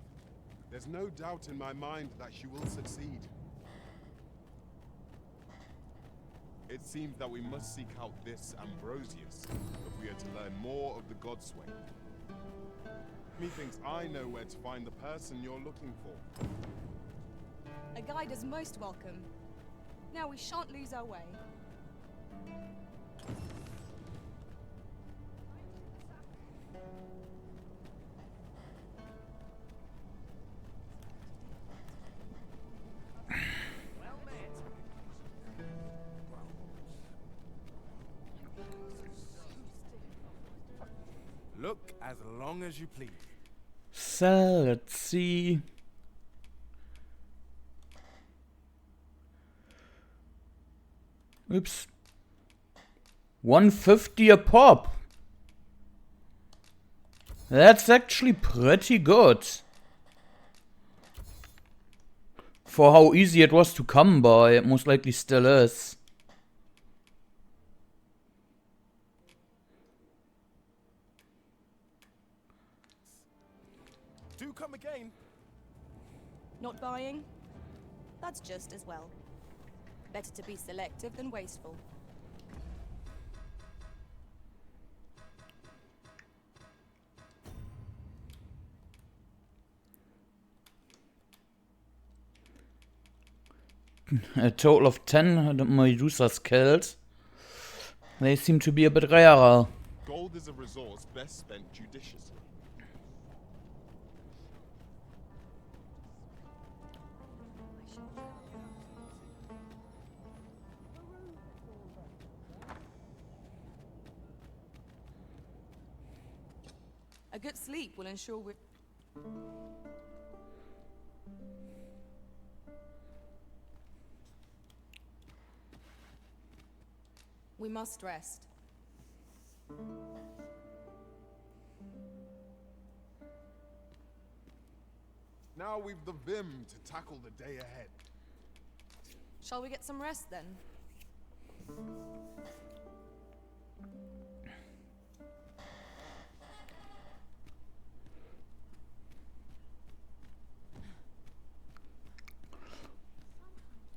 There's no doubt in my mind that she will succeed. It seems that we must seek out this Ambrosius if we are to learn more of the Godsway. Methinks I know where to find the person you're looking for. A guide is most welcome. Now we shan't lose our way. Look as long as you please. So, let's see. Oops. 150 a pop. That's actually pretty good. For how easy it was to come by, it most likely still is. Not buying? That's just as well. Better to be selective than wasteful. A total of 10 Medusa skills. They seem to be a bit rarer. Gold is a resource best spent judiciously. A good sleep will ensure we must rest. Now we've the vim to tackle the day ahead. Shall we get some rest then?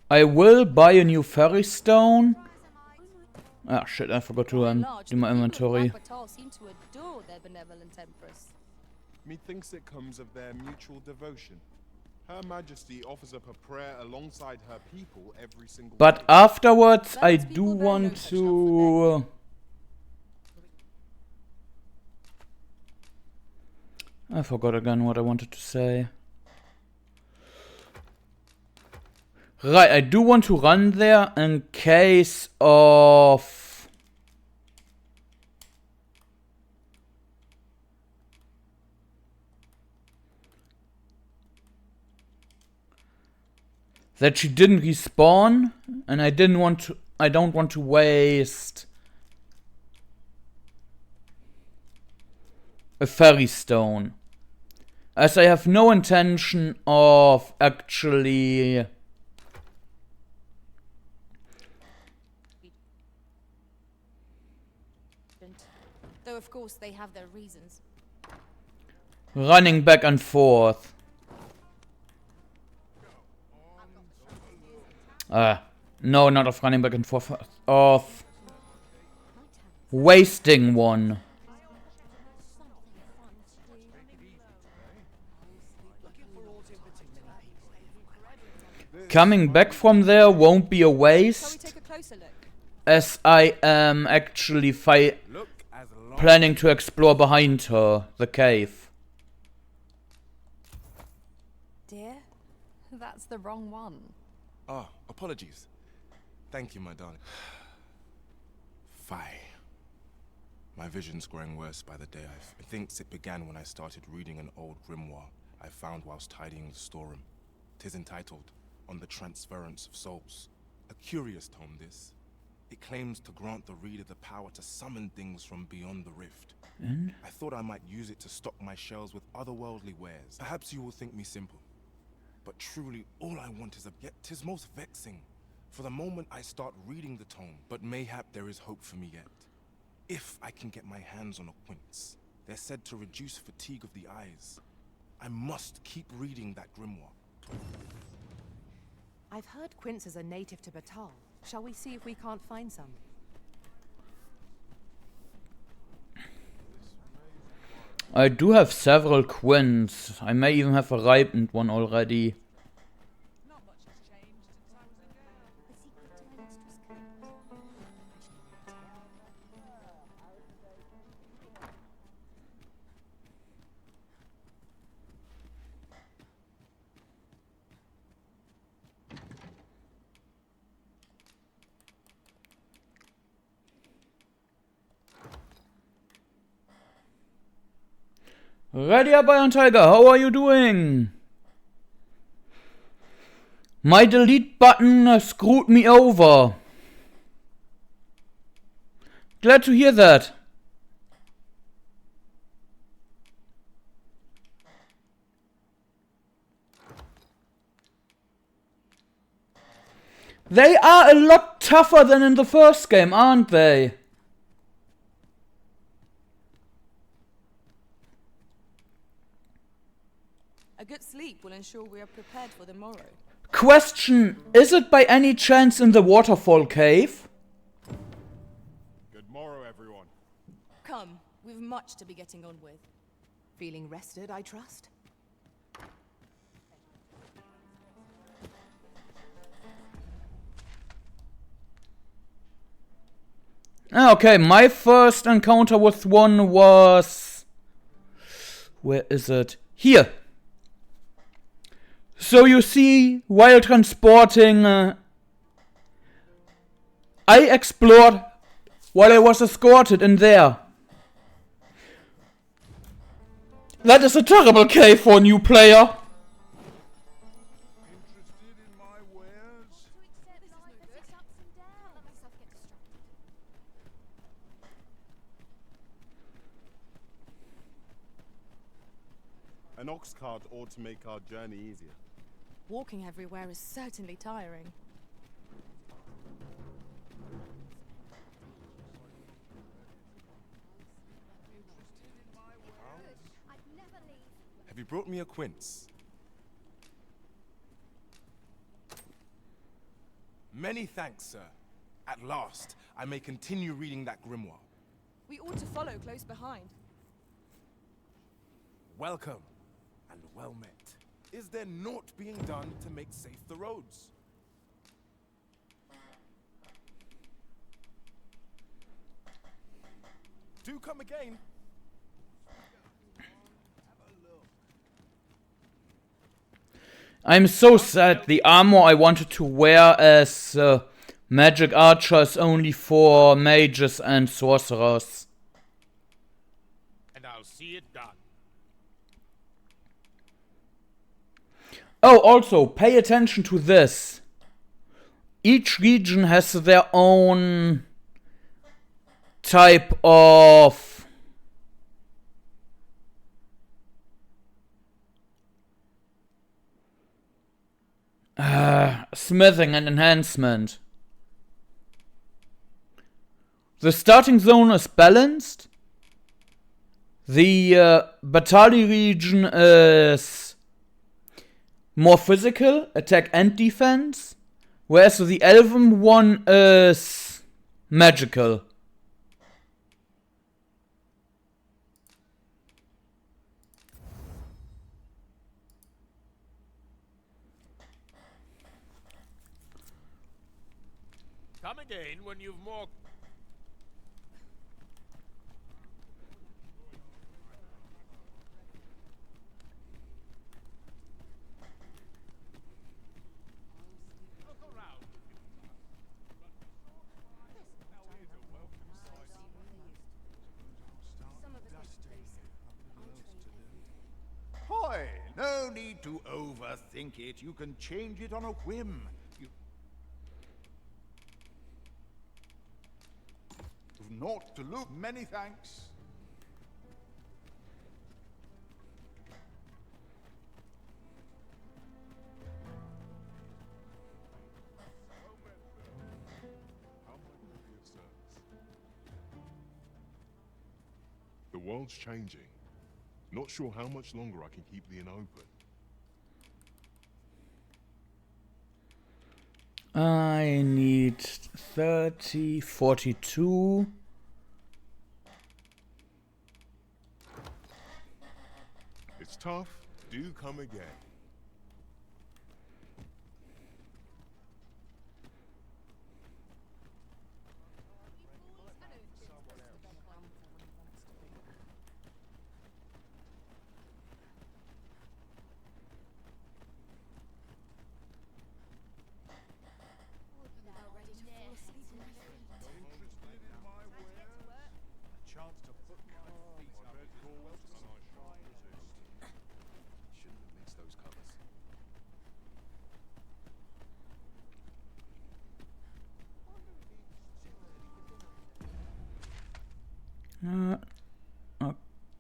I will buy a new fairy stone. Ah shit, I forgot to do my inventory. Seem to adore their benevolent empress. Methinks it comes of their mutual devotion. Her Majesty offers up a prayer alongside her people every single But day. afterwards, I do want to... I forgot again what I wanted to say. Right, I do want to run there in case of... that she didn't respawn, and I don't want to waste a fairy stone. As I have no intention of actually Though of course they have their reasons. running back and forth. No, not of running back and forth. Of wasting one. Coming back from there won't be a waste, as I am actually planning to explore behind her, the cave. Dear, that's the wrong one. Oh, apologies. Thank you, my darling. Fie. My vision's growing worse by the day. Methinks it began when I started reading an old grimoire I found whilst tidying the storeroom. 'Tis entitled On the Transference of Souls. A curious tome, this. It claims to grant the reader the power to summon things from beyond the rift. I thought I might use it to stock my shelves with otherworldly wares. Perhaps you will think me simple, but truly all I want is yet 'tis most vexing. For the moment I start reading the tome, but mayhap there is hope for me yet. If I can get my hands on a quince, they're said to reduce fatigue of the eyes. I must keep reading that grimoire. I've heard quinces are native to Batal. Shall we see if we can't find some? I do have several quints. I may even have a ripened one already. Ready up, Iron Tiger, how are you doing? My delete button screwed me over. Glad to hear that. They are a lot tougher than in the first game, aren't they? A good sleep will ensure we are prepared for the morrow. Question, is it by any chance in the waterfall cave? Good morrow, everyone. Come, we've much to be getting on with. Feeling rested, I trust? Okay, my first encounter with one was... Where is it? Here! So you see, while transporting... I explored while I was escorted in there. That is a terrible cave for a new player. An ox cart ought to make our journey easier. Walking everywhere is certainly tiring. Have you brought me a quince? Many thanks, sir. At last, I may continue reading that grimoire. We ought to follow close behind. Welcome, and well met. Is there naught being done to make safe the roads? Do come again. I'm so sad the armor I wanted to wear as magic archer is only for mages and sorcerers. And I'll see it done. Oh, also, pay attention to this. Each region has their own type of smithing and enhancement. The starting zone is balanced. The Batali region is more physical, attack and defense, whereas the Elven one is magical. Come again when you've more... Hoy! No need to overthink it. You can change it on a whim. You've naught to lose. Many thanks. The world's changing. Not sure how much longer I can keep the inn open. I need 30, 42. It's tough. Do come again.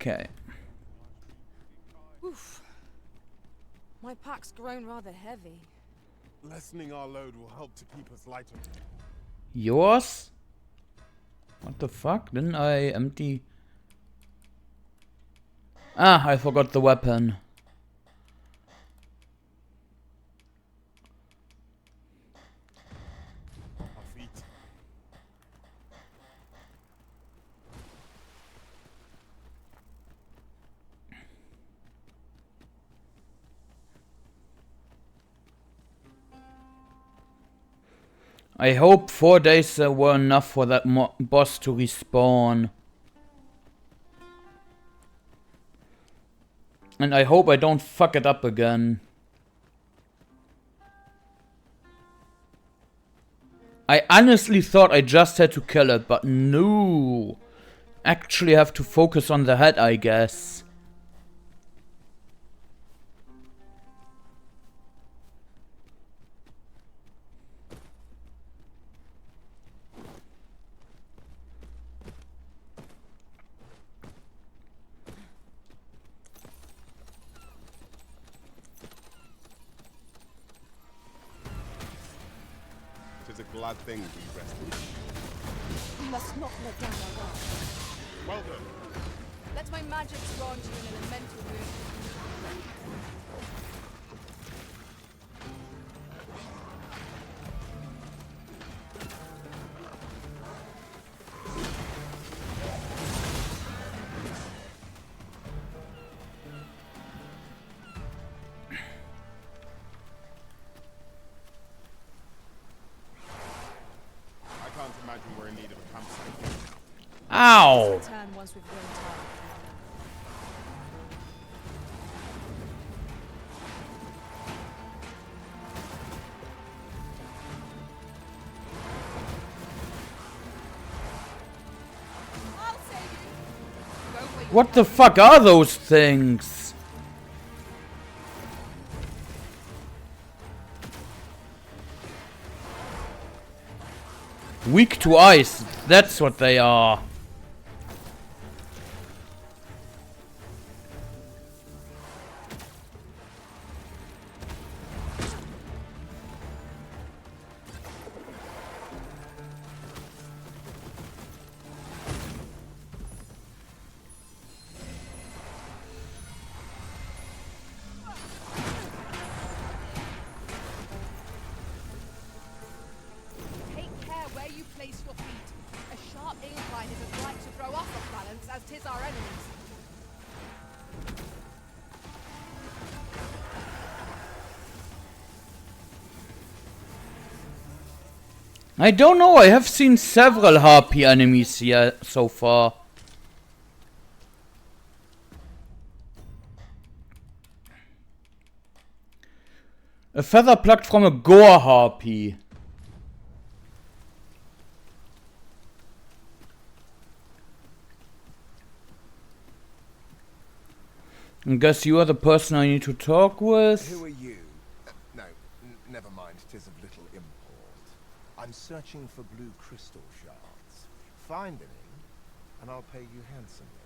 Okay. Oof. My pack's grown rather heavy. Lessening our load will help to keep us lighter. Yours? What the fuck? Didn't I empty? Ah, I forgot the weapon. I hope 4 days were enough for that boss to respawn. And I hope I don't fuck it up again. I honestly thought I just had to kill it, but no. Actually have to focus on the head, I guess. Tis a glad thing we rested. We must not let down our guard. Well done. Let my magic grant you an elemental move. I can't imagine we're in need of a campsite. Ow! Return once we've grown tired. I'll save you. Go where you What the fuck are those things? Weak to ice, that's what they are. Take care where you place your feet. A sharp incline is as like to throw us off balance as 'tis our enemies. I don't know, I have seen several harpy enemies here so far. A feather plucked from a gore harpy. I guess you are the person I need to talk with. Who are you? No, never mind. 'Tis of little import. I'm searching for blue crystal shards. Find any, and I'll pay you handsomely.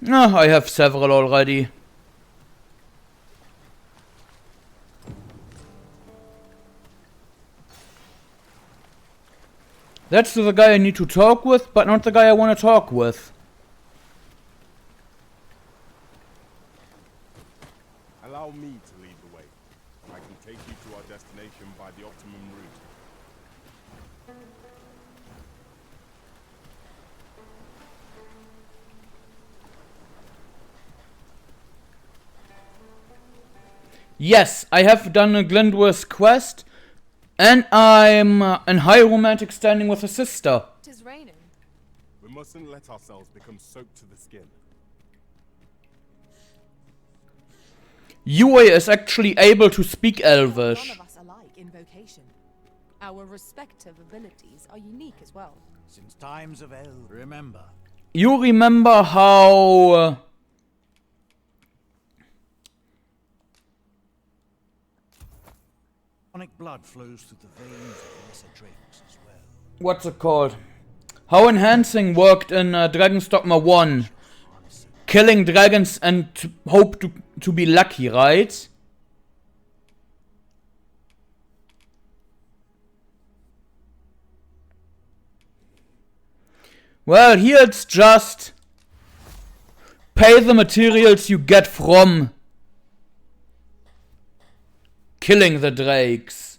Ah, I have several already. That's the guy I need to talk with, but not the guy I want to talk with. Allow me to lead the way. I can take you to our destination by the optimum route. Yes, I have done a Glindworth's quest, and I'm in high romantic standing with a sister. Tis raining. We mustn't let ourselves become soaked to the skin. Yue is actually able to speak Elvish. None of us alike in vocation. Our respective abilities are unique as well. Since times of Eld, remember. You remember how... Chronic blood flows through the veins of lesser drakes as well. what's it called? How enhancing worked in Dragon's Dogma 1. Killing dragons and hope to be lucky, right? Well, here it's just pay the materials you get from killing the drakes.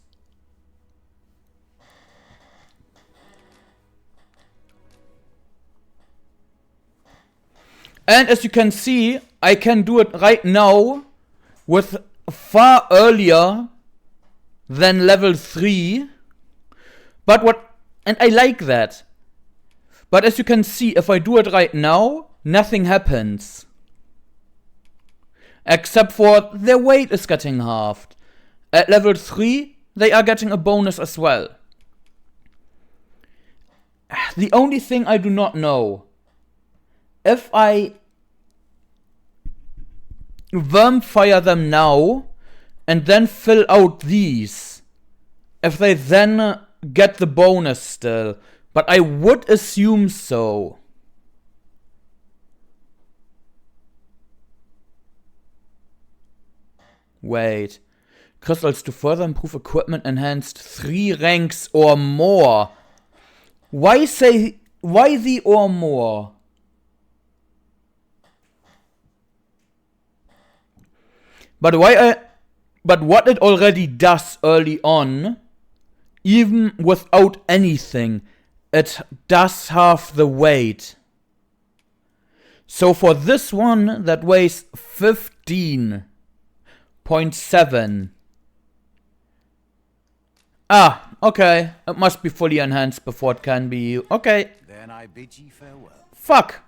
And as you can see, I can do it right now with far earlier than level 3. And I like that. But as you can see, if I do it right now, nothing happens. Except for their weight is getting halved. At level 3, they are getting a bonus as well. The only thing I do not know, if I worm fire them now and then fill out these, if they then get the bonus still. But I would assume so. Wait. Crystals to further improve equipment enhanced 3 ranks or more. Why the or more? But what it already does early on, even without anything, it does half the weight. So for this one that weighs 15.7. Ah, okay. It must be fully enhanced before it can be. Okay. Then I bid ye farewell. Fuck.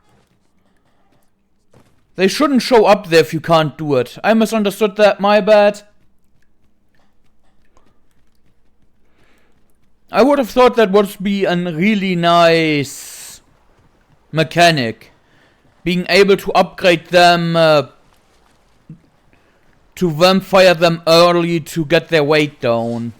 They shouldn't show up there if you can't do it. I misunderstood that, my bad. I would have thought that would be a really nice mechanic. Being able to upgrade them, to vampire them early to get their weight down.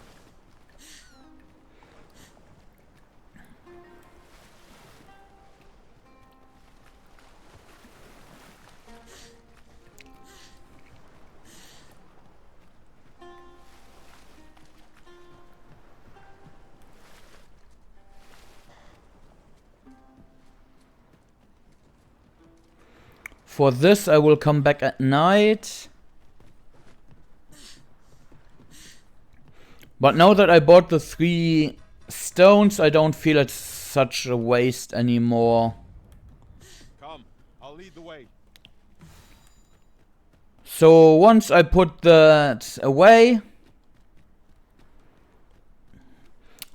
For this, I will come back at night. But now that I bought the 3 stones, I don't feel it's such a waste anymore. Come, I'll lead the way. So once I put that away...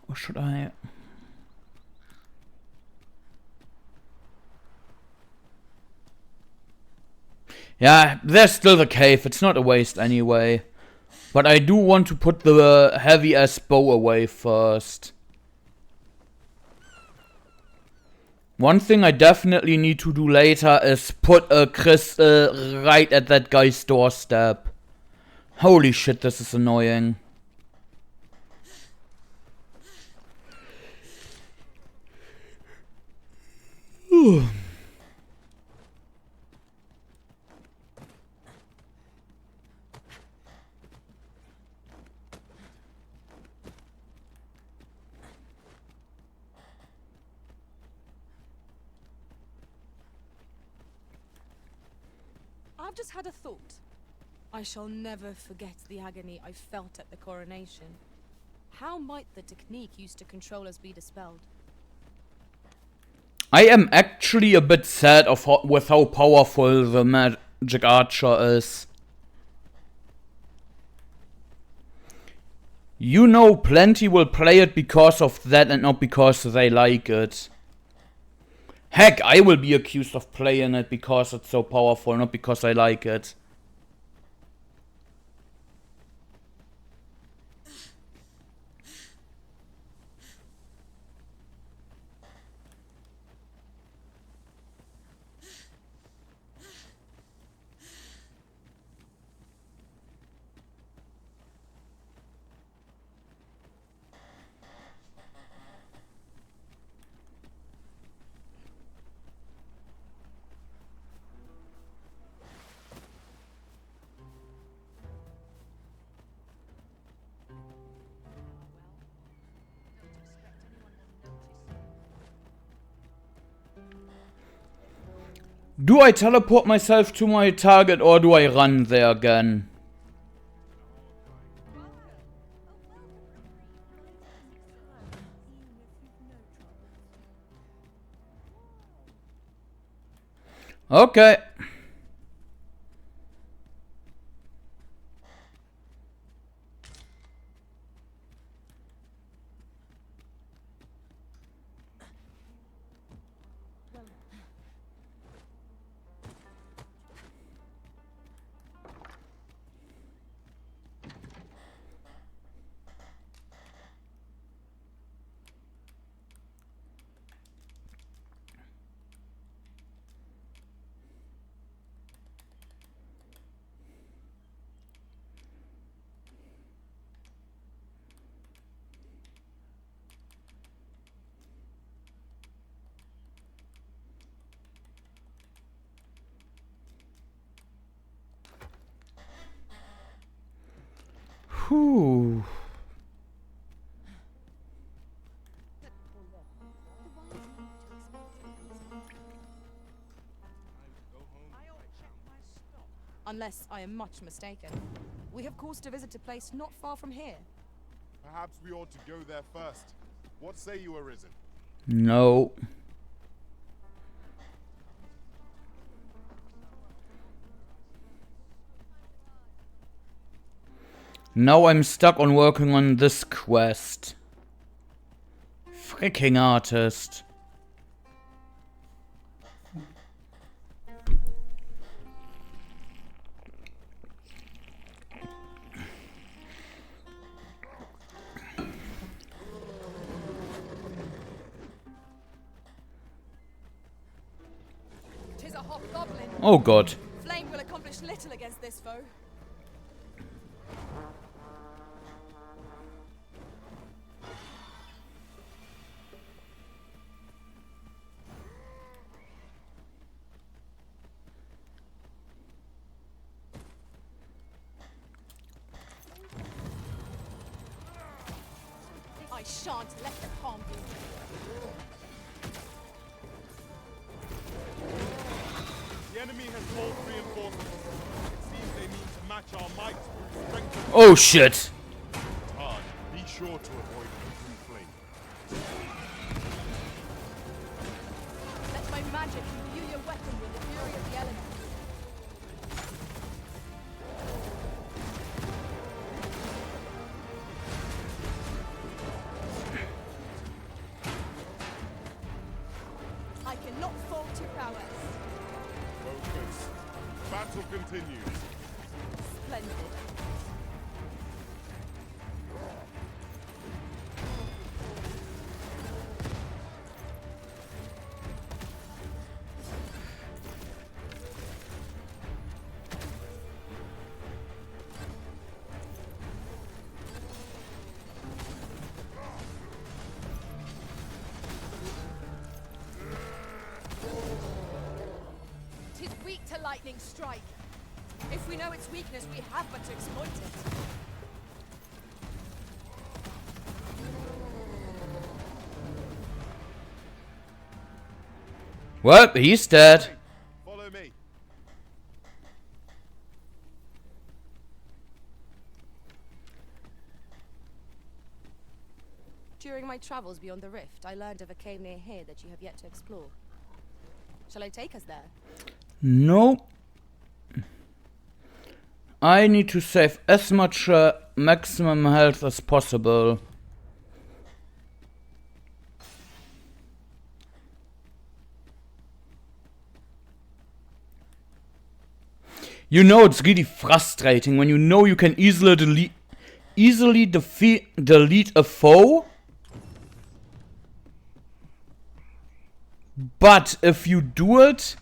Or should I... Yeah, there's still the cave. It's not a waste anyway. But I do want to put the heavy-ass bow away first. One thing I definitely need to do later is put a crystal right at that guy's doorstep. Holy shit, this is annoying. I've just had a thought. I shall never forget the agony I felt at the coronation. How might the technique used to control us be dispelled? I am actually a bit sad with how powerful the magic archer is. You know, plenty will play it because of that and not because they like it. Heck, I will be accused of playing it because it's so powerful, not because I like it. Do I teleport myself to my target or do I run there again? Okay. Whew. Unless I am much mistaken. We have cause to visit a place not far from here. Perhaps we ought to go there first. What say you, Arisen? No. Now I'm stuck on working on this quest. Freaking artist. Tis a hobgoblin. Oh god. Flame will accomplish little against this foe. I shan't let them harm you. The enemy has called reinforcements. It seems they mean to match our might through strength and Oh shit. hard. Be sure to avoid open flame. Let my magic imbue your weapon with the fury of the elements. I cannot fault your prowess. Focus. Battle continues. Splendid. Tis weak to lightning strike. If we know its weakness, we have but to exploit it. Well, he's dead. Follow me. During my travels beyond the rift, I learned of a cave near here that you have yet to explore. Shall I take us there? No. I need to save as much maximum health as possible. You know, it's really frustrating when you know you can easily delete a foe. But if you do it,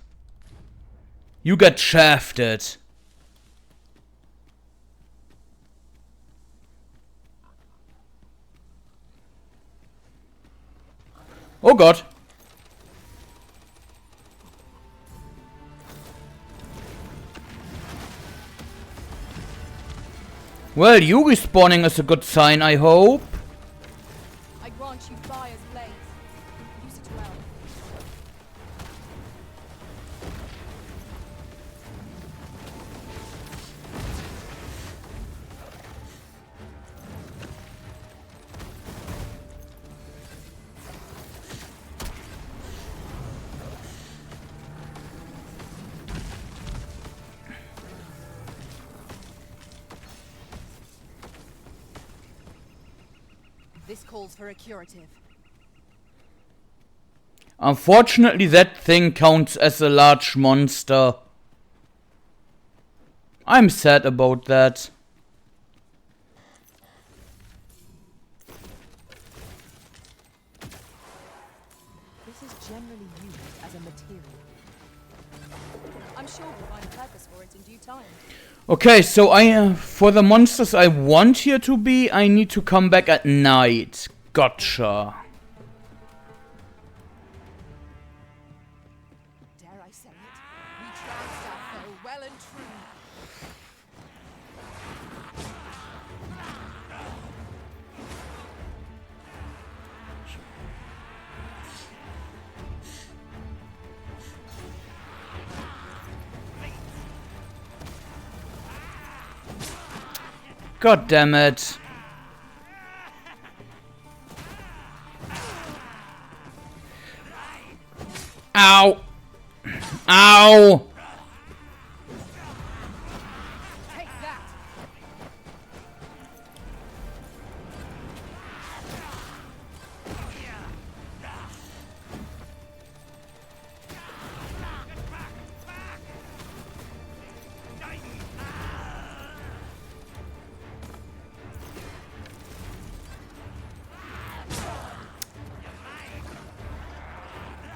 you get shafted. Oh god. Well, you respawning is a good sign, I hope. I grant you fire's blaze. Use it well. This calls for a curative. Unfortunately, that thing counts as a large monster. I'm sad about that. This is generally used as a material. I'm sure we'll find a purpose for it in due time. Okay, so I for the monsters I want here to be, I need to come back at night. Gotcha. Dare I say it? We trounced our foe well and true. God damn it. Ow! Ow! Take that.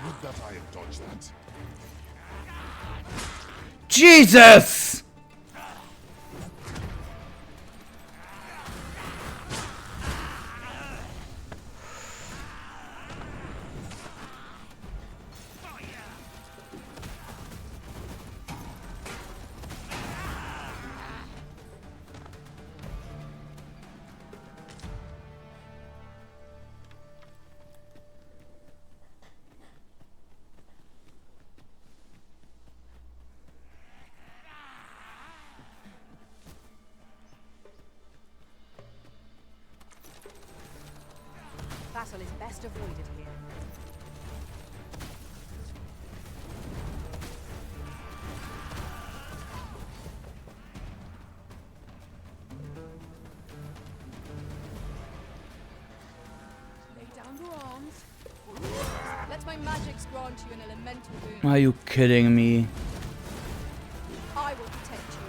Would that I had dodged that. Jesus! Battle is best avoided here. Lay down your arms. Let my magics grant you an elemental boon. Are you kidding me? I will protect you.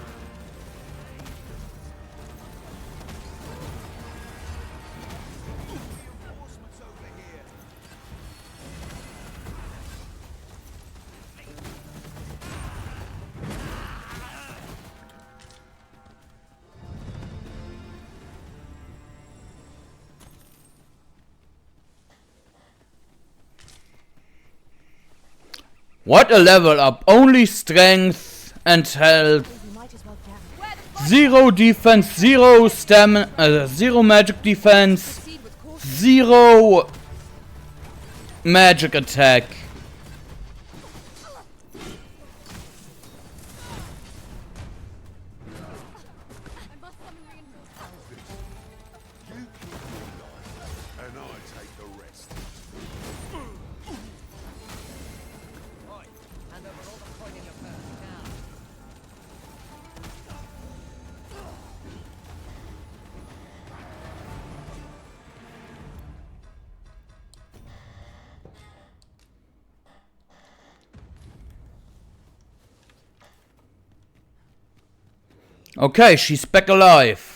What a level up. Only strength and health. 0 defense, 0 stamina, 0 magic defense, 0 magic attack. And I take the rest. Hand over all the coin in your purse now. Okay, she's back alive.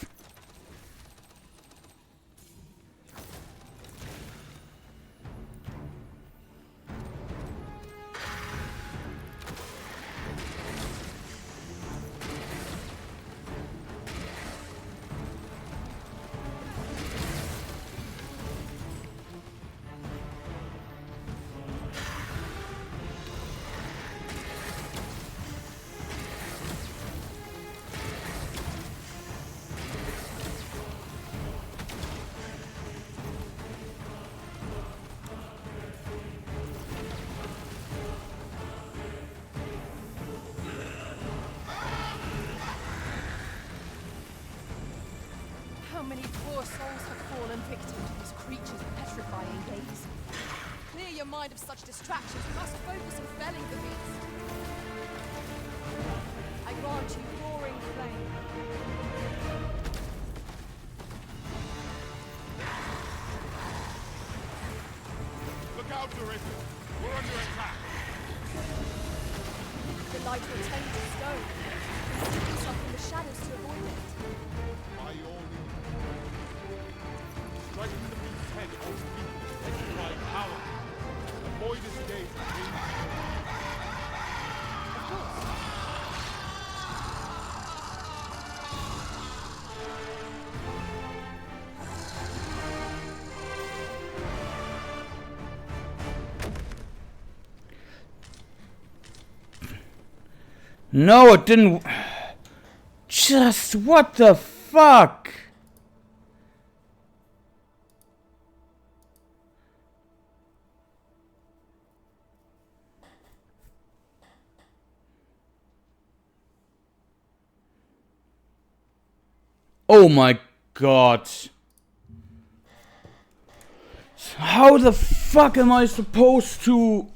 How many poor souls have fallen victim to this creature's petrifying gaze? Clear your mind of such distractions. We must focus on felling the beast. I grant you roaring flame. Look out, Dorita! We're under attack! The light will turn to stone. Conceal yourself in the shadows to avoid it. By all means. Striking the beast's head on feet, extra power. Avoid escape. Of course. No, it didn't. Just what the fuck? Oh my god. How the fuck am I supposed to...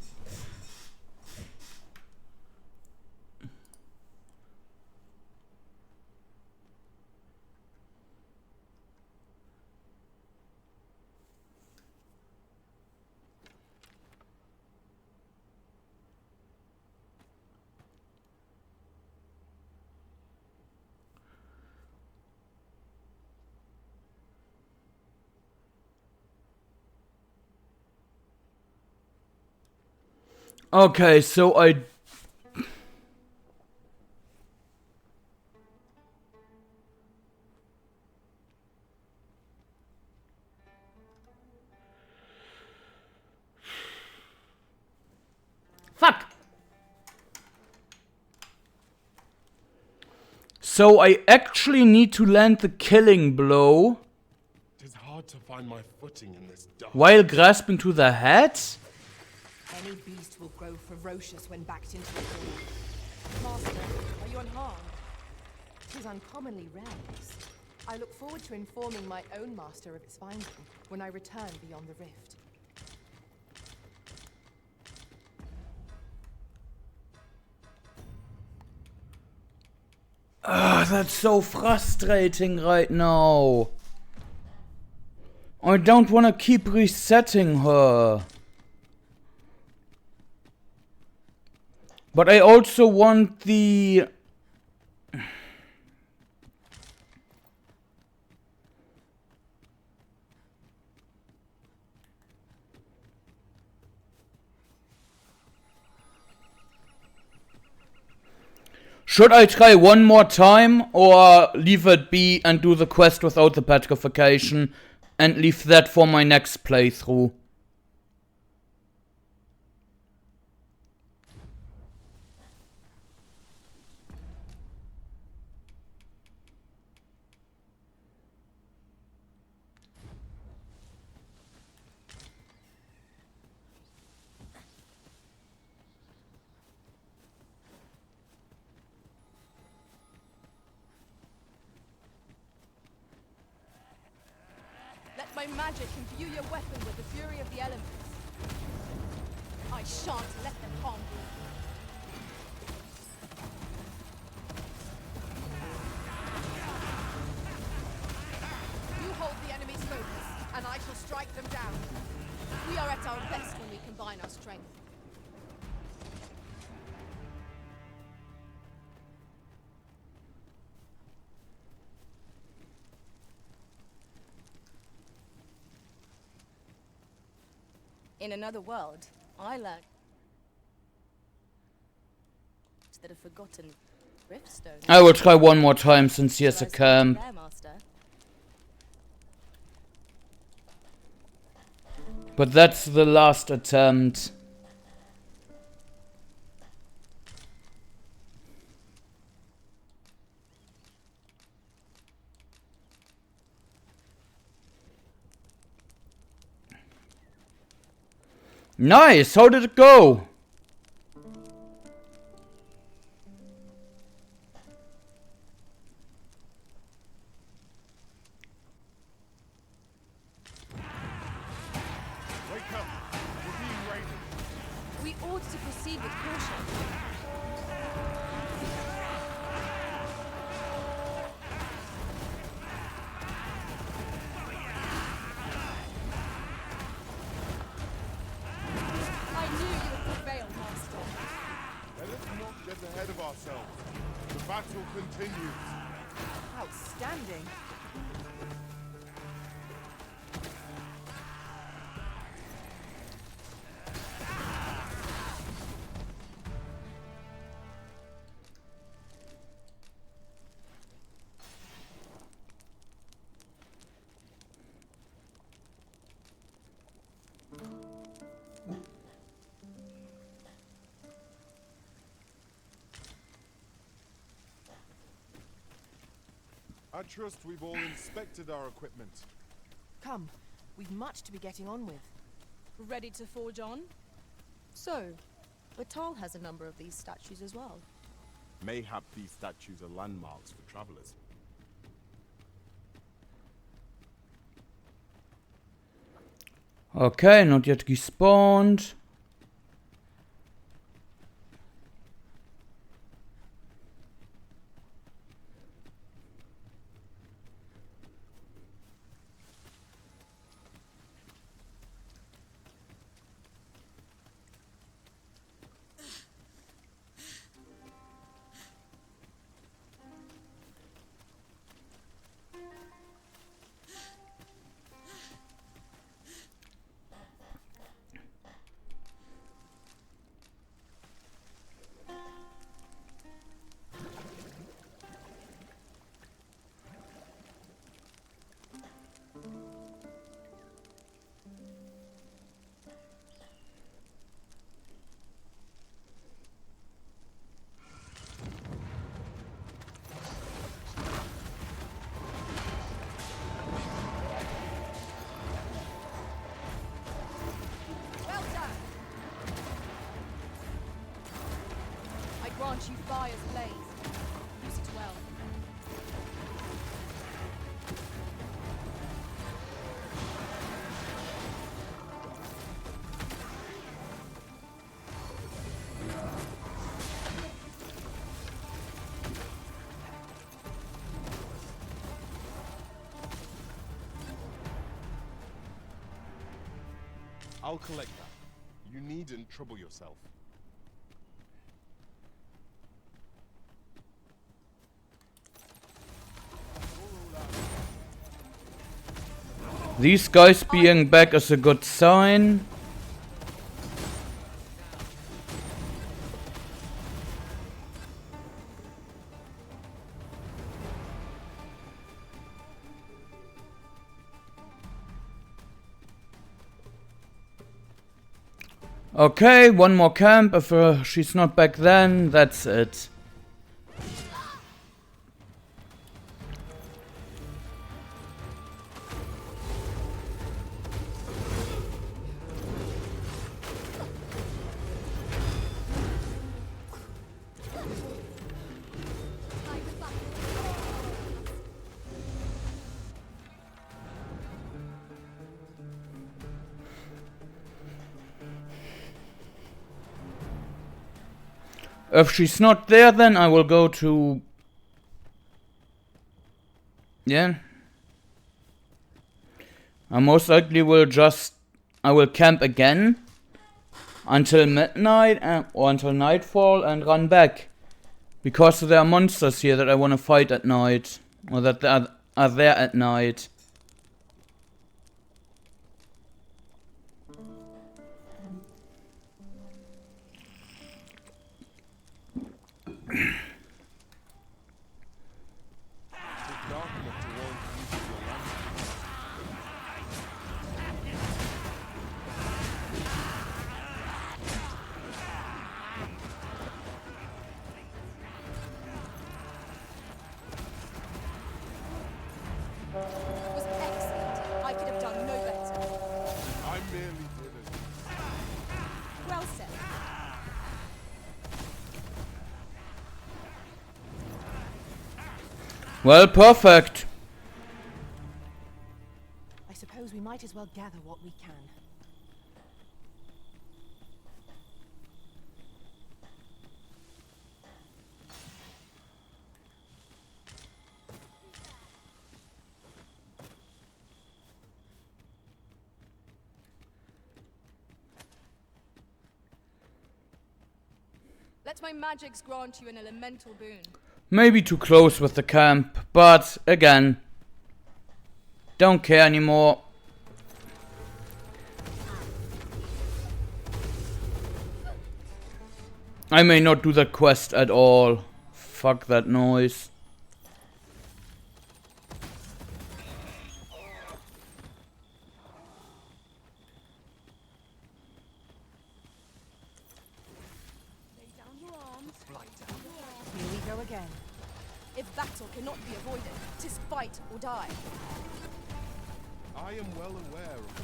Okay, so I... Fuck! So I actually need to land the killing blow It is hard to find my footing in this dark. while grasping to the head? Any beast will grow ferocious when backed into a corner. Master, are you unharmed? 'Tis uncommonly rare. I look forward to informing my own master of its finding when I return beyond the rift. Ah, that's so frustrating right now. I don't want to keep resetting her. But I also want the... Should I try one more time, or leave it be and do the quest without the petrification, and leave that for my next playthrough? Let my magic imbue your weapon with the fury of the elements. I shan't let them harm you. You hold the enemy's focus, and I shall strike them down. We are at our best when we combine our strength. In another world, I learned that a forgotten riftstone. I will try one more time since he has a camp. But that's the last attempt. Nice! How did it go? Wake up! We're being raided. We ought to proceed with caution. I knew you would prevail, Master. Let us not get ahead of ourselves. The battle continues. Outstanding. I trust we've all inspected our equipment. Come, we've much to be getting on with. Ready to forge on? So, Batal has a number of these statues as well. Mayhap these statues are landmarks for travelers. Okay, not yet respawned. Well done. I grant you fire's blaze. Use it well. I'll collect that. You needn't trouble yourself. These guys being back is a good sign. Okay, one more camp. If she's not back then, that's it. If she's not there, then I will go to... Yeah. I most likely will just... I will camp again until midnight or until nightfall and run back. Because there are monsters here that I want to fight at night. Or that are there at night. It was excellent. I could have done no better. I merely did it. Well said. Well, perfect. I suppose we might as well gather what we can. Let my magics grant you an elemental boon. Maybe too close with the camp, but again, don't care anymore. I may not do that quest at all. Fuck that noise. Here we go again. If battle cannot be avoided, 'tis fight or die. I am well aware of the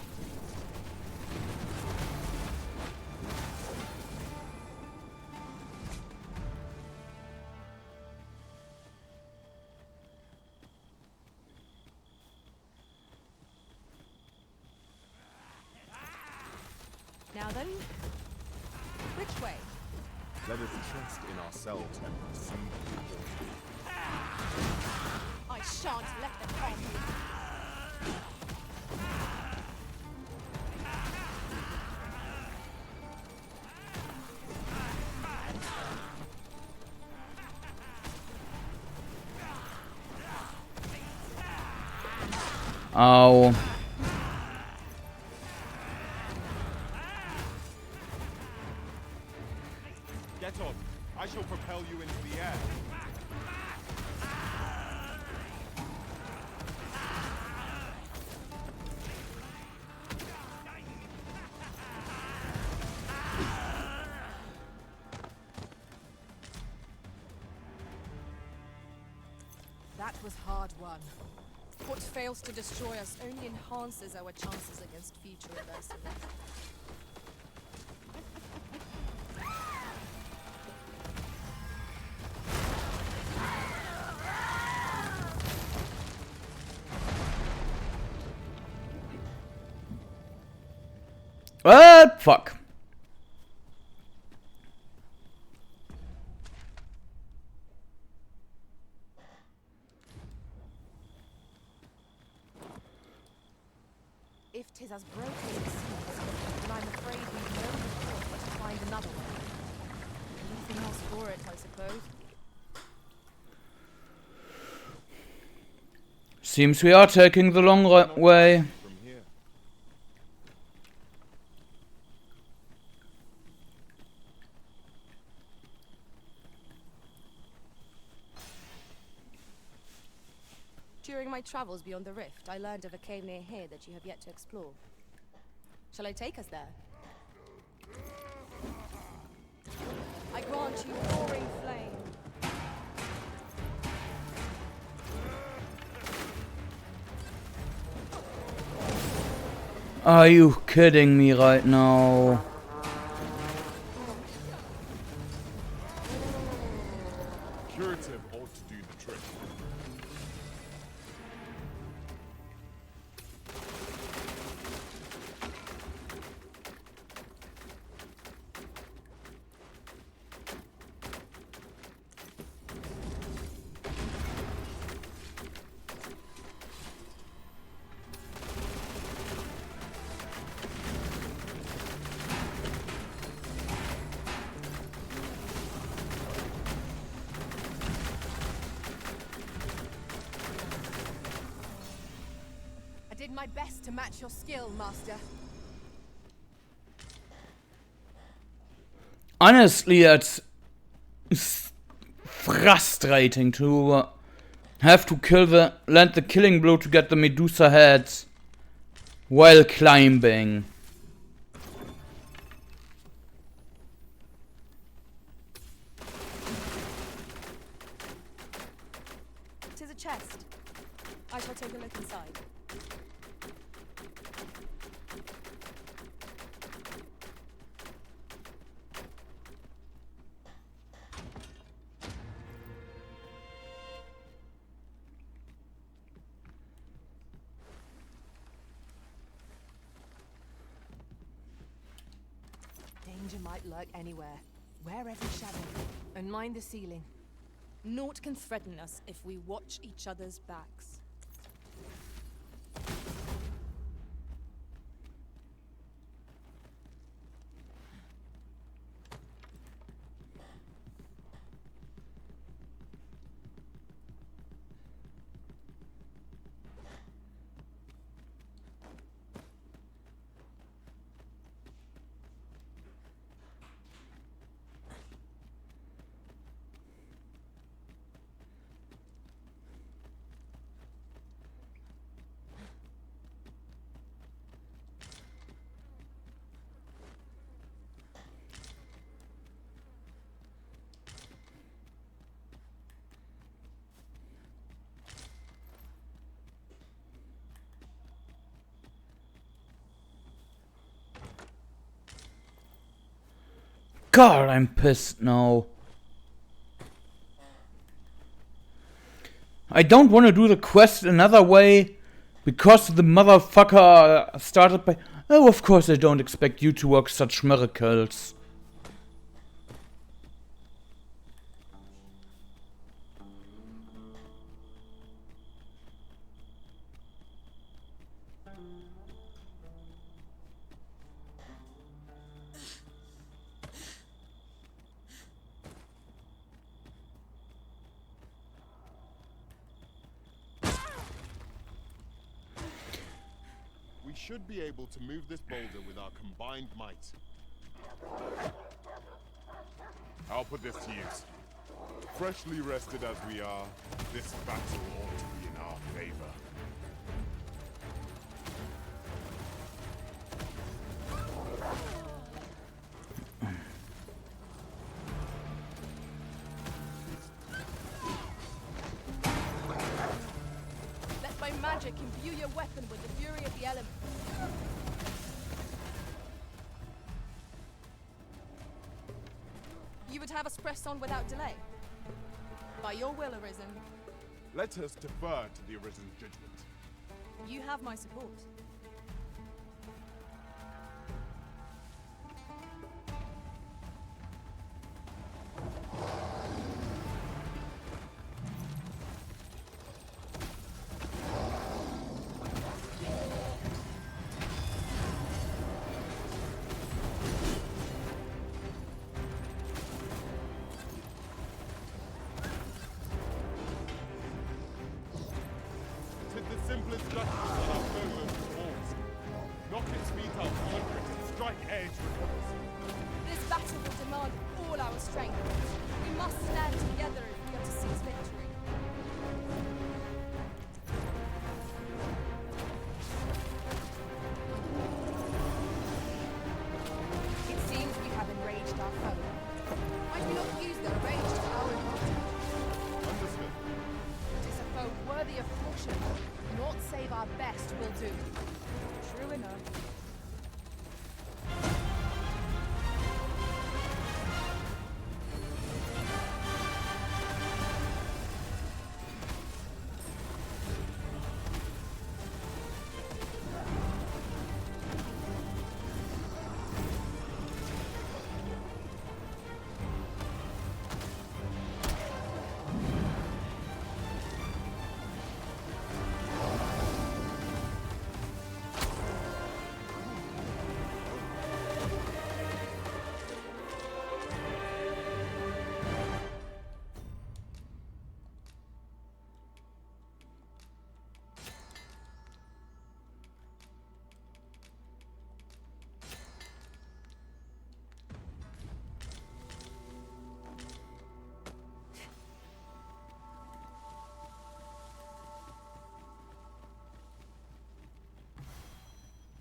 Now then, which way? Let us trust in ourselves and proceed before. I shan't let them harm you. Ow. Get on. I shall propel you into the air. That was hard won. What fails to destroy us only enhances our chances against future adversaries. Fuck. If 'tis as broken as it seems, then I'm afraid we've no recourse but to find another way. Nothing else for it, I suppose. Seems we are taking the long way. From here. During my travels beyond the rift, I learned of a cave near here that you have yet to explore. Shall I take us there? I grant you roaring flame. Are you kidding me right now? Curative ought to do the trick. I did my best to match your skill, Master. Honestly, it's frustrating to have to land the killing blow to get the Medusa heads while climbing. Tis a chest. I shall take a look inside. Danger might lurk anywhere. Wear every shadow. And mind the ceiling. Naught can threaten us if we watch each other's backs. God, I'm pissed now. I don't want to do the quest another way because the motherfucker started by... Oh, of course I don't expect you to work such miracles. We should be able to move this boulder with our combined might. I'll put this to use. Freshly rested as we are, this battle ought to be in our favor. Let my magic imbue your weapon with the fury of the elements. You would have us press on without delay? By your will, Arisen. Let us defer to the Arisen's judgment. You have my support. Tis the simplest justice that our foe performs. Knock its feet out from under it and strike edge with us. This battle will demand all our strength. We must stand together if we are to seize victory. It seems we have enraged our foe. Might we not use their rage to our advantage? Understood. It is a foe worthy of caution. Naught save our best will do. True enough.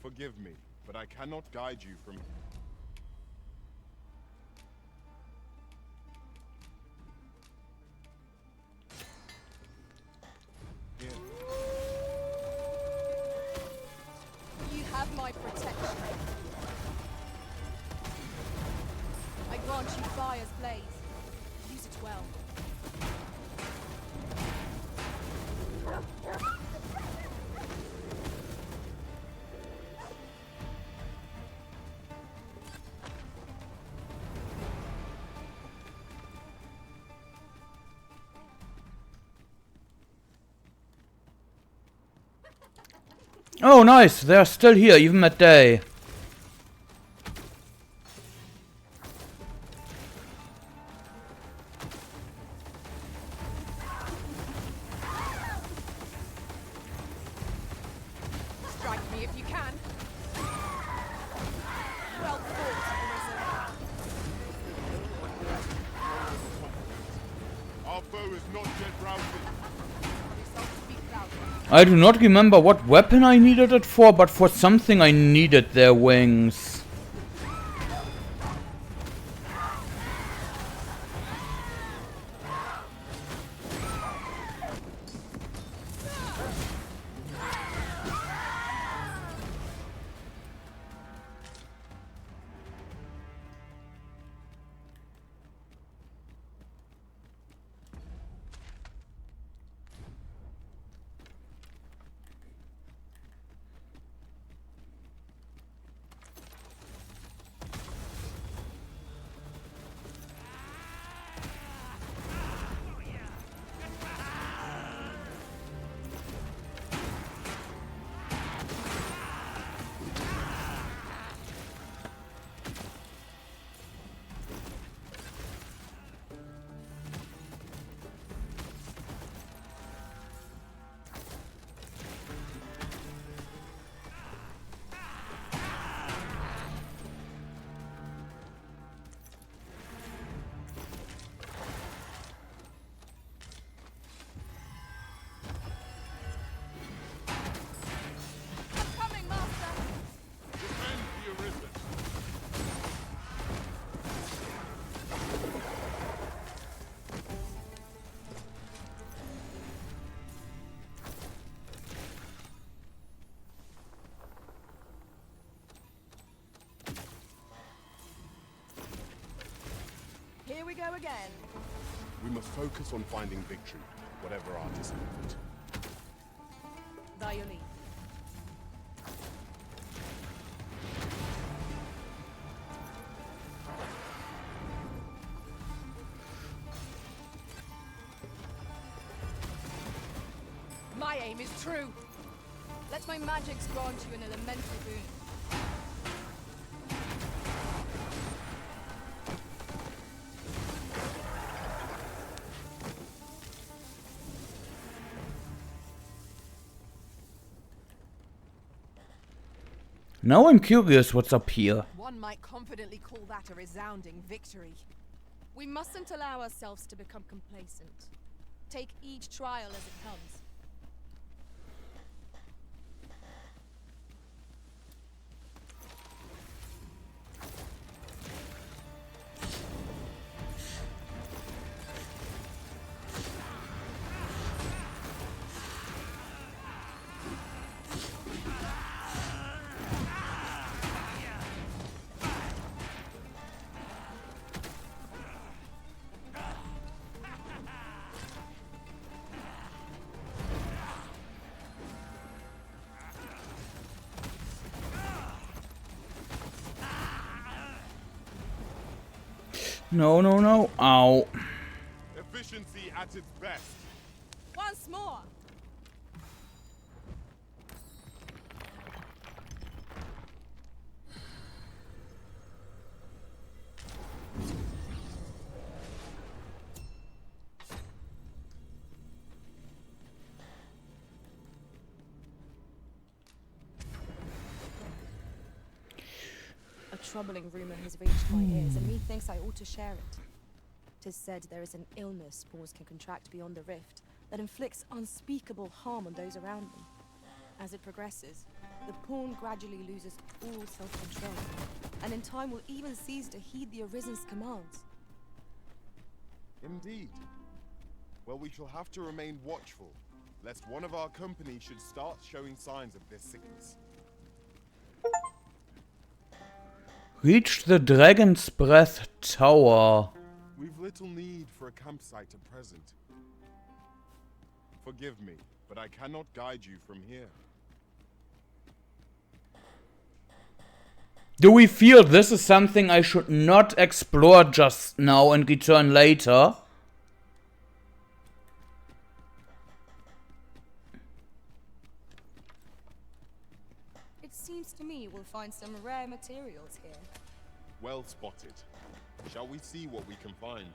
Forgive me, but I cannot guide you from... Here. You have my protection. I grant you fire's blaze. Use it well. Oh, nice. They're still here, even at day. Strike me if you can. Well fought, Arisen. Our foe is not yet routed. I do not remember what weapon I needed it for, but for something I needed their wings. go again. We must focus on finding victory, whatever our discomfort. By your leave. My aim is true. Let my magics grant you an elemental boon. Now I'm curious what's up here. One might confidently call that a resounding victory. We mustn't allow ourselves to become complacent. Take each trial as it comes. No, no, no. Ow. Efficiency at its best. Once more. A troubling rumor has reached my ears, and methinks I ought to share it. 'Tis said there is an illness pawns can contract beyond the rift that inflicts unspeakable harm on those around them. As it progresses, the pawn gradually loses all self-control, and in time will even cease to heed the Arisen's commands. Indeed. Well, we shall have to remain watchful, lest one of our company should start showing signs of this sickness. Reach the Dragon's Breath Tower. We've little need for a campsite at present. Forgive me, but I cannot guide you from here. Do we feel this is something I should not explore just now and return later? It seems to me we'll find some rare materials here. Well spotted. Shall we see what we can find?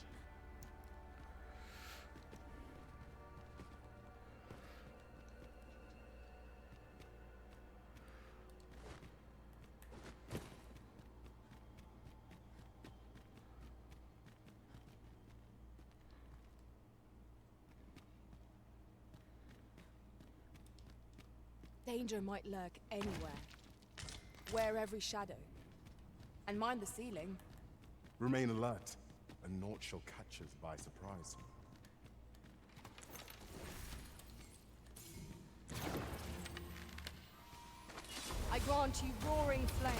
Danger might lurk anywhere. Wear every shadow. And mind the ceiling. Remain alert, and naught shall catch us by surprise. I grant you roaring flame.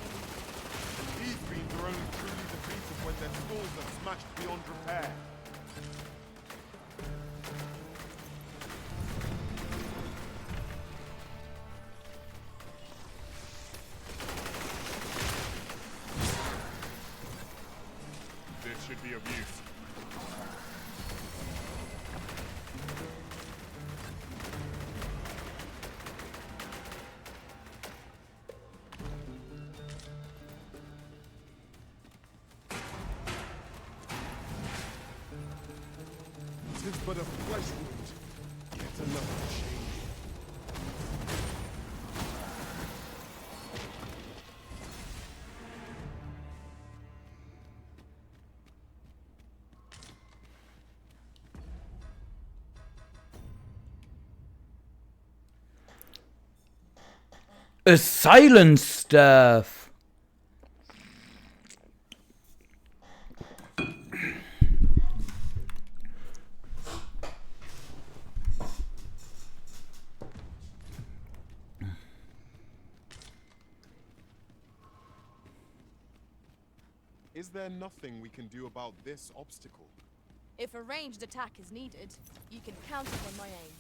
These beams are only truly defeated when their skulls are smashed beyond repair. This should be of use. Tis but a flesh wound, yet another shame. A silence staff. Is there nothing we can do about this obstacle? If a ranged attack is needed, you can count upon my aim.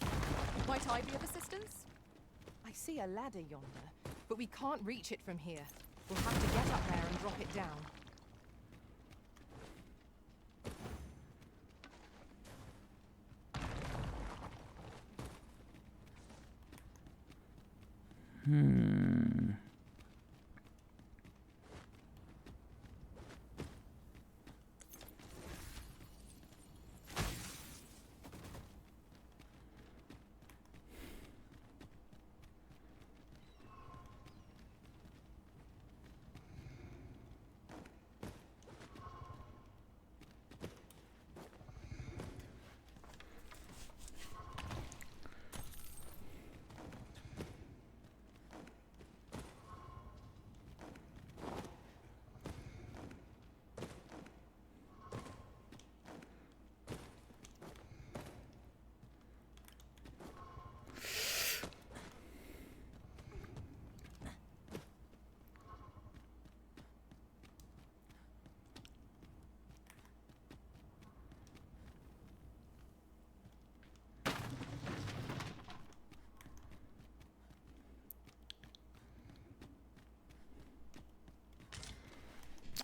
Might I be of assistance? I see a ladder yonder, but we can't reach it from here. We'll have to get up there and drop it down.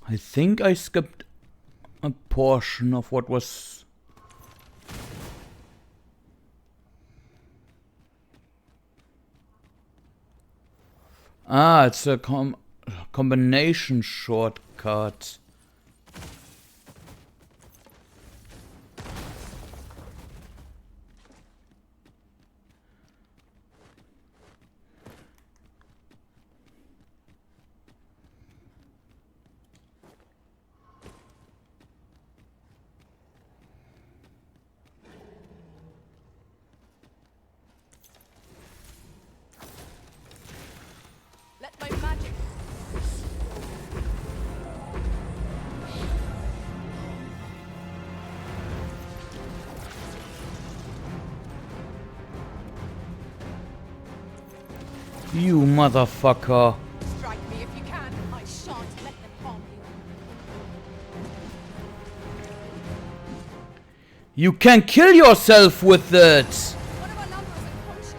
I think I skipped a portion of what was... Ah, it's a combination shortcut. Let my magic... You motherfucker. Strike me if you can. I shan't let them harm you. You can kill yourself with it! One of our numbers unconscious.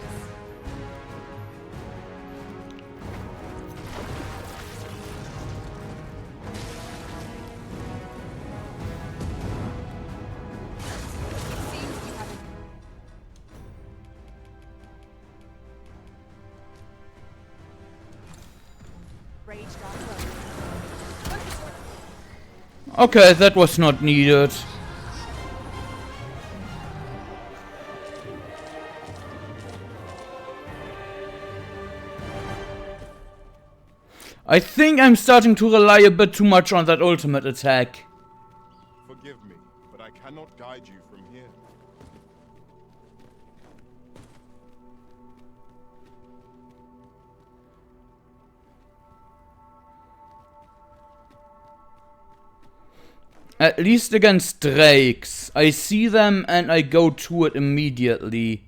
Seems we have raged our foe. Okay, that was not needed. I think I'm starting to rely a bit too much on that ultimate attack. Forgive me, but I cannot guide you from here. At least against drakes. I see them and I go to it immediately.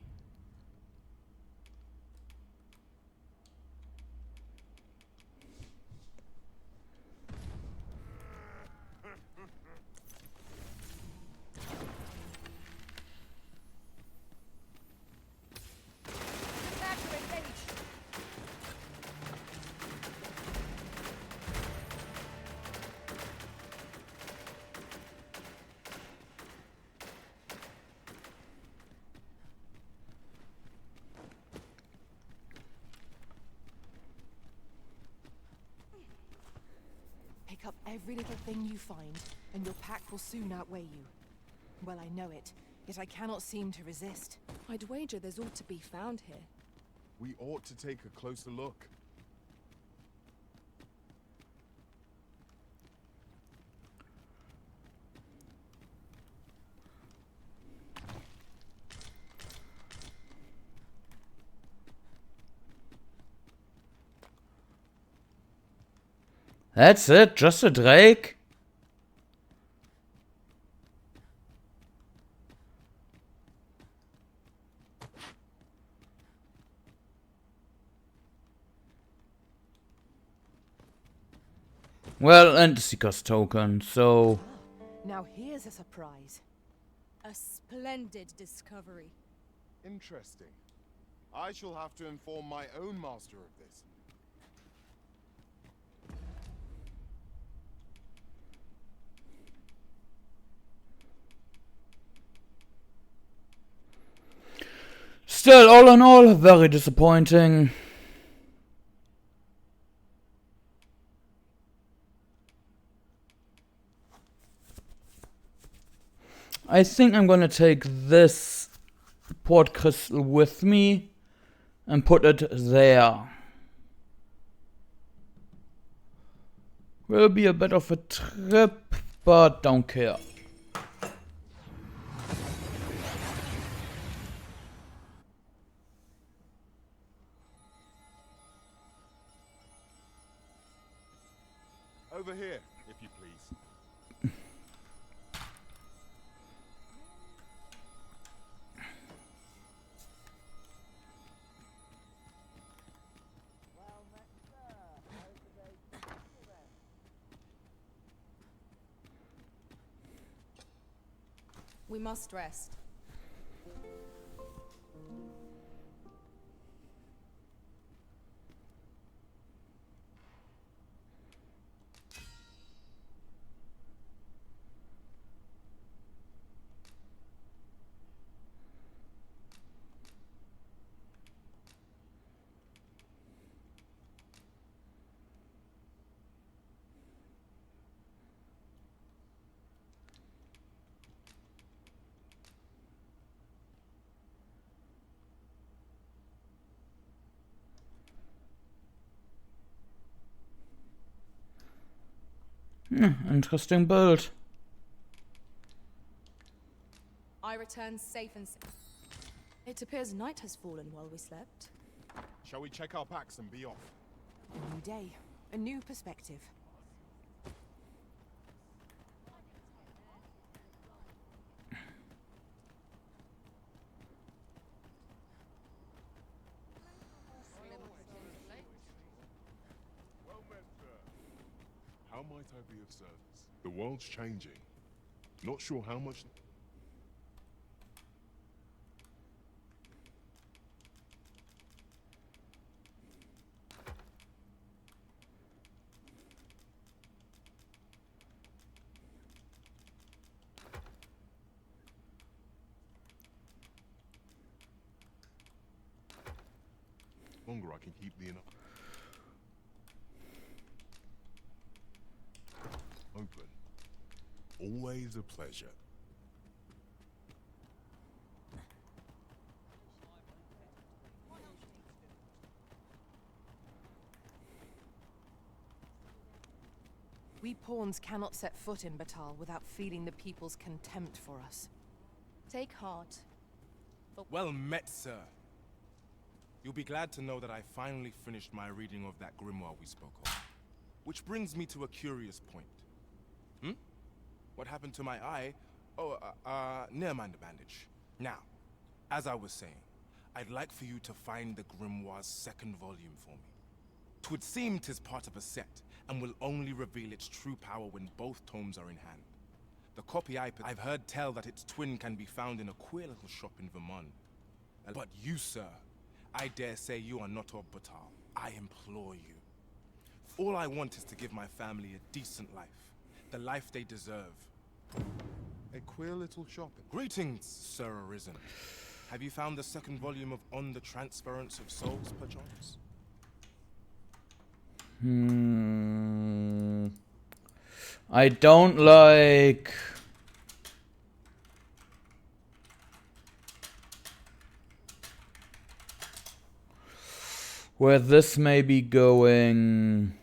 Pick up every little thing you find, and your pack will soon outweigh you. Well, I know it, yet I cannot seem to resist. I'd wager there's ought to be found here. We ought to take a closer look. That's it? Just a drake? Well, and the Seeker's token, so... Now here's a surprise. A splendid discovery. Interesting. I shall have to inform my own master of this. Still, all in all, very disappointing. I think I'm gonna take this port crystal with me and put it there. Will be a bit of a trip, but don't care. Over here, if you please. We must rest. Interesting build. I return safe and It appears night has fallen while we slept. Shall we check our packs and be off? A new day, a new perspective. Well met, sir. How might I be of service? The world's changing. Not sure how much... Longer I can keep the enough. Open. Always a pleasure. We pawns cannot set foot in Batal without feeling the people's contempt for us. Take heart. Well met, sir. You'll be glad to know that I finally finished my reading of that grimoire we spoke of. Which brings me to a curious point. What happened to my eye? Oh, never mind the bandage. Now, as I was saying, I'd like for you to find the grimoire's second volume for me. 'Twould seem 'tis part of a set, and will only reveal its true power when both tomes are in hand. The copy I've heard tell that its twin can be found in a queer little shop in Vermont. But you, sir, I dare say you are not of Batal. I implore you. All I want is to give my family a decent life. The life they deserve. A queer little shop. Greetings, Sir Arisen. Have you found the second volume of On the Transference of Souls, perchance? I don't like... where this may be going.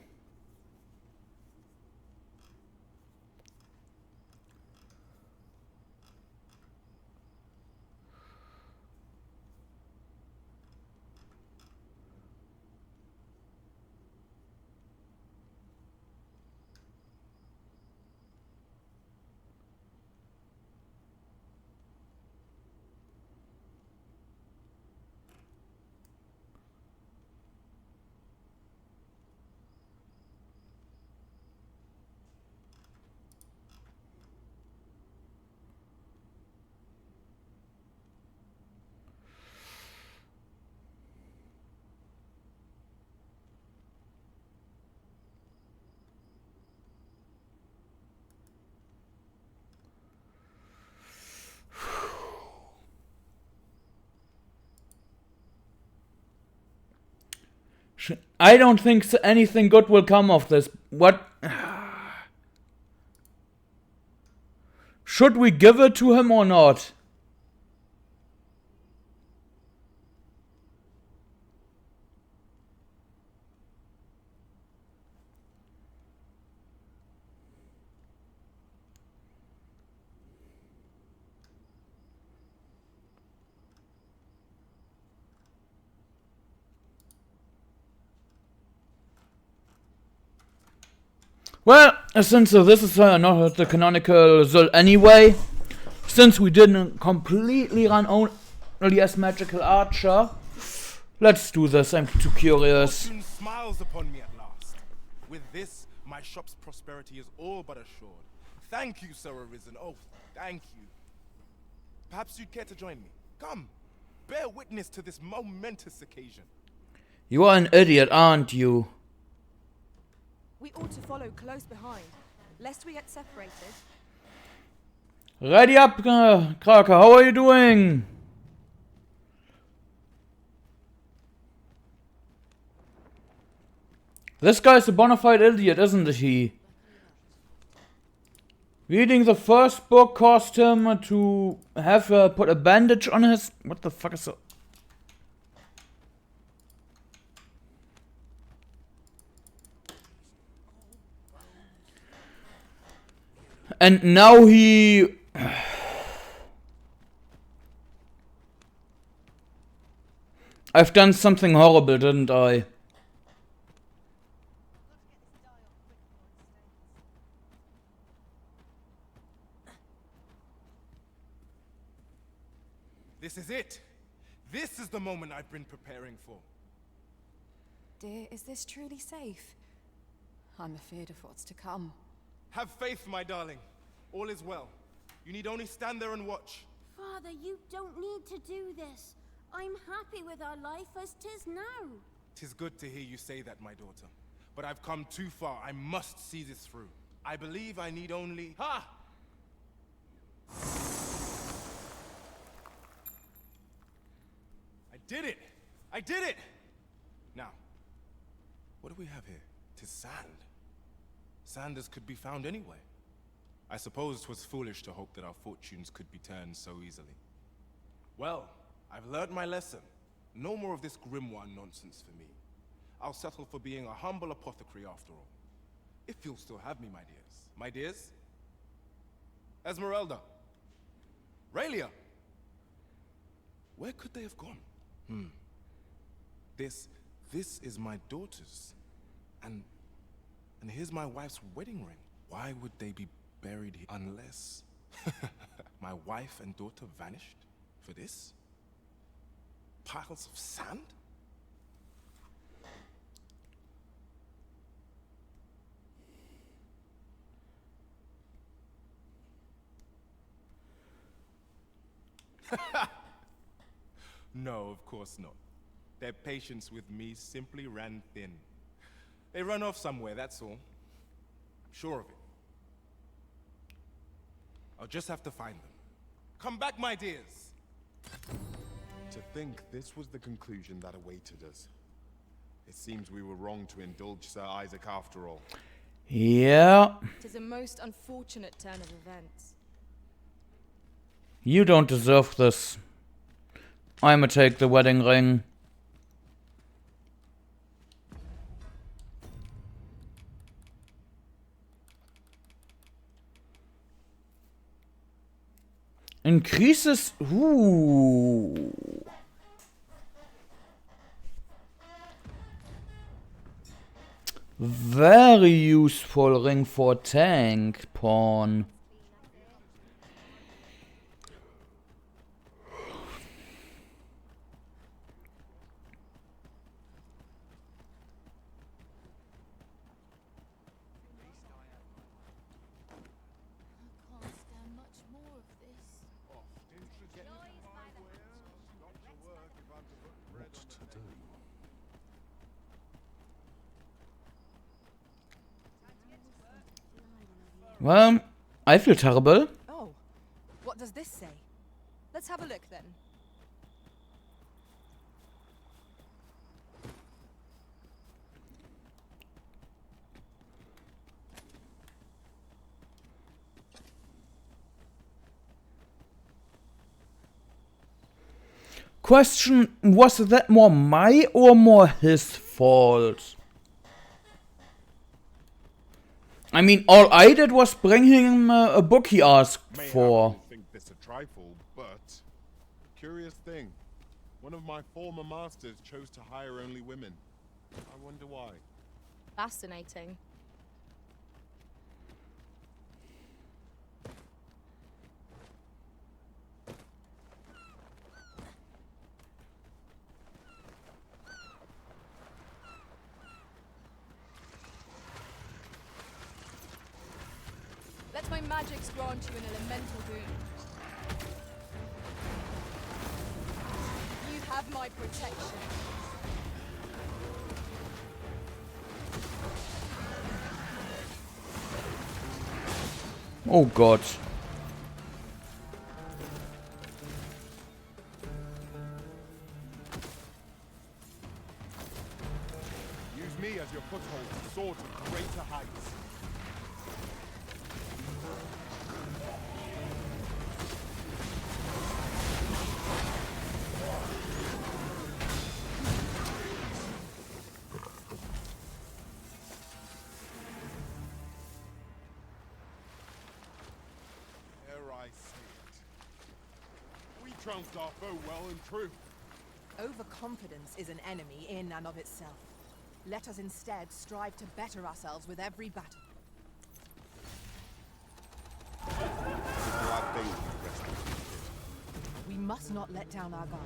I don't think anything good will come of this. What? Should we give it to him or not? Well, since this is not the canonical Zul anyway, since we didn't completely run only as magical archer, let's do this. I'm too curious. Fortune smiles upon me at last. With this, my shop's prosperity is all but assured. Thank you, Sir Arisen. Oh, thank you. Perhaps you'd care to join me. Come, bear witness to this momentous occasion. You are an idiot, aren't you? We ought to follow close behind, lest we get separated. Ready up, Kraka. How are you doing? This guy's a bona fide idiot, isn't he? Reading the first book caused him to have put a bandage on his... What the fuck is that? And now he... I've done something horrible, didn't I? This is it. This is the moment I've been preparing for. Dear, is this truly safe? I'm afeard of what's to come. Have faith, my darling. All is well. You need only stand there and watch. Father, you don't need to do this. I'm happy with our life as 'tis now. 'Tis good to hear you say that, my daughter. But I've come too far. I must see this through. I believe I need only... Ha! I did it! I did it! Now, what do we have here? 'Tis sand. Sand as could be found anywhere. I suppose 'twas foolish to hope that our fortunes could be turned so easily. Well, I've learned my lesson. No more of this grimoire nonsense for me. I'll settle for being a humble apothecary after all. If you'll still have me, my dears. My dears? Esmeralda. Raelia. Where could they have gone? This is my daughter's. And here's my wife's wedding ring. Why would they be buried here unless my wife and daughter vanished for this? Piles of sand? No, of course not. Their patience with me simply ran thin. They run off somewhere, that's all. I'm sure of it. I'll just have to find them. Come back, my dears! To think this was the conclusion that awaited us. It seems we were wrong to indulge Sir Isaac after all. Yeah. It is a most unfortunate turn of events. You don't deserve this. I'ma take the wedding ring. Increases... Ooh. Very useful ring for tank pawn. Well, I feel terrible. Oh, what does this say? Let's have a look then. question, was that more my or more his fault? I mean, all I did was bring him a book he asked for. I think this a trifle, but curious thing. One of my former masters chose to hire only women. I wonder why. Fascinating. Let my magics grant you an elemental boon. You have my protection. Oh God. Use me as your foothold to soar to greater heights. Trounced our foe well and true. Overconfidence is an enemy in and of itself. Let us instead strive to better ourselves with every battle. We must not let down our guard.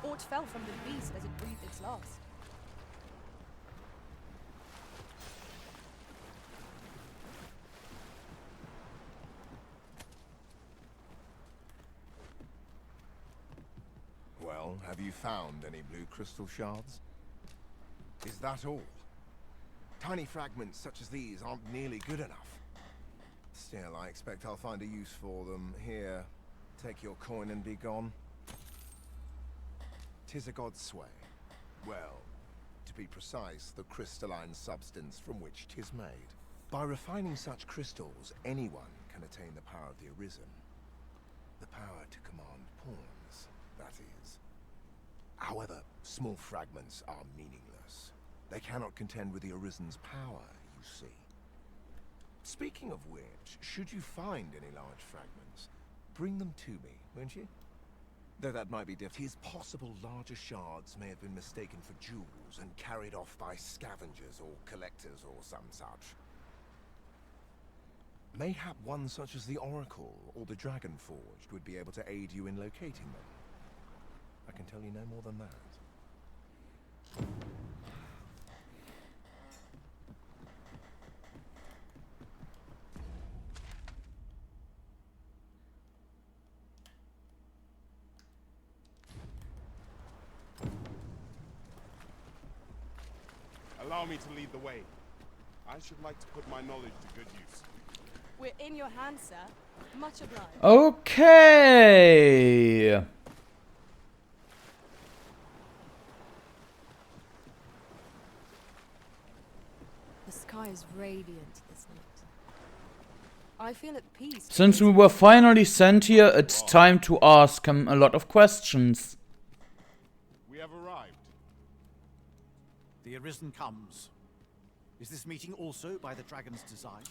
Aught fell from the beast as it breathed its last. Well, have you found any blue crystal shards? Is that all? Tiny fragments such as these aren't nearly good enough. Still, I expect I'll find a use for them. Here, take your coin and be gone. 'Tis a god's sway. Well, to be precise, the crystalline substance from which 'tis made. By refining such crystals, anyone can attain the power of the Arisen. The power to command pawns, that is. However, small fragments are meaningless. They cannot contend with the Arisen's power, you see. Speaking of which, should you find any large fragments, bring them to me, won't you? Though that might be difficult. It is possible larger shards may have been mistaken for jewels and carried off by scavengers or collectors or some such. Mayhap one such as the Oracle or the Dragon Forged would be able to aid you in locating them. I can tell you no more than that. Allow me to lead the way. I should like to put my knowledge to good use. We're in your hands, sir. Much obliged. Okay. The sky is radiant this night. I feel at peace. Since we were finally sent here, it's time to ask him a lot of questions. We have arrived. The Arisen comes. Is this meeting also by the dragon's design?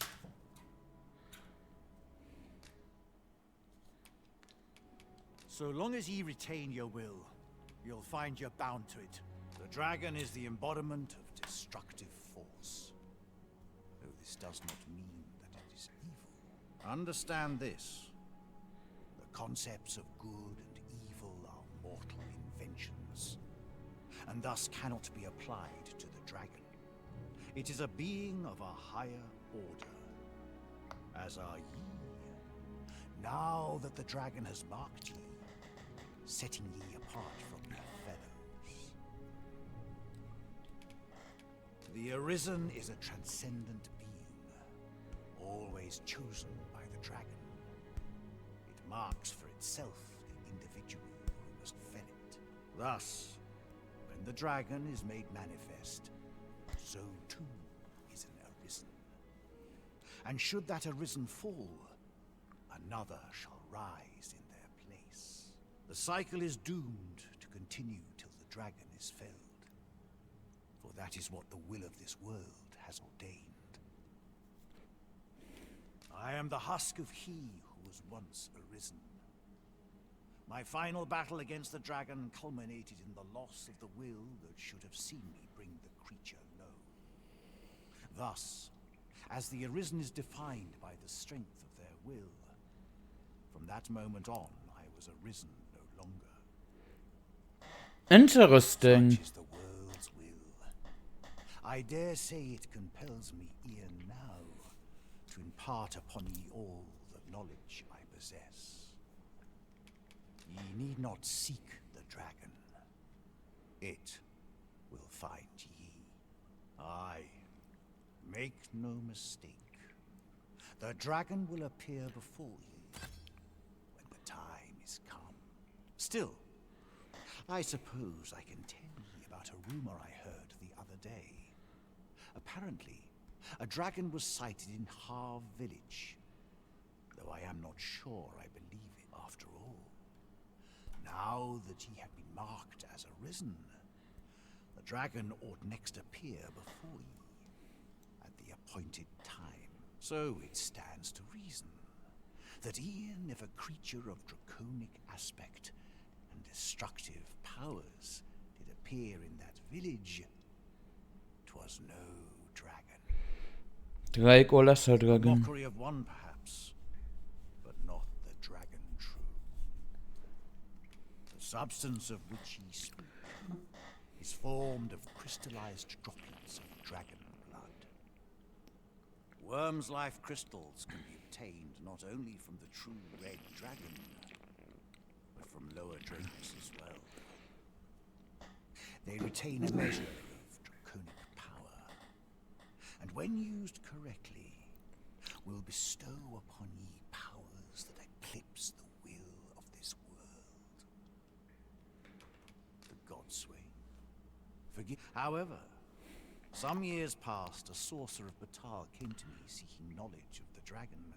So long as ye retain your will, you'll find you're bound to it. The dragon is the embodiment of destructive force. Though this does not mean that it is evil. Understand this. The concepts of good and evil are mortal inventions, and thus cannot be applied to the dragon. It is a being of a higher order, as are ye. Now that the dragon has marked ye, setting ye apart from your fellows. The Arisen is a transcendent being, always chosen by the dragon. It marks for itself the individual who must fell it. Thus, when the dragon is made manifest, so too is an Arisen. And should that Arisen fall, another shall rise in their place. The cycle is doomed to continue till the dragon is felled. For that is what the will of this world has ordained. I am the husk of he who was once Arisen. My final battle against the dragon culminated in the loss of the will that should have seen me bring the creature low. Thus, as the Arisen is defined by the strength of their will, from that moment on, I was Arisen no longer. Interesting. Such is the world's will. I dare say it compels me e'en now to impart upon ye all the knowledge I possess. Ye need not seek the dragon. It will find ye. Aye, make no mistake. The dragon will appear before ye when the time is come. Still, I suppose I can tell ye about a rumor I heard the other day. Apparently, a dragon was sighted in Harv village, though I am not sure I believe it after all. Now that ye have been marked as Arisen, the dragon ought next appear before ye at the appointed time. So it stands to reason that e'en if a creature of draconic aspect and destructive powers did appear in that village, 'twas no dragon. Drake or lesser dragon. Mockery of one, perhaps, but not the dragon true. The substance of which ye speak is formed of crystallized droplets of dragon blood. Worm's life crystals can be obtained not only from the true red dragon, but from lower drakes as well. They retain a measure of draconic power, and when used correctly, will bestow upon ye powers that eclipse the will of this world. The Godswain. Forgive. However, some years past, a sorcerer of Batal came to me seeking knowledge of the dragon,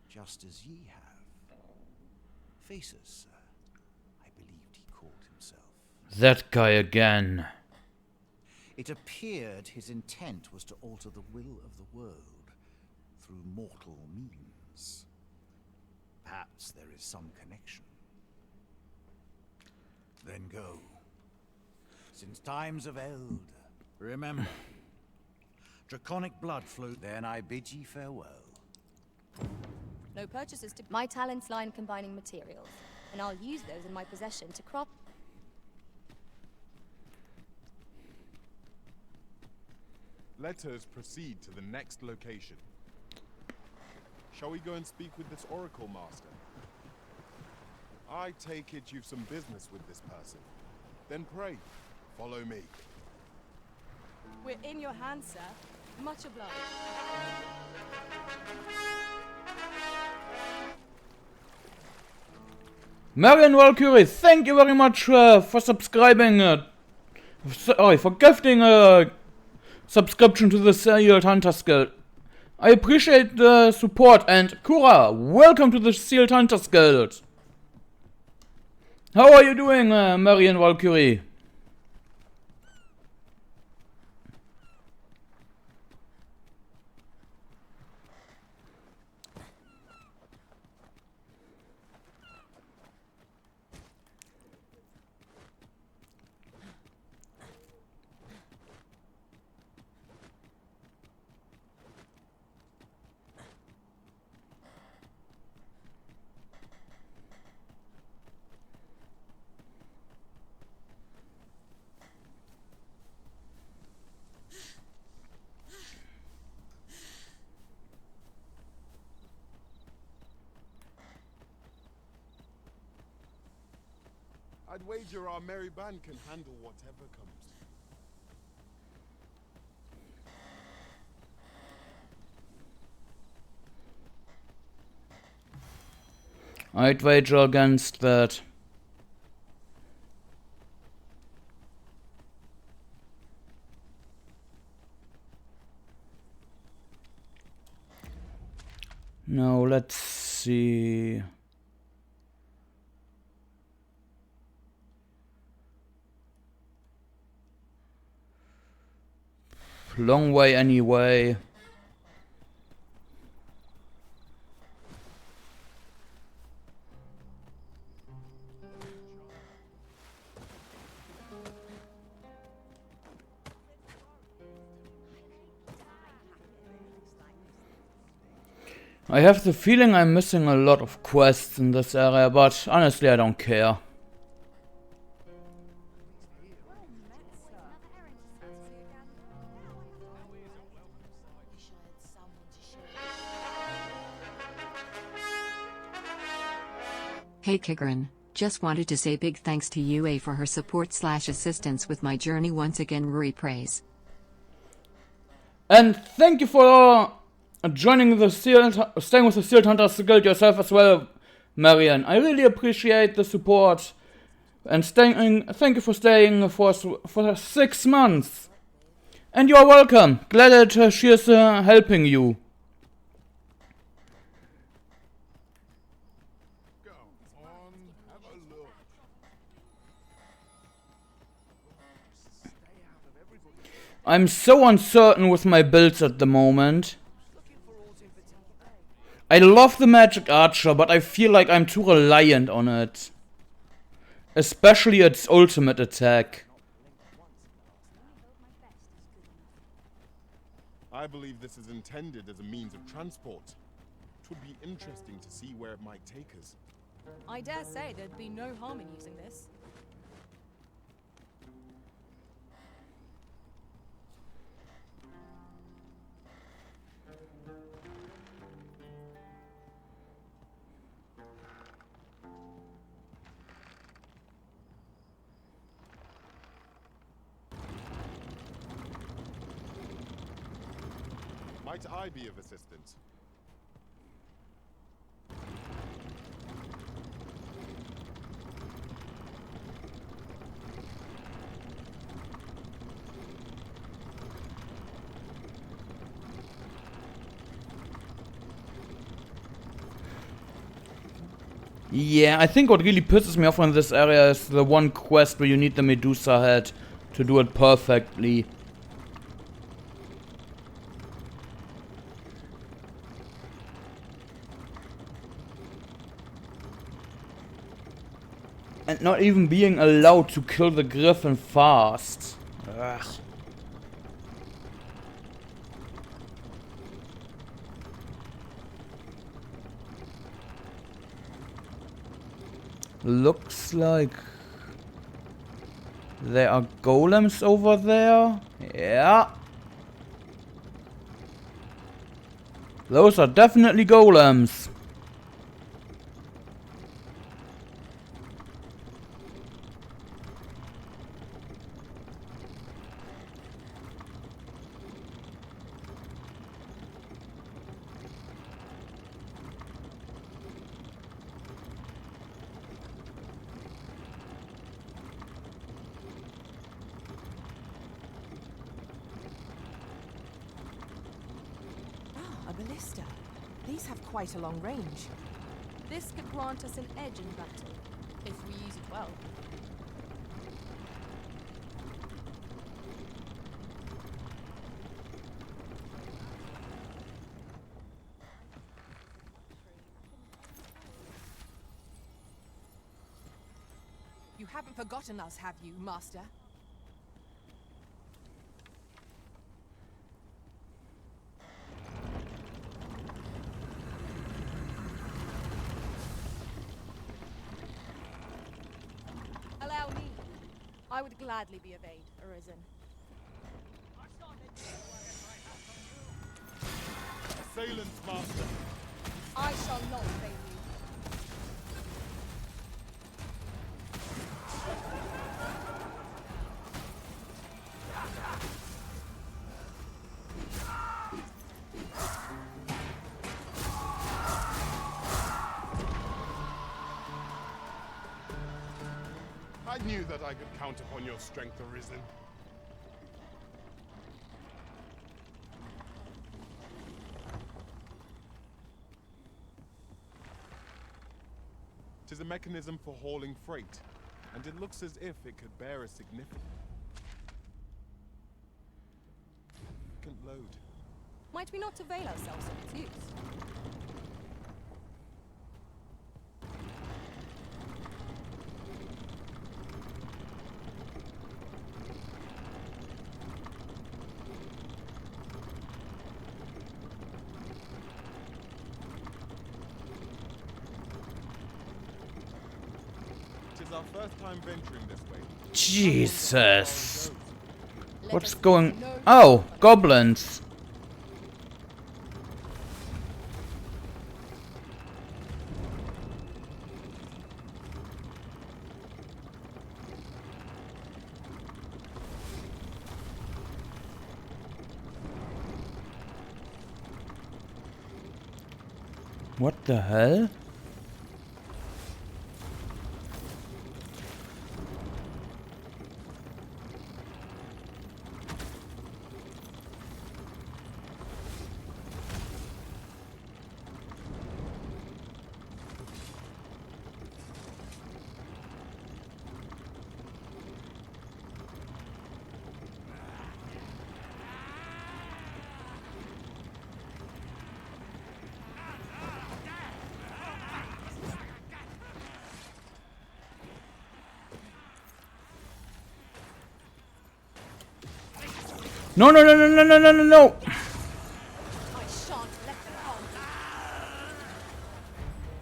just as ye have. Faces, sir, I believed he called himself. That guy again. It appeared his intent was to alter the will of the world through mortal means. Perhaps there is some connection. Then go. Since times of Eld, remember, draconic blood flowed. Then I bid ye farewell. No purchases to... My talents lie in combining materials, and I'll use those in my possession to crop... Let us proceed to the next location. Shall we go and speak with this Oracle Master? I take it you've some business with this person. Then pray, follow me. We're in your hands, sir. Much obliged. Marion Valkyrie, thank you very much for subscribing. For gifting a subscription to the Sealed Hunters Guild. I appreciate the support, and Kura, welcome to the Sealed Hunters Guild. How are you doing, Marion Valkyrie? I'd wager our merry band can handle whatever comes. I'd wager against that. Now let's see. Long way anyway. I have the feeling I'm missing a lot of quests in this area, but honestly I don't care. Hey Kigrin, just wanted to say big thanks to UA for her support/assistance with my journey once again. Ruri praise. And thank you for joining the staying with the Sealed Hunters Guild yourself as well, Marian. I really appreciate the support. And thank you for staying for 6 months. And you are welcome. Glad that she is helping you. I'm so uncertain with my builds at the moment. I love the magic archer, but I feel like I'm too reliant on it. Especially its ultimate attack. I believe this is intended as a means of transport. It would be interesting to see where it might take us. I dare say there'd be no harm in using this. Might I be of assistance? Yeah, I think what really pisses me off in this area is the one quest where you need the Medusa head to do it perfectly. And not even being allowed to kill the griffin fast. Ugh. Looks like there are golems over there. Yeah. Those are definitely golems. A ballista. These have quite a long range. This could grant us an edge in battle, if we use it well. You haven't forgotten us, have you, Master? Allow me. I would gladly be of aid, Arisen. Assailants, Master. I shall not fail you. I knew that I could count upon your strength, Arisen. It is a mechanism for hauling freight, and it looks as if it could bear a significant load. Might we not avail ourselves of its use? It is our first time venturing this way. Jesus. What's going... Oh, goblins. What the hell? No, no, no, no, no, no, no, no, no! I shan't let them harm you.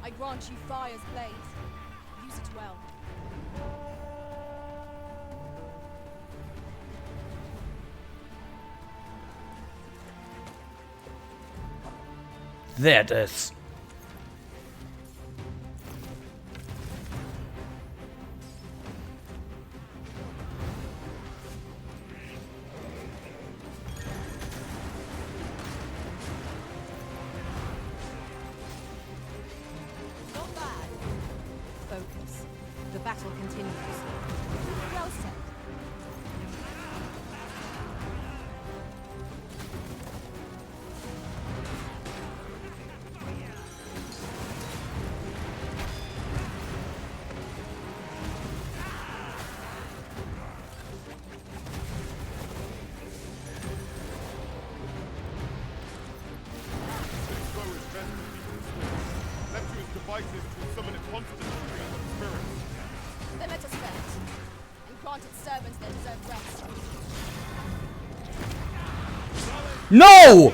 I grant you fire's blade. Use it well. There it is. Not bad. Focus. The battle continues. Well said. This foe is best to be concealed. Neptune's devices will summon it constantly beyond spirits. Then let us rest, and grant its servants their deserved rest. No!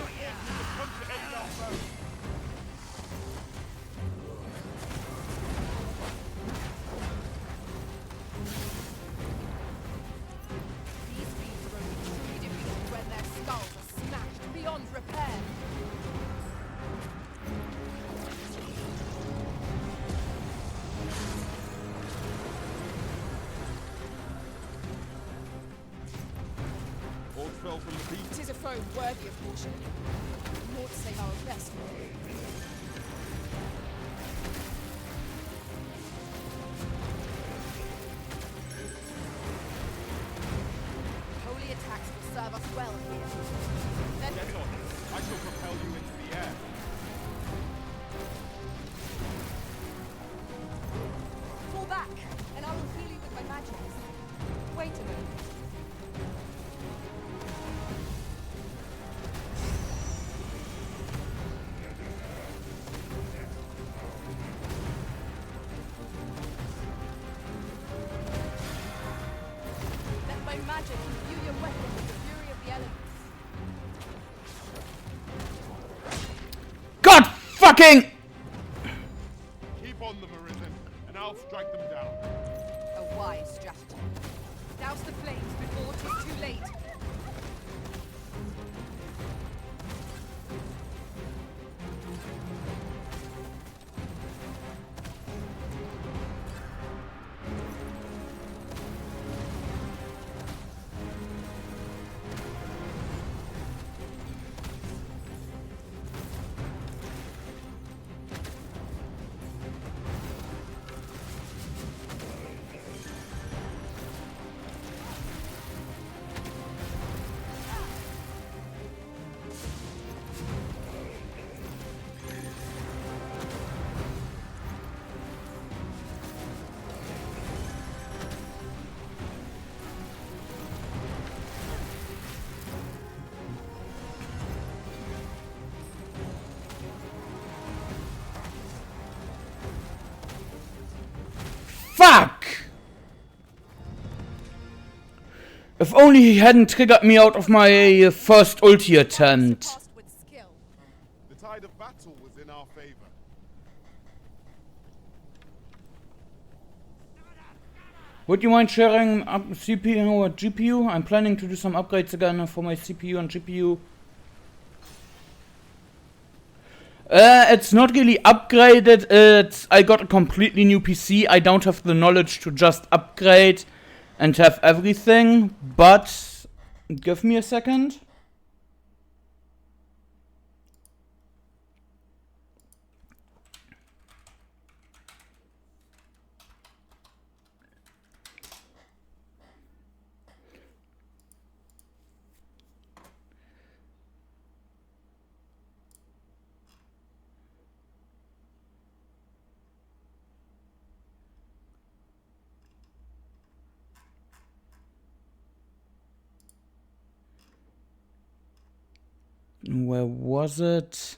These beings are only truly defeated when their skulls are smashed beyond repair. All fell from the beast. 'Tis a foe worthy of caution. More to save our best men. Holy attacks will serve us well here. Then Get on. I shall propel you into the air. fall back, and I will heal you with my magic. Wait a moment. Let my magic imbue your weapon with the fury of the elements. God fucking! Keep on them, Arisen, and I'll strike them down. A wise strategy. Douse the flames before it is too late. Fuck! If only he hadn't triggered me out of my first ulti attempt. The tide of battle was in our favor. Would you mind sharing CPU or GPU? I'm planning to do some upgrades again for my CPU and GPU. It's not really upgraded. I got a completely new PC. I don't have the knowledge to just upgrade and have everything, but give me a second. Where was it?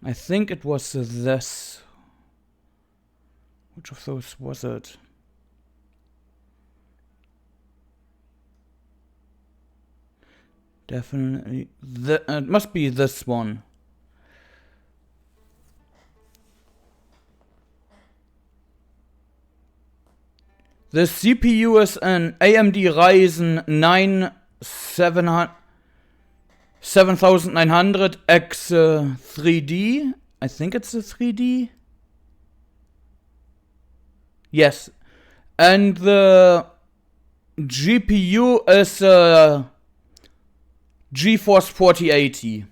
I think it was this. Which of those was it? Definitely. It must be this one. The CPU is an AMD Ryzen 9 7900X 3D. I think it's a 3D. Yes. And the GPU is a GeForce 4080.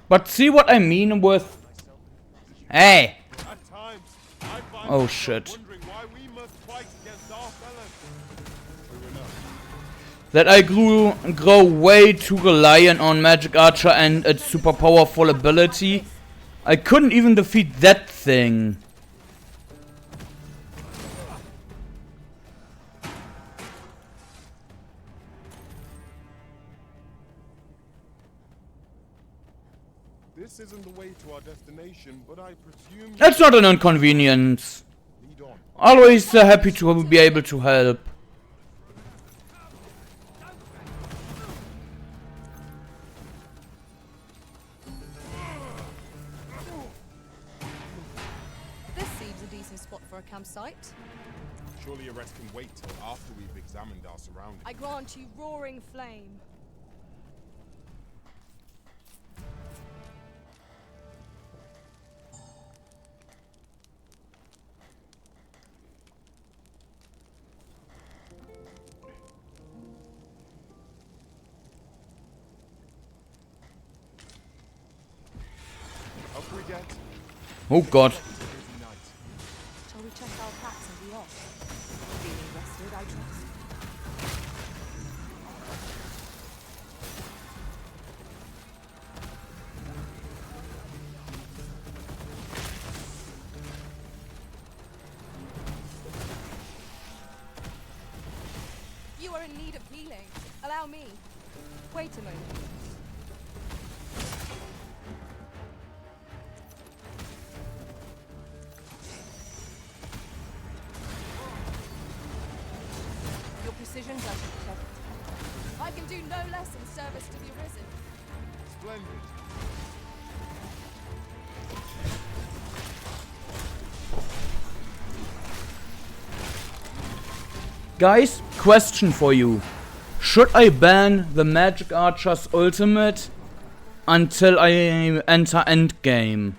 But see what I mean with... Hey! Oh shit. That I grow way too reliant on Magic Archer and its super powerful ability. I couldn't even defeat that thing. This isn't the way to our destination, but I presume... That's not an inconvenience. Always happy to be able to help. This seems a decent spot for a campsite. Surely a rest can wait till after we've examined our surroundings. I grant you roaring flame. Oh god. Shall we check our packs and be off? Feeling rested, I trust. You are in need of healing. Allow me. Wait a moment. Precision doesn't check. I can do no less in service to the Arisen. Splendid. Guys, question for you. Should I ban the Magic Archer's ultimate until I enter endgame?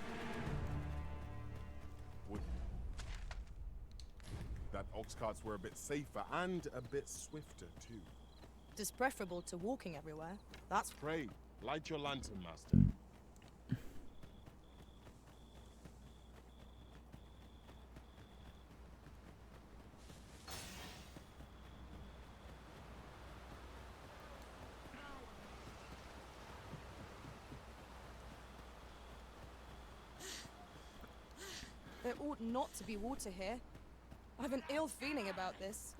That ox carts were a bit safer and a bit swifter too. It is preferable to walking everywhere. That's... Pray, light your lantern, Master. There ought not to be water here. I've an ill feeling about this.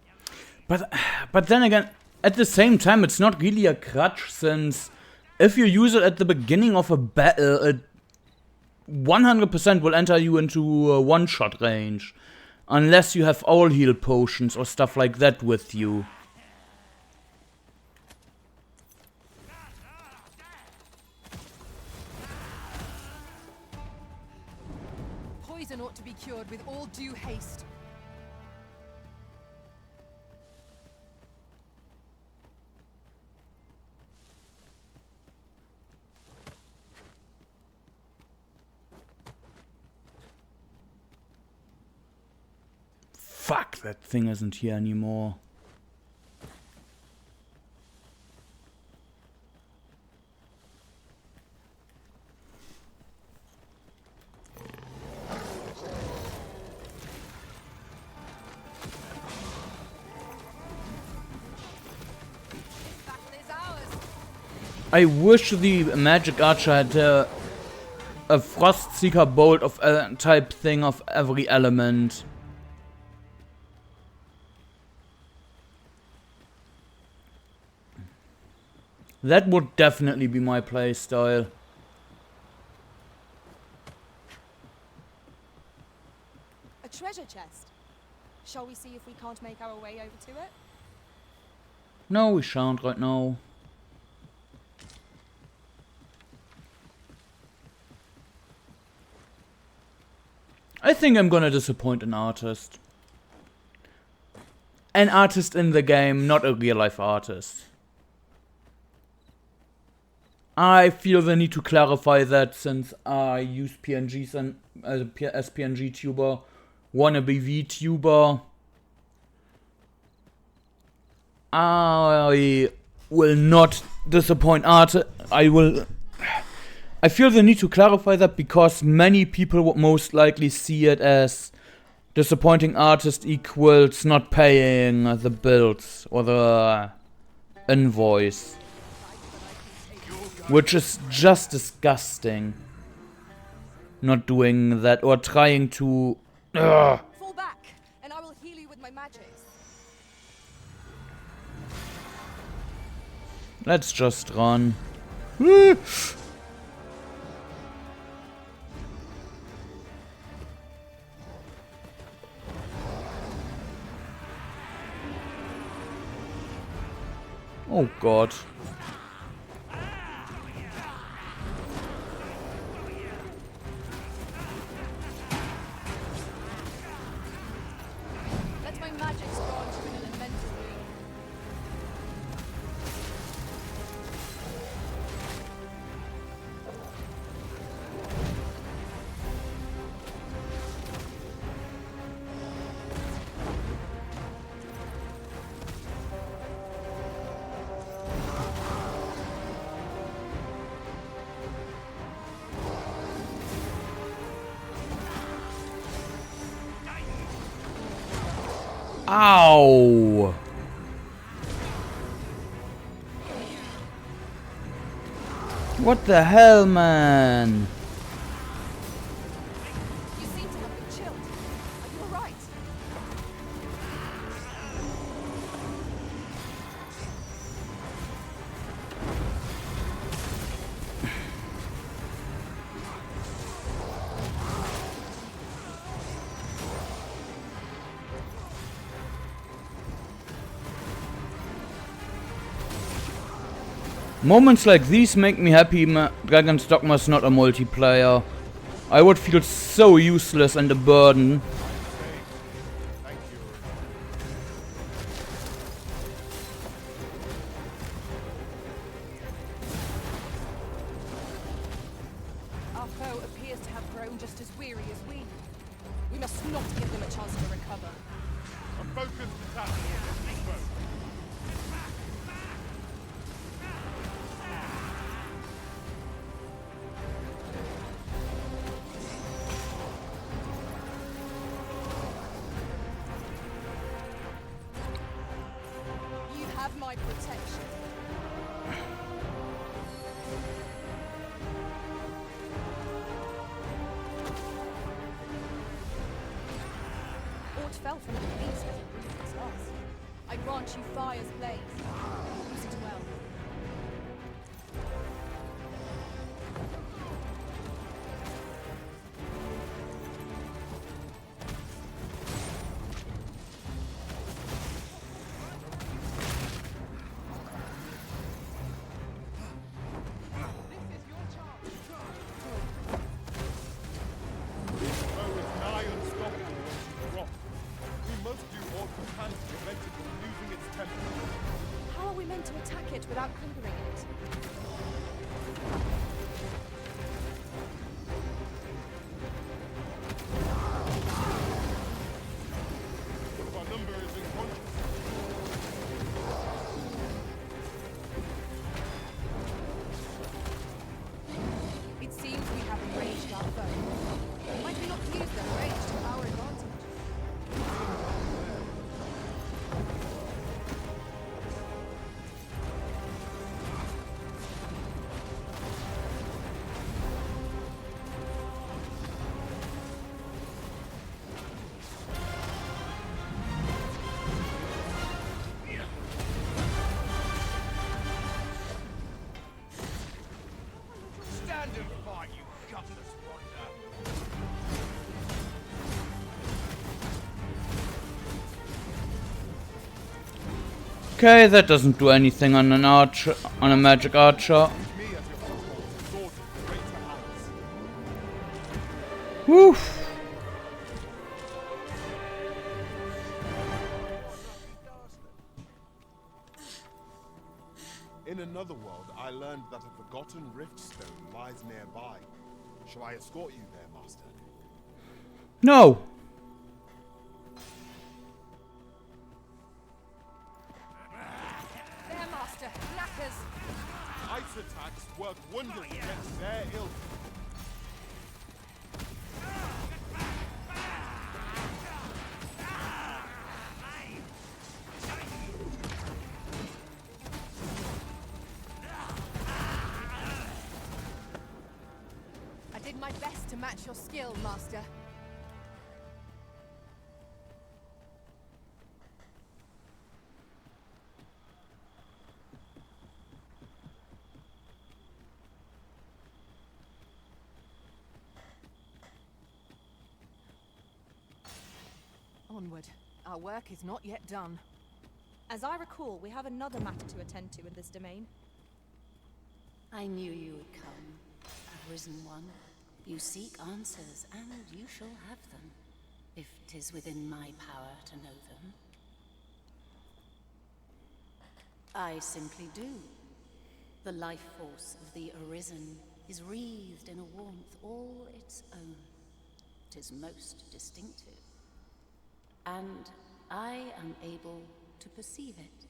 But then again, at the same time, it's not really a crutch, since if you use it at the beginning of a battle, it 100% will enter you into a one-shot range. Unless you have all heal potions or stuff like that with you. Poison ought to be cured with all due haste. Fuck, that thing isn't here anymore. I wish the magic archer had a frost seeker bolt of type thing of every element. That would definitely be my playstyle. A treasure chest. Shall we see if we can't make our way over to it? No, we shan't right now. I think I'm gonna disappoint an artist. An artist in the game, not a real-life artist. I feel the need to clarify that, since I use PNGs and as PNG tuber, wannabe VTuber. I will not disappoint art. I feel the need to clarify that because many people would most likely see it as disappointing artist equals not paying the bills or the invoice. Which is just disgusting. Not doing that or trying to... Ugh. Fall back, and I will heal you with my magics. Let's just run. Oh God. Let my magics grant you an elemental ring. Ow! What the hell, man? You seem to have been chilled. Are you alright? Moments like these make me happy Dragon's Dogma is not a multiplayer. I would feel so useless and a burden. Our foe appears to have grown just as weary as we. We must not give them a chance to recover. A focused attack against this foe. You have my protection. Aught fell from the beast as it breathed its last. I grant you fire's blaze. Use it well. How are we meant to attack it without conquering it? Our number is unconscious. It seems we have enraged our foe. Might we not use their rage to our advantage? Stand and fight, you gutless wonder. Okay, that doesn't do anything on an archer, on a magic archer. Woo! In another world, I learned that a forgotten rift stone lies nearby. Shall I escort you there, Master? No. There, Master. Knackers. Ice attacks work wonders against their ilk. I did my best to match your skill, Master. Onward. Our work is not yet done. As I recall, we have another matter to attend to in this domain. I knew you would come, Arisen One. You seek answers, and you shall have them, if 'tis within my power to know them. I simply do. The life force of the Arisen is wreathed in a warmth all its own. 'Tis most distinctive. And I am able to perceive it.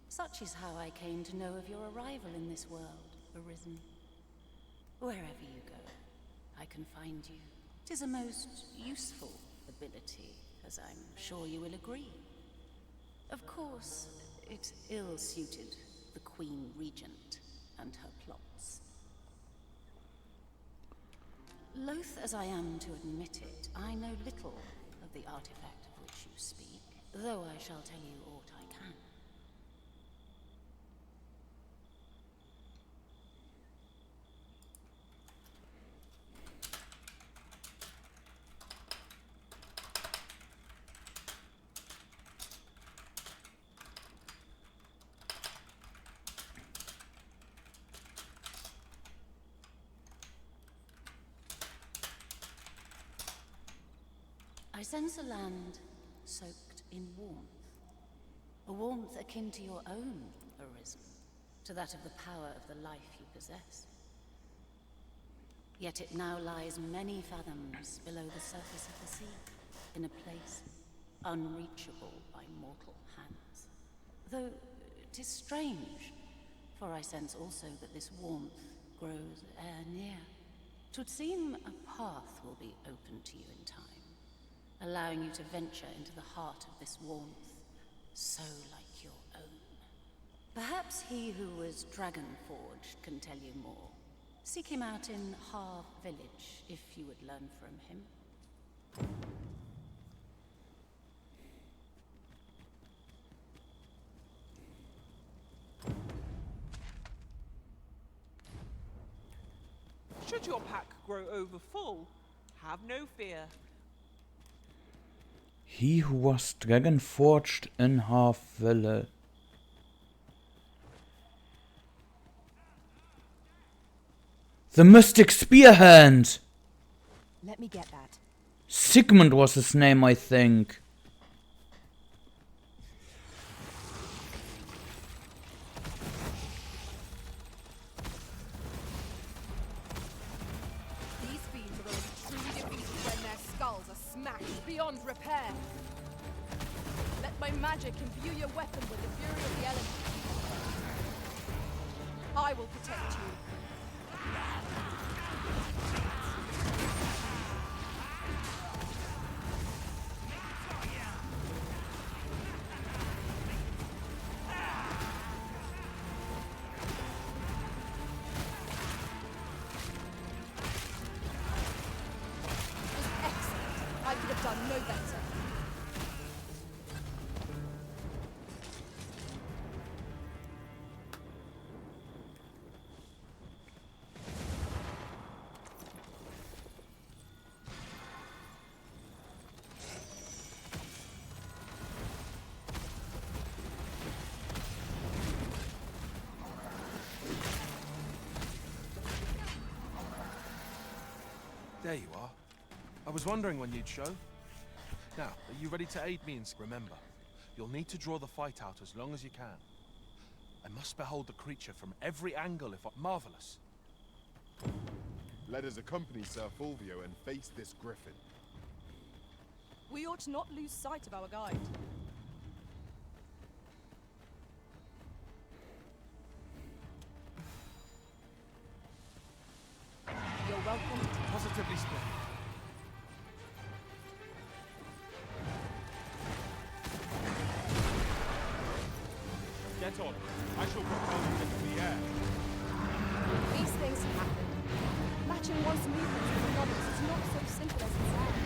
Such is how I came to know of your arrival in this world, Arisen. Wherever you go, I can find you. 'Tis a most useful ability, as I'm sure you will agree. Of course, it ill-suited the Queen Regent and her plots. Loath as I am to admit it, I know little of the artifact of which you speak, though I shall tell you aught I can. I sense a land soaked in warmth. A warmth akin to your own, Arisen, to that of the power of the life you possess. Yet it now lies many fathoms below the surface of the sea, in a place unreachable by mortal hands. Though 'tis strange, for I sense also that this warmth grows ere near. 'Twould seem a path will be open to you in time, allowing you to venture into the heart of this warmth, so like your own. Perhaps he who was dragon-forged can tell you more. Seek him out in Harv Village, if you would learn from him. Should your pack grow overfull, have no fear. He who was dragon forged in Half-Welle. The Mystic Spearhand! Let me get that. Sigmund was his name, I think. These fiends are only truly defeated when their skulls are smashed beyond repair. Let my magic imbue your weapon with the fury of the elements. I will protect you. I could have done no better. There you are. I was wondering when you'd show. Now, are you ready to aid me in... Remember, you'll need to draw the fight out as long as you can. I must behold the creature from every angle if I... Marvelous. Let us accompany Sir Fulvio and face this griffin. We ought not lose sight of our guide. You're welcome. Positively splendid. Get on. I shall propel you into the air. These things happen. Matching one's movements with another's is not so simple as it sounds.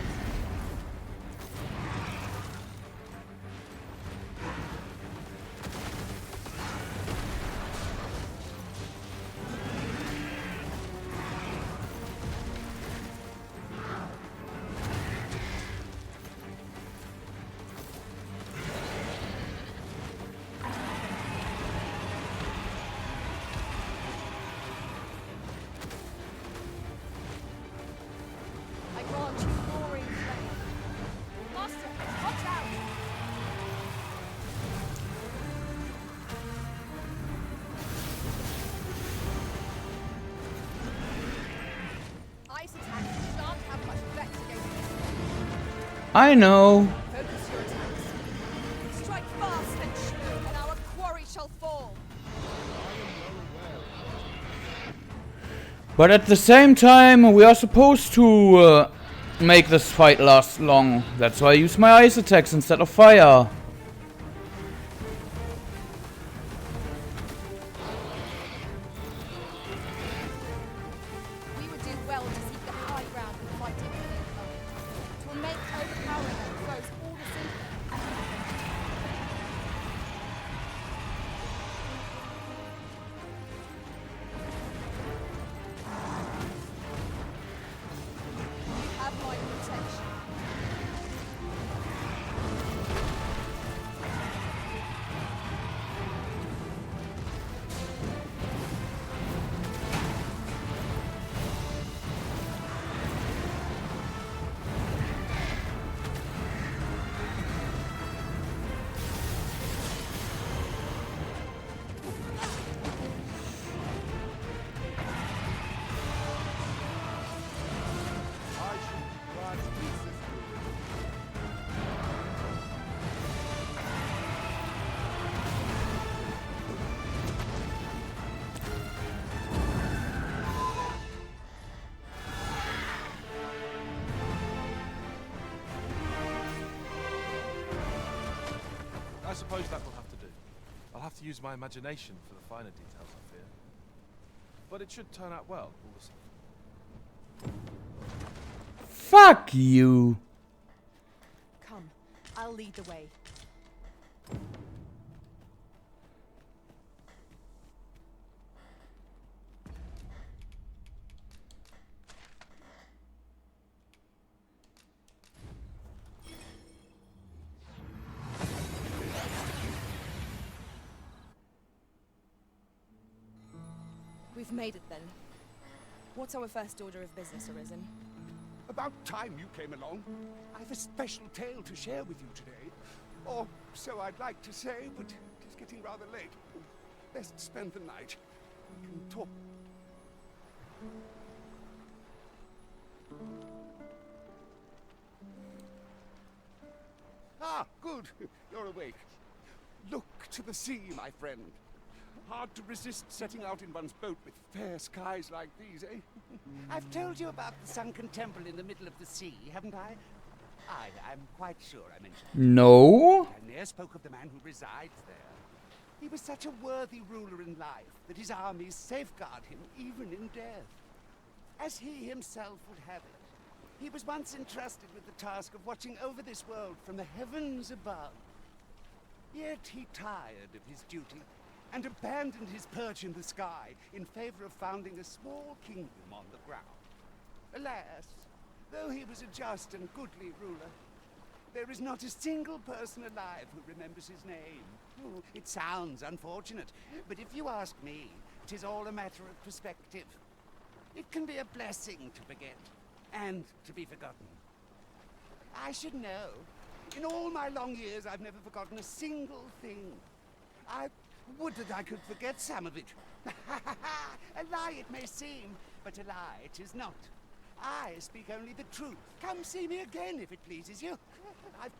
I grant you glory and fame. Master, watch out! Ice attacks shan't have much effect against this. I know. Focus your attacks. Strike fast and true, and our quarry shall fall. But at the same time, we are supposed to make this fight last long. That's why I use my ice attacks instead of fire. We would do well to seek the high ground and fight it when it comes. It will make overpowering our foes all the simpler. You have my protection. I shall be glad to assist you. I suppose that will have to do. I'll have to use my imagination for the finer details, I fear. But it should turn out well, all the same. Fuck you. Come, I'll lead the way. We've made it then. What's our first order of business, Arisen? About time you came along. I've a special tale to share with you today. Or so I'd like to say, but it is getting rather late. Best spend the night. We can talk. Ah, good. You're awake. Look to the sea, my friend. Hard to resist setting out in one's boat with fair skies like these, eh? I've told you about the sunken temple in the middle of the sea, haven't I? I'm quite sure I mentioned it. No? I ne'er spoke of the man who resides there. He was such a worthy ruler in life that his armies safeguard him even in death. As he himself would have it, he was once entrusted with the task of watching over this world from the heavens above. Yet he tired of his duty and abandoned his perch in the sky in favor of founding a small kingdom on the ground. Alas, though he was a just and goodly ruler, there is not a single person alive who remembers his name. Oh, it sounds unfortunate, but if you ask me, 'tis all a matter of perspective. It can be a blessing to forget, and to be forgotten. I should know. In all my long years, I've never forgotten a single thing. I would that I could forget some of it. A lie it may seem, but a lie it is not. I speak only the truth. Come see me again if it pleases you. I've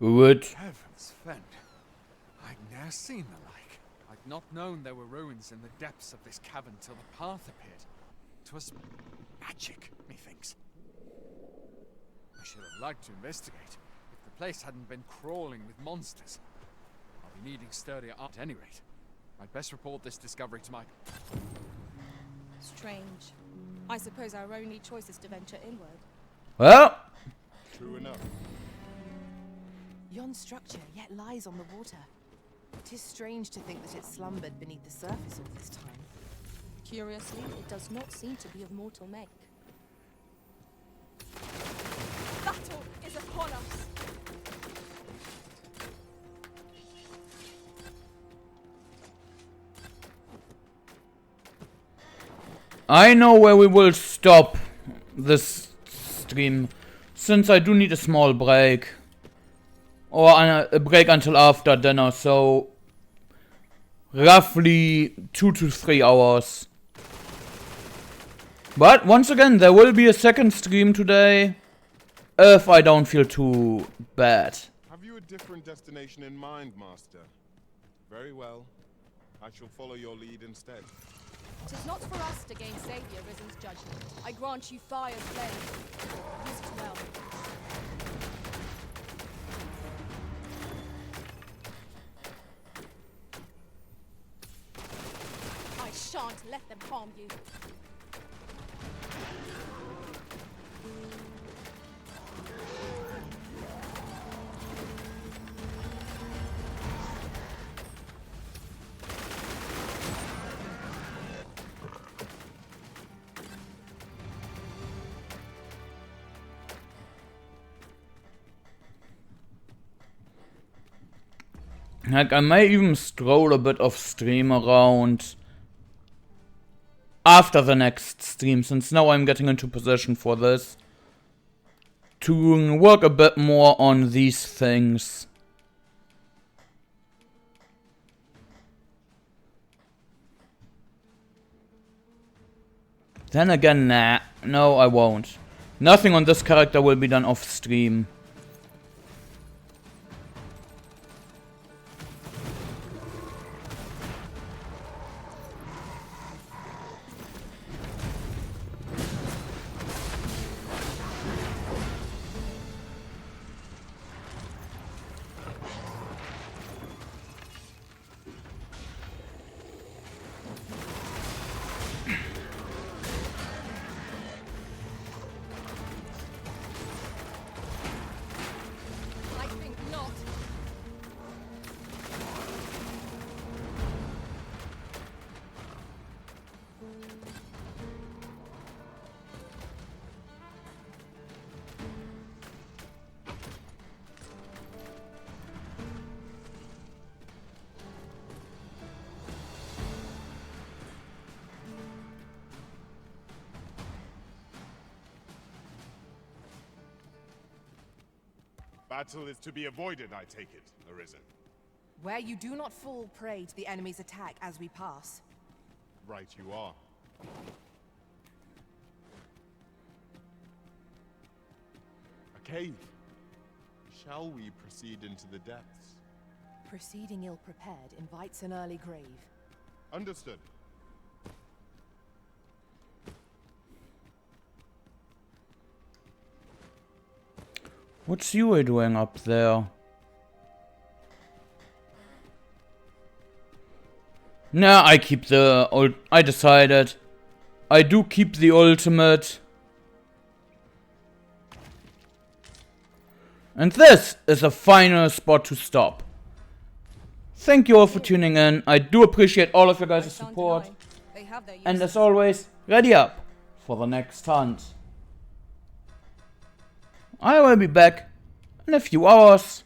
Would. Heavens fend. I'd ne'er seen the like. I'd not known there were ruins in the depths of this cavern till the path appeared. 'Twas magic, methinks. I should have liked to investigate, if the place hadn't been crawling with monsters. I'll be needing sturdier art at any rate. I'd best report this discovery to my... Strange. I suppose our only choice is to venture inward. Well... True enough. Yon structure yet lies on the water. 'Tis strange to think that it slumbered beneath the surface all this time. Curiously, it does not seem to be of mortal make. Battle is upon us! I know where we will stop this stream, since I do need a small break. Or a break until after dinner, so roughly 2 to 3 hours. But once again, there will be a second stream today, if I don't feel too bad. Have you a different destination in mind, Master? Very well. I shall follow your lead instead. It is not for us to gain Savior Risen's judgment. I grant you fire's flame. Use it well. I shan't let them harm you. Heck, I may even stroll a bit of stream around after the next stream, since now I'm getting into position for this, to work a bit more on these things. Then again, nah, no I won't. Nothing on this character will be done off stream. Battle is to be avoided, I take it, Arisen. Where you do not fall prey to the enemy's attack as we pass. Right you are. A cave. Shall we proceed into the depths? Proceeding ill-prepared invites an early grave. Understood. What's you doing up there? Nah, I keep the old. I decided. I do keep the ultimate. And this is a final spot to stop. Thank you all for tuning in. I do appreciate all of your guys' support. And as always, ready up for the next hunt. I will be back in a few hours.